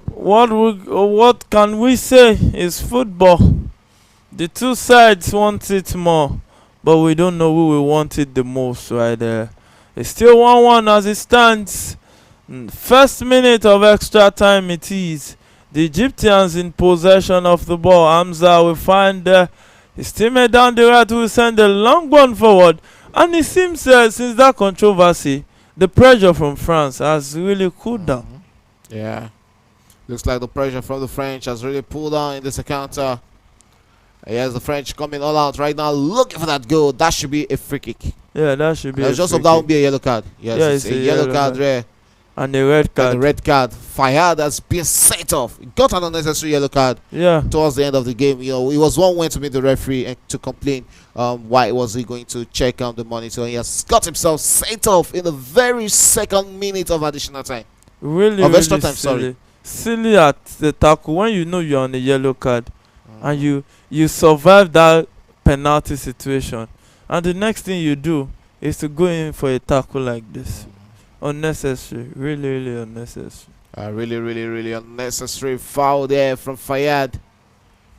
what can we say is football. The two sides want it more, but we don't know who will want it the most right there. It's still 1-1 as it stands. First minute of extra time it is. The Egyptians in possession of the ball. Hamza will find his teammate down the right who will send a long one forward. And it seems since that controversy, the pressure from France has really cooled down. Yeah. Looks like the pressure from the French has really pulled down in this encounter. Here's the French coming all out right now, looking for that goal. That should be a free kick. Yeah, that should be. Just hope that won't be a yellow card. Yes, yeah, it's a yellow card there. And a red card. And the red card. Fayad has been sent off. He got an unnecessary yellow card. Yeah. Towards the end of the game, you know, it was one way to meet the referee and to complain. Why was he going to check on the monitor? He has got himself sent off in the very second minute of additional time. Really, of extra really time. silly. Sorry. Silly at the tackle when you know you're on a yellow card, and you survive that penalty situation, and the next thing you do is to go in for a tackle like this. Unnecessary, really, really unnecessary. Really unnecessary foul there from Fayad.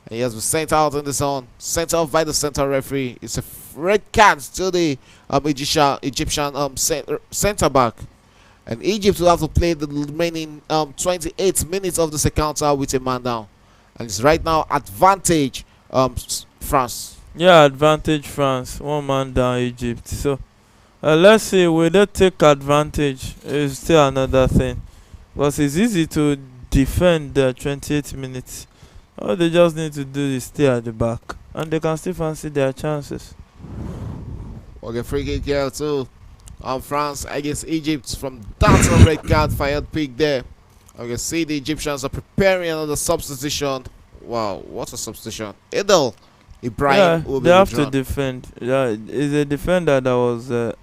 And he has been sent out in the zone, sent off by the center referee. It's a red card to the Egyptian center back. And Egypt will have to play the remaining 28 minutes of this encounter with a man down. And it's right now advantage France. Yeah, advantage France. 1 man down Egypt. So let's see, will they take advantage? Is still another thing. Because it's easy to defend the 28 minutes. All they just need to do is stay at the back. And they can still fancy their chances. Okay, free kick here too. France against Egypt from that red card fired pick there. You can see the Egyptians are preparing another substitution. Wow, what a substitution. Idil Ibrahim will be they have withdrawn. to defend. Yeah, it's a defender that was It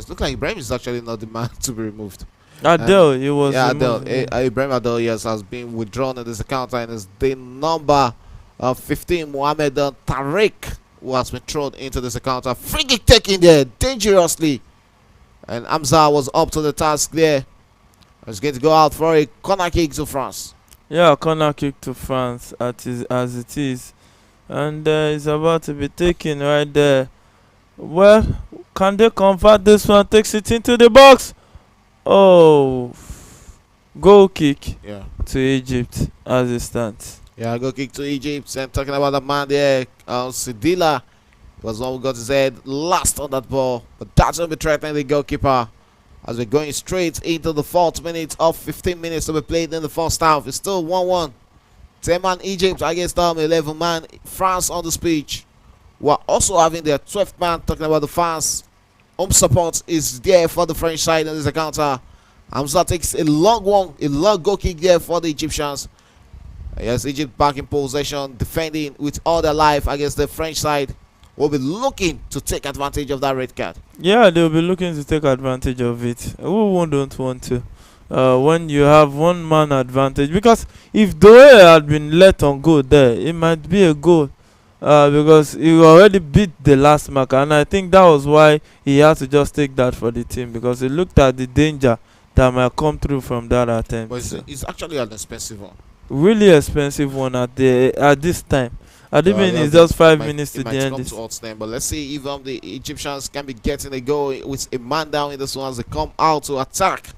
looks like Ibrahim is actually not the man to be removed. Adele, he was. Yeah, Ibrahim Adel, yes, has been withdrawn in this encounter, and it's the number 15, Mohamed Tariq, who has been thrown into this encounter. Free kick taken there dangerously, and Hamza was up to the task there. He's going to go out for a corner kick to France. Yeah, corner kick to France as it is, and it's about to be taken right there. Well, can they convert this one? Takes it into the box. Oh, goal kick to Egypt as it stands. Yeah, goal kick to Egypt. And talking about the man there, Sidila was one who got his head last on that ball, but that's going to be threatening the goalkeeper as we're going straight into the 4th minute of 15 minutes to be played in the first half. It's still 1-1. 10-man Egypt against 11-man France on the pitch. We're also having their 12th man. Talking about the fans, home support is there for the French side in this encounter. Hamza takes a long one, a long goal kick there for the Egyptians. Yes, Egypt back in possession, defending with all their life against the French side. Will be looking to take advantage of that red card. Yeah, they'll be looking to take advantage of it. Who don't want to? When you have 1 man advantage, because if Doe had been let on goal there, it might be a goal. Because he already beat the last marker, and I think that was why he had to just take that for the team, because he looked at the danger that might come through from that attempt. But it's actually an expensive one. Really expensive one at this time. I mean, it's just 5 minutes to the end. But let's see if the Egyptians can be getting a goal with a man down in this one as they come out to attack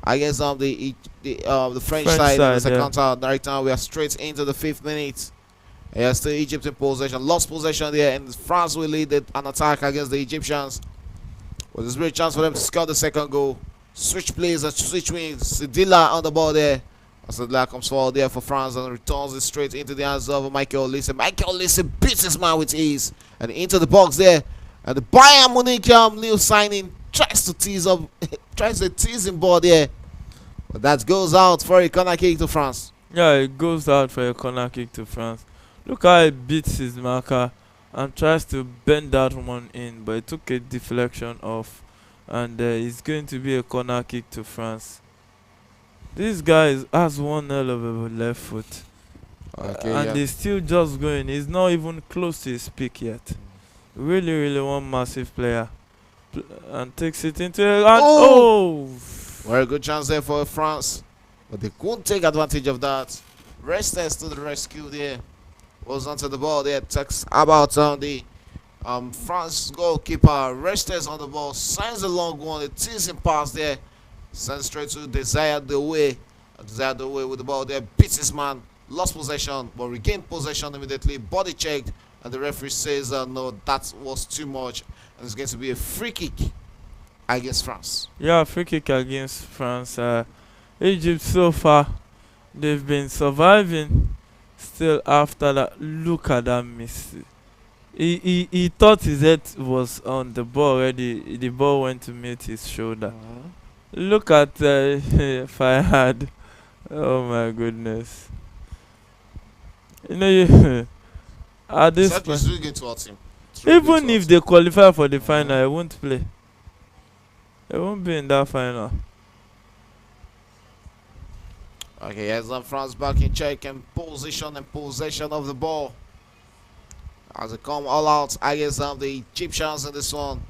against the French side in this encounter. Right now we are straight into the 5th minute. Yes, still Egypt in possession, lost possession there, and France will lead an attack against the Egyptians. Well, there's a great chance for them to score the 2nd goal. Switch plays and switch wings. Sidila on the ball there. Sidila comes forward there for France and returns it straight into the hands of Michael Olise. Michael Olise beats his man with ease and into the box there. And the Bayern Munich new signing tries to tease him ball there, but that goes out for a corner kick to France. Yeah, it goes out for a corner kick to France. Look how he beats his marker and tries to bend that one in, but it took a deflection off, and it's going to be a corner kick to France. This guy has one hell of a left foot, and he's still just going. He's not even close to his peak yet. Really one massive player, and takes it into very good chance there for France, but they couldn't take advantage of that. Restes to the rescue there. Was onto the ball there. Talks about the France goalkeeper rested on the ball, sends a long one, a teasing pass there, sends straight to Desire the way. Desire the way with the ball there, beats his man, lost possession, but regained possession immediately, body checked, and the referee says no, that was too much, and it's going to be a free kick against France. Yeah, free kick against France. Egypt so far, they've been surviving still after that. Look at that miss. He thought his head was on the ball already. The ball went to meet his shoulder. Look at Fayad. Oh my goodness. You know, at this Exactly, point, it's really going to hurt him. It's really going even to if hurt they him. qualify for the final, it won't play. It won't be in that final. Okay, here's France back in check and position and possession of the ball. As they come all out against the Egyptians in this one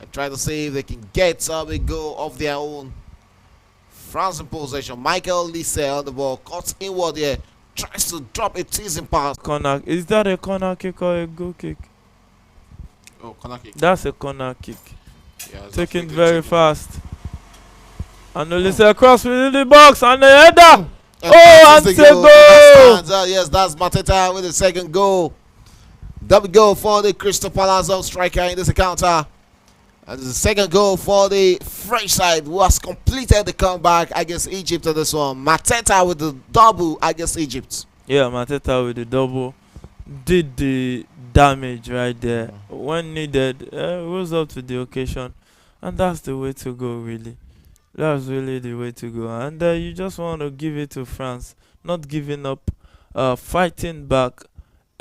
and try to see if they can get a goal of their own. France in possession. Michael Lise on the ball, cuts inward here, tries to drop a teasing pass. Corner. Is that a corner kick or a goal kick? Oh, corner kick. That's a corner kick. Yeah, Taken very fast. And Olise across within the box and the header. Oh, and the the goal! Yes, that's Mateta with the second goal. Double goal for the Crystal Palace striker in this encounter. And the second goal for the French side, who has completed the comeback against Egypt in this one. Mateta with the double against Egypt. Yeah, Mateta with the double did the damage right there. When needed, rose up to the occasion. And that's the way to go, really. That's really the way to go. And you just want to give it to France. Not giving up, fighting back.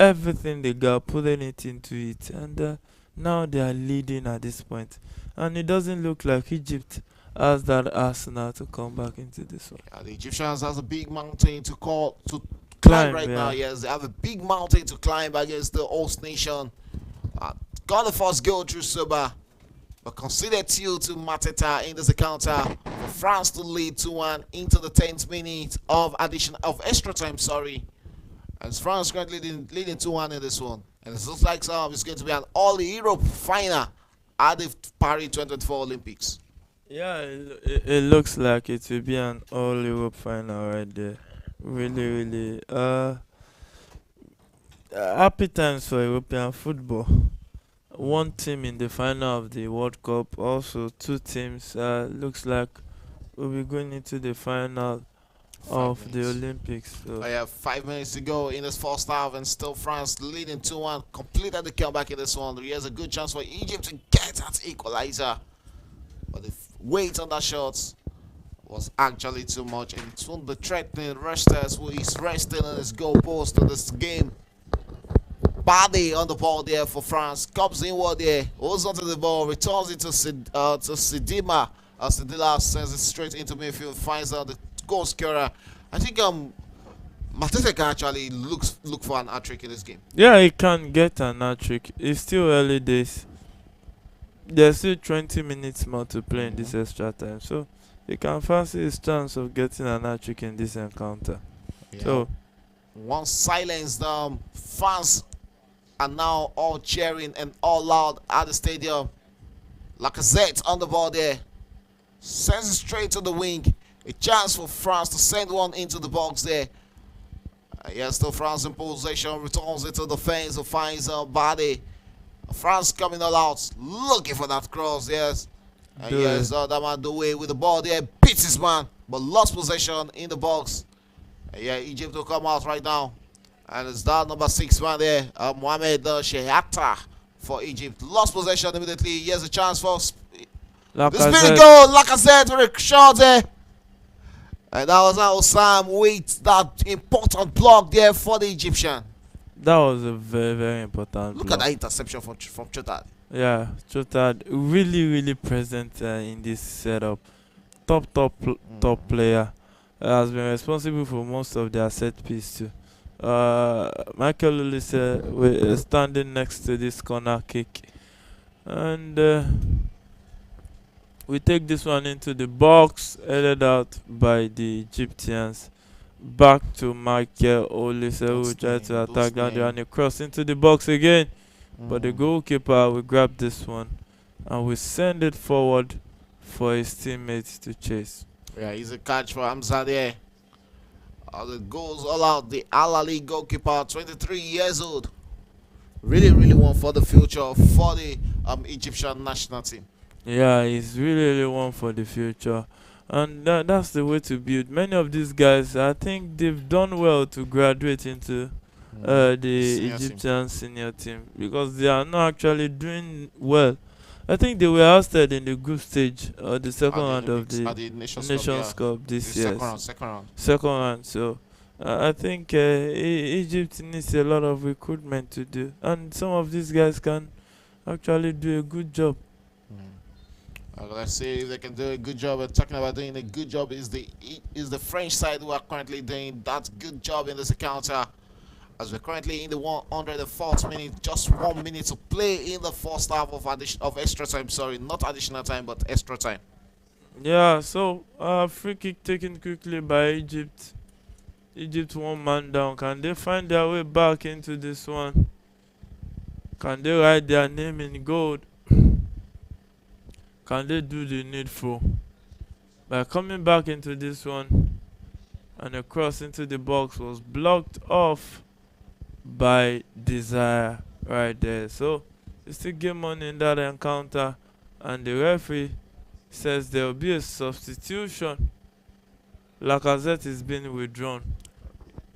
Everything they got, putting it into it. And now they are leading at this point. And it doesn't look like Egypt has that arsenal to come back into this one. Yeah, the Egyptians has a big mountain to climb Climb, right yeah. now. Yes, they have a big mountain to climb against the host nation. Got the first goal through Soba, but conceded two to Mateta in this encounter for France to lead 2-1 into the 10th minute of extra time. Sorry, as France currently leading 2-1 in this one, and it looks like it's going to be an All Europe final at the Paris 2024 Olympics. Yeah, it looks like it will be an all Europe final right there. Really, really. Happy times for European football. One team in the final of the World Cup, also two teams. Looks like we'll be going into the final of the Olympics. So. I have 5 minutes to go in this first half, and still France leading 2-1. Completed the comeback in this one. There's a good chance for Egypt to get that equalizer, but the weight on that shot was actually too much, and it's one of the threatening Restes, who is resting on his goal post in this game. Body on the ball there for France, comes inward there, holds onto the ball, returns it to Sidima. Sidila sends it straight into midfield, finds out the goal scorer. I think Mateta can actually look for an hat-trick in this game. Yeah, he can get an hat-trick. It's still early days. There's still 20 minutes more to play in this extra time, so he can fancy his chance of getting an hat-trick in this encounter. Yeah. So once silenced, fans are now all cheering and all loud at the stadium. Lacazette on the ball there, sends it straight to the wing. A chance for France to send one into the box there. Yes, still France in possession, returns it to the fence, who finds Bade. France coming all out, looking for that cross, yes. And yes, that man the way with the ball there, beats his man, but lost possession in the box. And yeah, Egypt will come out right now. And it's that number 6 man there, Mohamed Shehata for Egypt. Lost possession immediately. Here's a chance for this big goal. Lacazette with a shot there. And that was how Sam with that important block there for the Egyptian. That was a very, very important Look block. at that interception from Chotad. Yeah, Chotad really, really present in this setup. Top player. Has been responsible for most of their set piece too. Michael Olise standing next to this corner kick, and we take this one into the box, headed out by the Egyptians. Back to Michael Olise, who tried to attack down there, and he crossed into the box again. but the Mm. goalkeeper will grab this one and will send it forward for his teammates to chase. Yeah, easy catch for Hamza there. The goals all out. The Al Ali goalkeeper, 23 years old. Really, really one for the future for the Egyptian national team. Yeah, he's really one for the future. And that's the way to build. Many of these guys, I think they've done well to graduate into the Senior team. Egyptian senior team because they are not actually doing well. I think they were ousted in the group stage or the second At the round of Olympics, the at the Nations Cup, Nations yeah. Cup The this year. second round. Second round. So I think Egypt needs a lot of recruitment to do, and some of these guys can actually do a good job. Let's see if they can do a good job. And talking about doing a good job is the French side who are currently doing that good job in this encounter. As we're currently in the 104th minute, just 1 minute to play in the first half of extra time. Sorry, not additional time, but extra time. Yeah, so free kick taken quickly by Egypt. Egypt one man down. Can they find their way back into this one? Can they write their name in gold? Can they do the needful? By coming back into this one, and a cross into the box was blocked off by Desire right there. So they still get money in that encounter, and the referee says there will be a substitution. Lacazette is being withdrawn.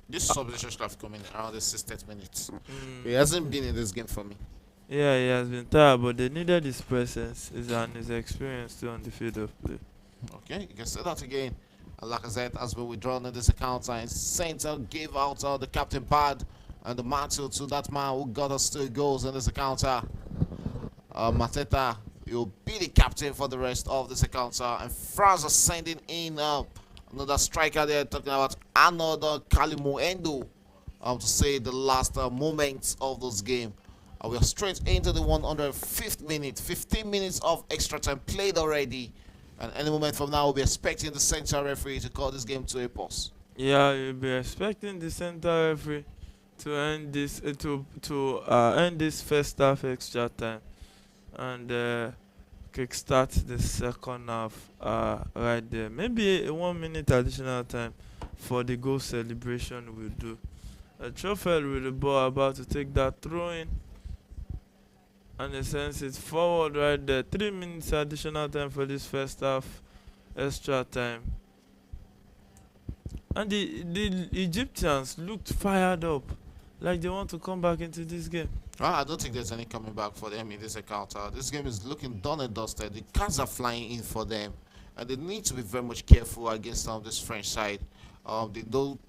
This substitution should have come in around the 60th minutes. He Mm, hasn't been in this game for me. yeah, he has been tired, but they needed his presence and his experience too on the field of play. Okay, you can say that again. Lacazette has been withdrawn in this account and Center gave out the captain pad and the mantle to that man who got us 2 goals in this encounter. Mateta will be the captain for the rest of this encounter. And France are sending in another striker there, talking about another Kalimuendo to say the last moments of this game. We are straight into the 105th minute. 15 minutes of extra time played already. And any moment from now, we'll be expecting the central referee to call this game to a pause. Yeah, you'll be expecting the center referee to end this end this first half extra time and kickstart the second half right there. Maybe a 1 minute additional time for the goal celebration we'll do. A Truffle with the ball about to take that throw in. And he sends it forward right there. 3 minutes additional time for this first half extra time. And the Egyptians looked fired up, like they want to come back into this game. Well, I don't think there's any coming back for them in this encounter. This game is looking done and dusted. The cards are flying in for them, and they need to be very much careful against this French side. I don't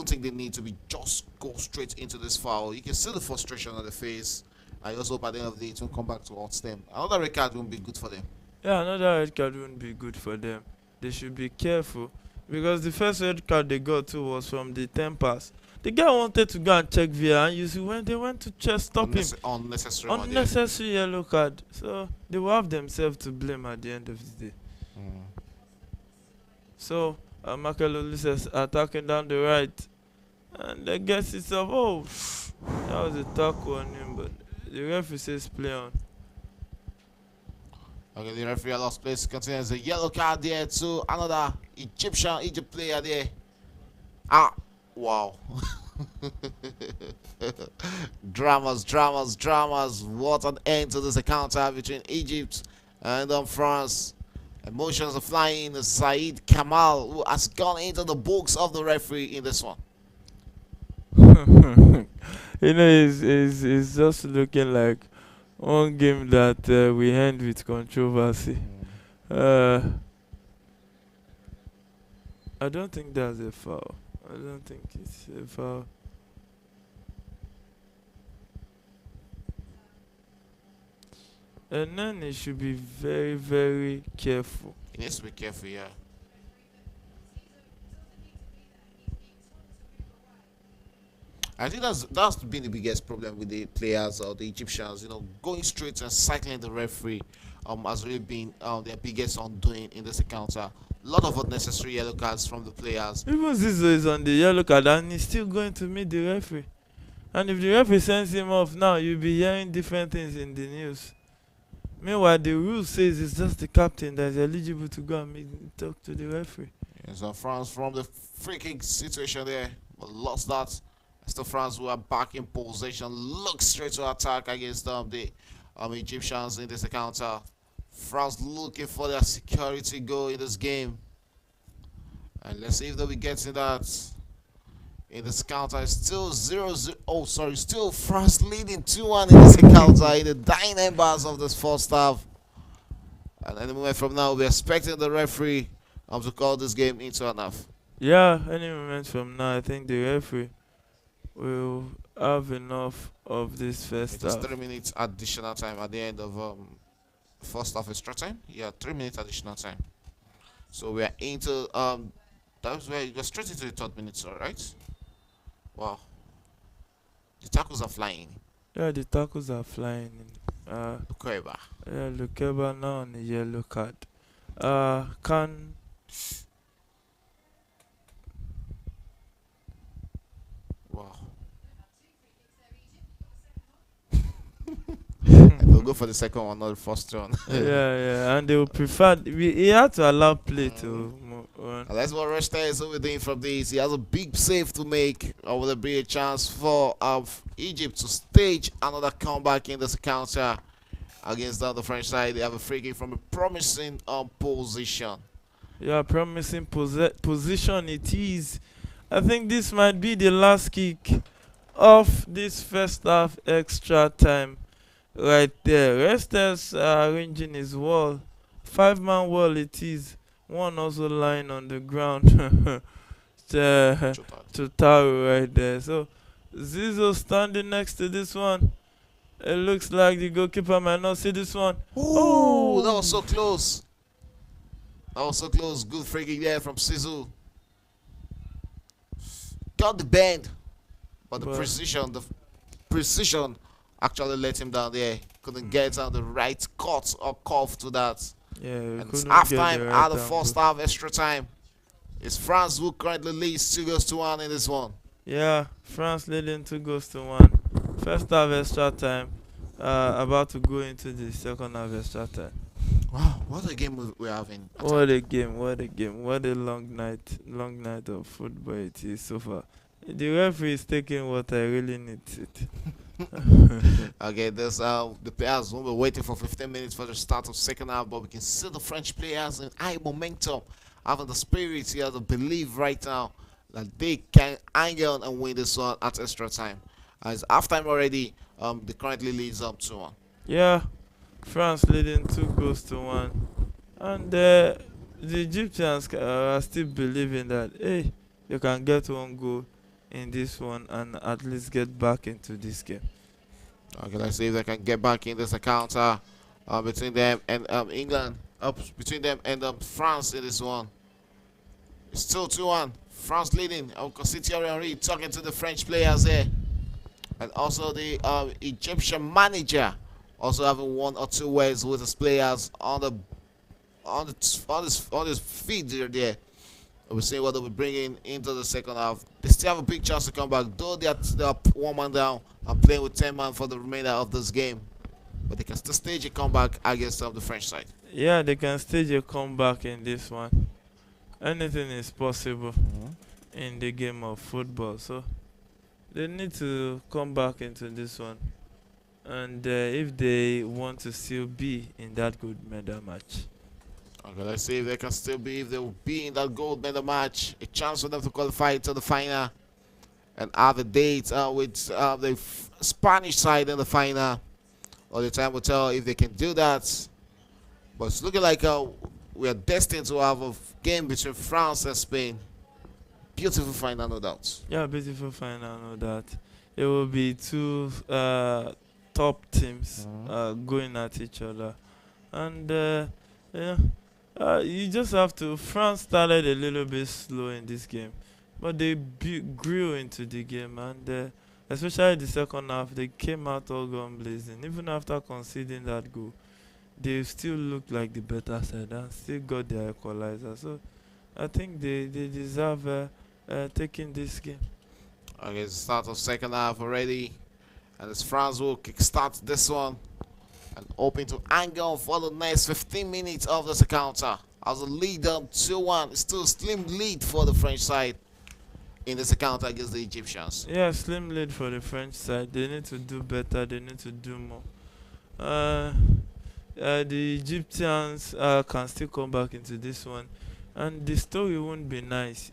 think they need to be just go straight into this foul. You can see the frustration on the face. I also hope at the end of the day it will come back towards them. Another red card won't be good for them. Yeah, another red card wouldn't be good for them. They should be careful because the first red card they got to was from the tempers. The guy wanted to go and check VR, and you see when they went to just stop him. Unnecessary one there. Unnecessary yellow card. So they will have themselves to blame at the end of the day. So Makelele says attacking down the right, and they gets itself. Oh, that was a tackle on him, but the referee says play on. Okay, the referee lost place. Continues a yellow card there to another Egypt player there. Ah, wow. dramas. What an end to this encounter between Egypt and France. Emotions are flying. Saeed Kamal, who has gone into the books of the referee in this one. You know, it's just looking like one game that we end with controversy. I don't think that's a foul. I don't think it's a foul. And then he should be very, very careful. He needs to be careful, yeah. I think that's been the biggest problem with the players or the Egyptians. You know, going straight and cycling the referee has really been their biggest undoing in this encounter. A lot of unnecessary yellow cards from the players. Even Zizou is on the yellow card and he's still going to meet the referee. And if the referee sends him off now, you'll be hearing different things in the news. Meanwhile, the rule says it's just the captain that is eligible to go and talk to the referee. Yeah, so France from the free kick situation there, but lost that. Still France who are back in possession. Look straight to attack against the Egyptians in this encounter. France looking for their security goal in this game. And let's see if they'll be getting that in this encounter. It's still 0-0. Oh, sorry. Still France leading 2-1 in this encounter in the dying embers of this first half. And any moment from now, we're expecting the referee to call this game into an half. Yeah, any moment from now, I think the referee will have enough of this first It is half. 3 minutes additional time at the end of first half extra time. Yeah, 3 minutes additional time. So we are into that's where you go straight into the third minute, all right? Wow, the tackles are flying. Yeah, the tackles are flying. Kweba. Yeah, Lukeba now on the yellow card. Can Wow. And they'll go for the second one, not the first one. yeah, and they will prefer. He had to allow play to move on. And that's what Rashta is over doing from this. He has a big save to make. Or will there be a chance for Egypt to stage another comeback in this counter against the French side? They have a free kick from a promising position. Yeah, promising position it is. I think this might be the last kick of this first half extra time. Right there. Restes arranging his wall. 5-man wall it is. One also lying on the ground. Chotaro right there. So Zizo standing next to this one. It looks like the goalkeeper might not see this one. Oh, that was so close. That was so close. Good free kick there from Sizu. Got the bend, but the precision actually let him down there. Couldn't get on the right cut or cuff to that. Yeah, and it's half time at the first half extra time. It's France who currently leads 2-1 in this one. Yeah, France leading 2-1. First half extra time. About to go into the second half extra time. Wow, what a game we're having. What a game, what a game. What a long night of football it is so far. The referee is taking what I really need it. Okay, there's the players will be waiting for 15 minutes for the start of second half, but we can see the French players in high momentum, having the spirit here to believe right now that they can hang on and win this one at extra time. As halftime already, they currently leads up 2-1. Yeah, France leading 2-1, and the Egyptians are still believing that hey, you can get one goal in this one and at least get back into this game. Okay, let's see if they can get back in this encounter between them and England. Between them and France in this one. It's still 2-1. France leading. Thierry Henry talking to the French players there. And also the Egyptian manager also having one or two words with his players on his feet there. We'll see what they'll be bringing into the second half. They still have a big chance to come back, though they are 1 man down and playing with 10 man for the remainder of this game. But they can still stage a comeback against the French side. Yeah, they can stage a comeback in this one. Anything is possible in the game of football. So they need to come back into this one. And if they want to still be in that good medal match. Okay, let's see if they can still be, if they will be in that gold medal match. A chance for them to qualify to the final and have a date with the Spanish side in the final. All the time will tell if they can do that. But it's looking like we are destined to have a game between France and Spain. Beautiful final, no doubt. Yeah, beautiful final, no doubt. It will be two top teams going at each other. And yeah. You just have to. France started a little bit slow in this game, but they grew into the game, and especially the second half, they came out all gun blazing. Even after conceding that goal, they still looked like the better side and still got their equalizer. So I think they deserve taking this game. Okay, it's the start of second half already. And it's France will kickstart this one. And hoping to hang on for the next 15 minutes of this encounter. As the lead 2-1. It's still a slim lead for the French side in this encounter against the Egyptians. Yeah, slim lead for the French side. They need to do better. They need to do more. The Egyptians can still come back into this one, and the story won't be nice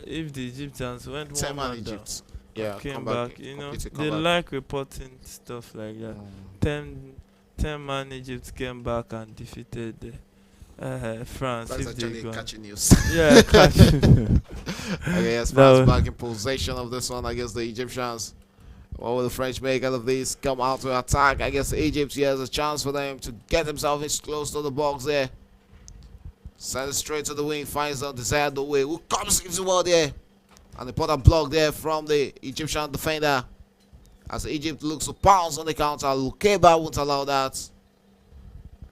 if the Egyptians went 10 one man man down, Egypt. Yeah, came come back. They like reporting stuff like that. 10 man Egypt came back and defeated France. That's if they actually go. catching news. Yeah, catching. Okay, yes, That France was- back in possession of this one against the Egyptians. What will the French make out of this? Come out to attack against Egypt. Here's a chance for them to get themselves close to the box there. Send it straight to the wing. Finds the desired way. Who comes gives the ball there? And they put a block there from the Egyptian defender. As Egypt looks to pounce on the counter. Lukeba won't allow that.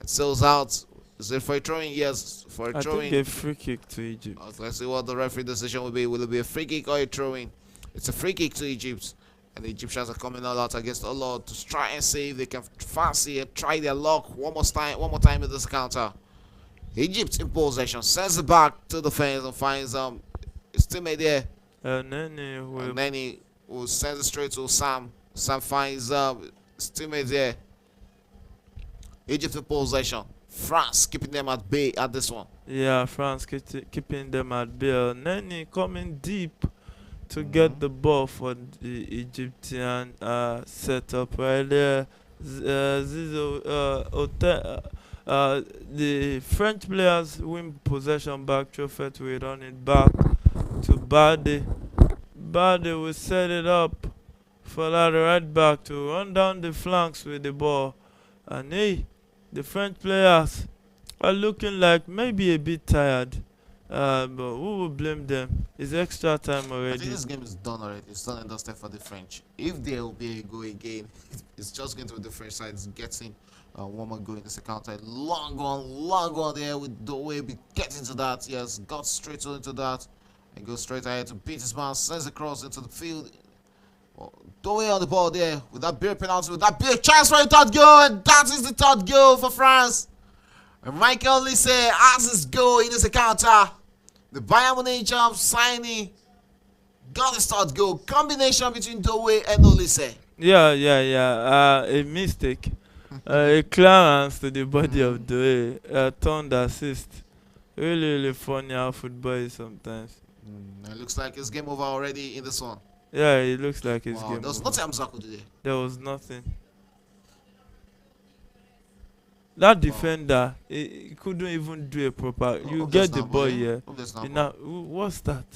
It sails out. Is it for a throwing? Yes, for a I throwing. think a free kick to Egypt. Let's see what the referee decision will be. Will it be a free kick or a throwing? It's a free kick to Egypt. And the Egyptians are coming all out against the Lord to try and see if they can fancy and try their luck one more time in this counter. Egypt in possession, sends it back to the fence and finds his teammate there. And then And then he will send it straight to Sam. Sam finds his teammate there. Egypt in possession. France keeping them at bay at this one. yeah, France keeping them at bay. Nene coming deep to get the ball for the Egyptian setup right there. The French players win possession back. Truffet will run it back to Bade. Bade will set it up for that right back to run down the flanks with the ball. And hey, the French players are looking like maybe a bit tired. But who will blame them? It's extra time I already. think this game is done already. It's done and dusted for the French. If there will be a goal again, it's just going to be the French side getting one more goal in this encounter. Long on there with the way we get into that. Yes, got straight into that and goes straight ahead to beat his man, sends across into the field. Doe on the ball there with that big penalty, with that big chance for a third goal, and that is the third goal for France. And Michael Olise has his goal in this encounter. The Bayern Munich signing got his third goal. Combination between Doe and Olise. Yeah. A mistake. A clearance to the body of Doe. A turned assist. Really funny how football is sometimes. It looks like it's game over already in this one. Yeah, it looks like it's Wow, game there was over. nothing Amzako today. There was nothing. That defender, he couldn't even do a proper. You Hope get there's the not ball ball, here. Hope there's not You ball. know, what's that?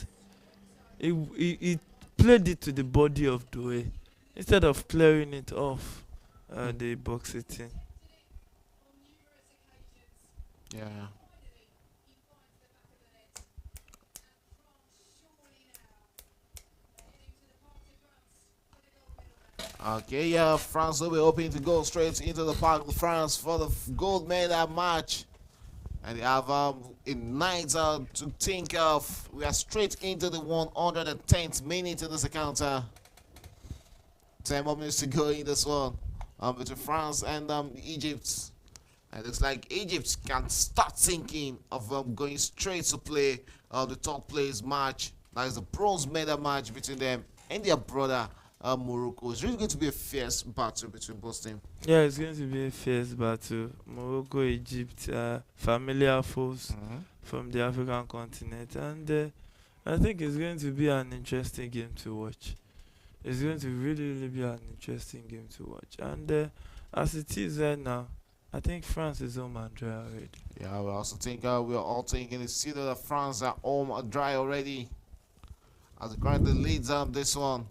He played it to the body of Doe instead of clearing it off the box it in. Yeah. Okay, yeah, France will be hoping to go straight into the Parc de France for the gold medal match. And they have in night to think of. We are straight into the 110th minute in this encounter. 10 more minutes to go in this one between France and Egypt. And it looks like Egypt can start thinking of going straight to play the third place match. That is the bronze medal match between them and their brother Morocco. It's really going to be a fierce battle between both teams. Yeah, it's going to be a fierce battle. Morocco, Egypt, familiar foes from the African continent, and I think it's going to be an interesting game to watch. It's going to really be an interesting game to watch. And as it is right now, I think France is home and dry already. Yeah, we also think we're all thinking it's either that France are home or dry already. As it currently leads this one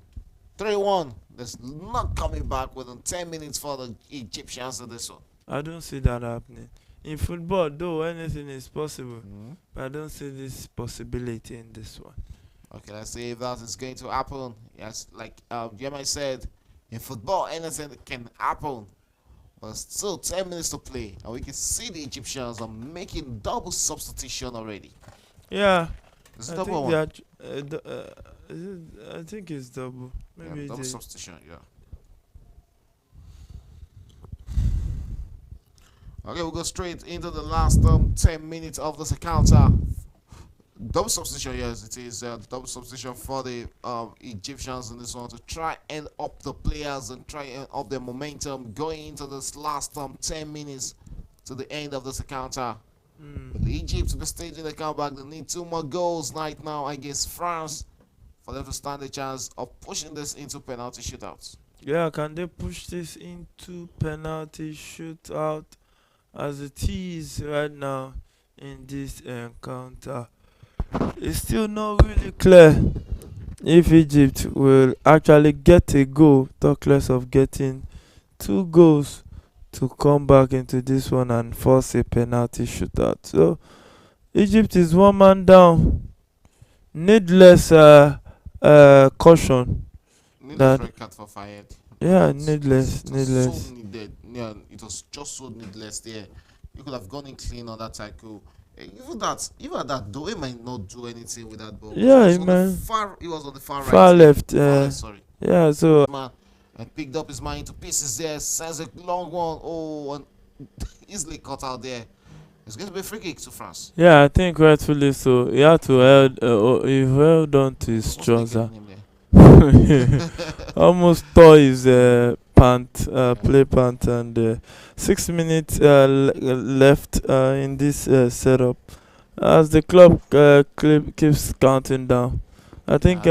3-1. There's not coming back within 10 minutes for the Egyptians in this one. I don't see that happening. In football, though, anything is possible, but I don't see this possibility in this one. Okay, let's see if that is going to happen. Yes, like Yemai said, in football, anything can happen. But still 10 minutes to play, and we can see the Egyptians are making double substitution already. Yeah, This is I double think one. they are I think it's double. Yeah, Maybe double they. substitution. Yeah. Okay, we'll go straight into the last 10 minutes of this encounter. Double substitution, yes, it is double substitution for the Egyptians in this one to try and up the players and try and up their momentum going into this last 10 minutes to the end of this encounter. With Egypt to be staging the comeback, they need 2 more goals right now against France for them to stand a chance of pushing this into penalty shootouts. Yeah, can they push this into penalty shootout as it is right now in this encounter? It's still not really clear if Egypt will actually get a goal, talk less of getting 2 goals to come back into this one and force a penalty shootout. So Egypt is 1 man down. Needless caution. Needless That red card for Fayed. yeah, It needless. was so needed. Yeah, it was just so needless there. You could have gone in clean on that tackle. Even that though, he might not do anything with that ball. Yeah, It was on the man. far, it was on the far Far right. left. Far left, sorry. Yeah, so Man, and picked up his mind to pieces there. Sends a long one. Oh, and easily cut out there. It's going to be a free kick to France. yeah, I think rightfully so. He had to he held on to his What's trouser. making him there? Almost tore his pant, play pant, and 6 minutes left in this setup. As the clock keeps counting down, I think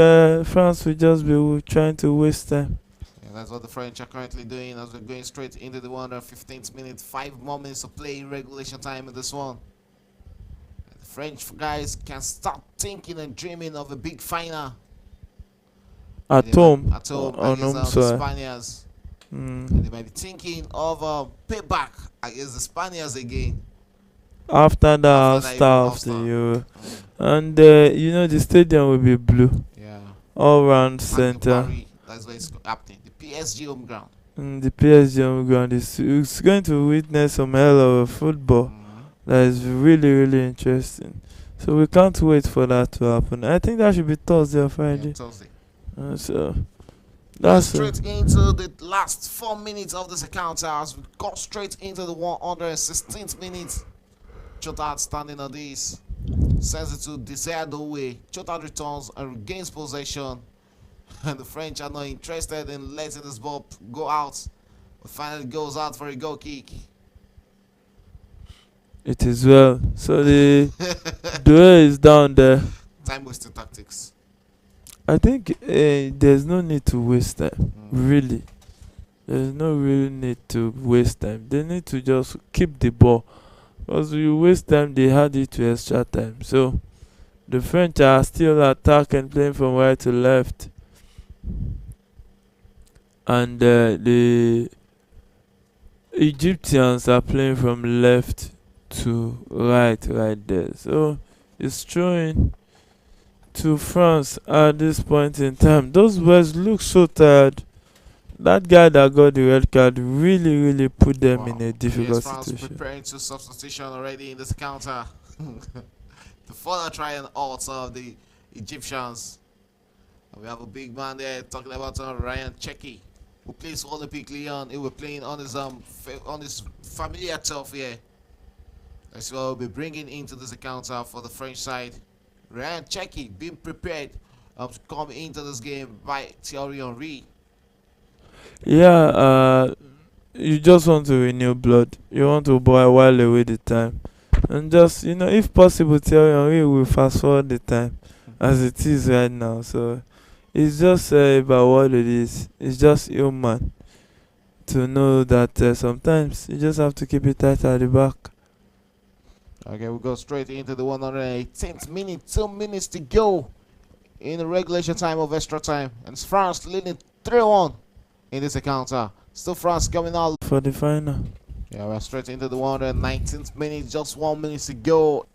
France will just be trying to waste time. Yeah, that's what the French are currently doing as we're going straight into the 115th minute. 5 more minutes to play in regulation time in this one. The French guys can start thinking and dreaming of a big final. At home, At home on against home the soil. Spaniards. Mm. They might be thinking of payback against the Spaniards again. After the After that All-Star of the All-Star. Euro. And the stadium will be blue Yeah. all round Parc de center. Paris, that's where it's happening. The PSG home ground. The PSG home ground is going to witness some hell of a football that is really, really interesting. So we can't wait for that to happen. I think that should be Thursday or Yeah, Friday. Thursday. So that's straight into the last 4 minutes of this encounter as we go straight into the 116th minute. Chotard standing on this. Sends it to desired way. Chotard returns and regains possession. And the French are not interested in letting this ball go out. But finally goes out for a goal kick. it is well. So the duel is down there. Time wasting tactics. I think there's no need to waste time. Really. There's no real need to waste time. They need to just keep the ball. Because you waste time, they had it to extra time. So the French are still attacking, playing from right to left. And the Egyptians are playing from left to right there. So it's throwing to France at this point in time. Those boys look so tired. That guy that got the red card really put them in a difficult France situation. preparing to substitution already in this counter. To further try and alter the Egyptians. And we have a big man there talking about Ryan Checky, who plays for Olympique Lyon. He will playing on his familiar turf here. That's what we'll be bringing into this encounter for the French side. Ryan Checky being prepared to come into this game by Thierry Henry. Yeah, you just want to renew blood. You want to boil while away the time. And just, if possible, Thierry Henry will fast forward the time as it is right now. So it's just about what it is. It's just human to know that sometimes you just have to keep it tight at the back. Okay, we'll go straight into the 118th minute. 2 minutes to go in the regulation time of extra time. And it's France leading 3-1 in this encounter. Still France coming out for the final. Yeah, we're straight into the 119th minute. Just 1 minute to go.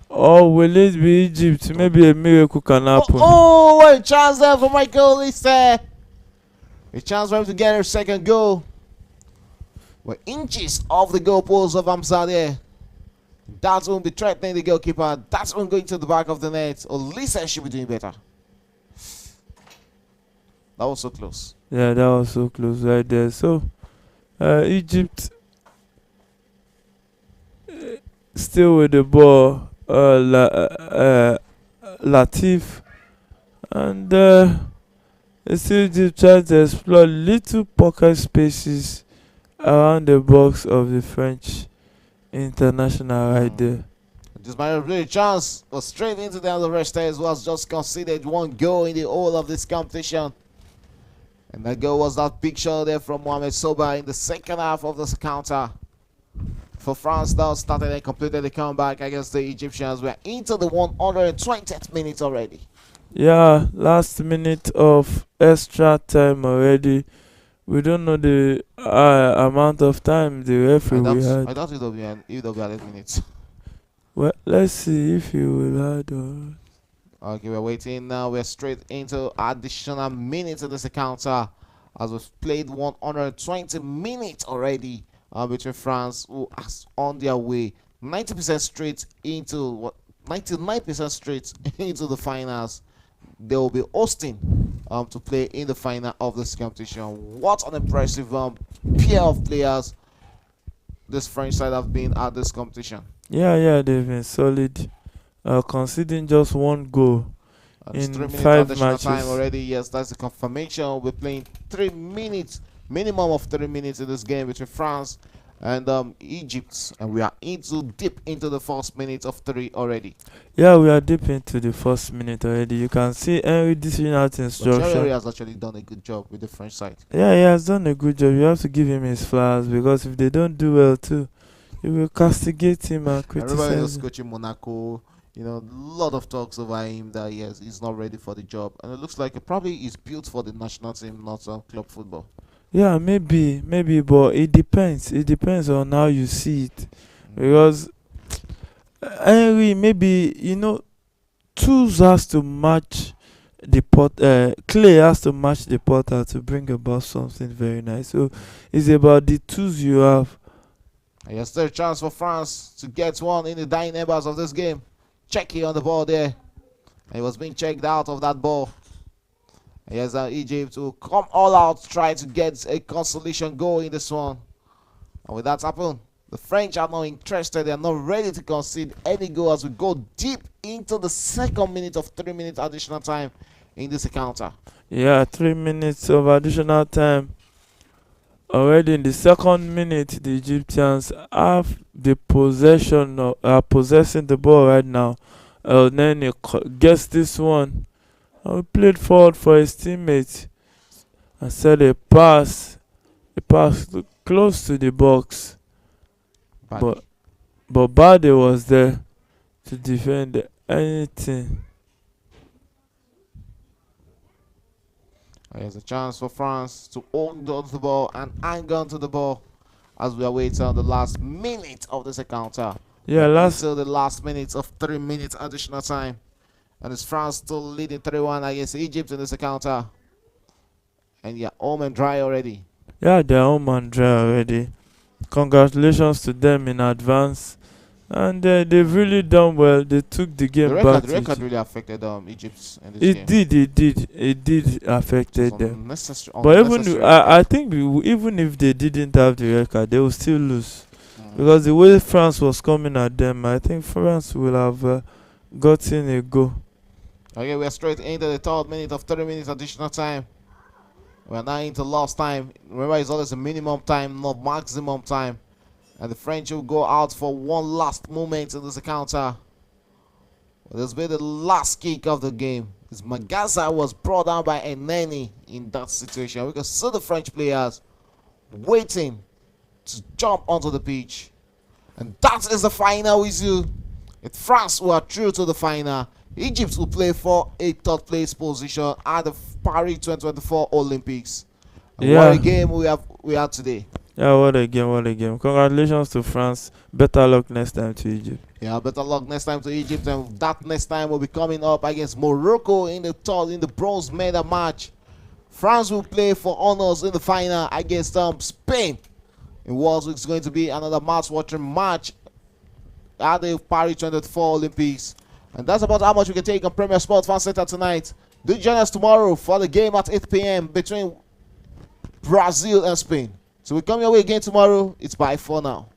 Or will it be Egypt? Maybe a miracle can happen. Oh, a chance there for Michael Olise. A chance for him to get a second goal. We're inches off the goalpost of Amsa there. That won't be threatening the goalkeeper. That's one going to the back of the net. Olise should be doing better. That was so close. Yeah, that was so close right there. So Egypt still with the ball. Latif and still Egypt trying to explore little pocket spaces around the box of the French international right there. This might have been a chance, but straight into the other rest as well. Just conceded one goal in the whole of this competition. And that goal was that big shot there from Mohamed Soba in the second half of this counter. For France now started and completed the comeback against the Egyptians. We're into the 120th minute already. Yeah, last minute of extra time already. We don't know the amount of time the referee will I had. thought it would be 8 minutes. Well, let's see if he will add or. Okay, we're waiting now. We're straight into additional minutes in this encounter as we've played 120 minutes already between France, who are on their way 90% straight into what 99% straight into the finals. They will be hosting to play in the final of this competition. What an impressive pair of players this French side have been at this competition. Yeah, they've been solid. Conceding just one goal It's in 3 minutes 5 additional time matches. already. Yes, that's the confirmation. We're playing 3 minutes, minimum of 3 minutes in this game between France and Egypt, and we are deep into the first minute of 3 already. Yeah, we are deep into the first minute already. You can see Henry dishing out But instruction. has actually done a good job with the French side. Yeah, he has done a good job. You have to give him his flowers because if they don't do well too, you will castigate him and Everybody was criticize him. coaching Monaco. You know, a lot of talks over him that yes, he's not ready for the job, and it looks like it probably is built for the national team, not club football. Yeah, maybe, but it depends. It depends on how you see it. Because Henry, maybe tools has to match the pot. Clay has to match the potter to bring about something very nice. So it's about the tools you have. And yes, there's a chance for France to get one in the dying embers of this game. Checky on the ball there. And he was being checked out of that ball. And yes, Egypt will come all out, try to get a consolation goal in this one. And with that happen, the French are not interested. They are not ready to concede any goal as we go deep into the second minute of 3 minutes additional time in this encounter. Yeah, 3 minutes of additional time. Already in the second minute, the Egyptians have the possession, are possessing the ball right now. Then he gets this one. And we played forward for his teammate and set a pass close to the box. But Bade was there to defend anything. There's a chance for France to hold on to the ball and hang on to the ball as we are waiting on the last minute of this encounter. Yeah, until the last minutes of 3 minutes additional time. And it's France still leading 3-1 against Egypt in this encounter. And yeah, home and dry already. Yeah, they're home and dry already. Congratulations to them in advance. And they've really done well. They took the game back. The record really affected Egypt in this game. It did affected them. But I think even if they didn't have the record, they will still lose. Because the way France was coming at them, I think France will have gotten a goal. Okay, we are straight into the 3rd minute of 30 minutes additional time. We are now into lost time. Remember, it's always a minimum time, not maximum time. And the French will go out for one last moment in this encounter. This will be the last kick of the game. This Magaza was brought down by Eneni in that situation. We can see the French players waiting to jump onto the pitch. And that is the final whistle. It's France who are through to the final. Egypt will play for a 3rd place position at the Paris 2024 Olympics. What a game we had today. Yeah, what a game. Congratulations to France. Better luck next time to Egypt. Yeah, better luck next time to Egypt. And that next time will be coming up against Morocco in the bronze medal match. France will play for honors in the final against Spain. In what is going to be another watching match at the Paris 2024 Olympics. And that's about how much we can take on Premier Sports Fan Center tonight. Do join us tomorrow for the game at 8 p.m. between Brazil and Spain. So we come your way again tomorrow. It's bye for now.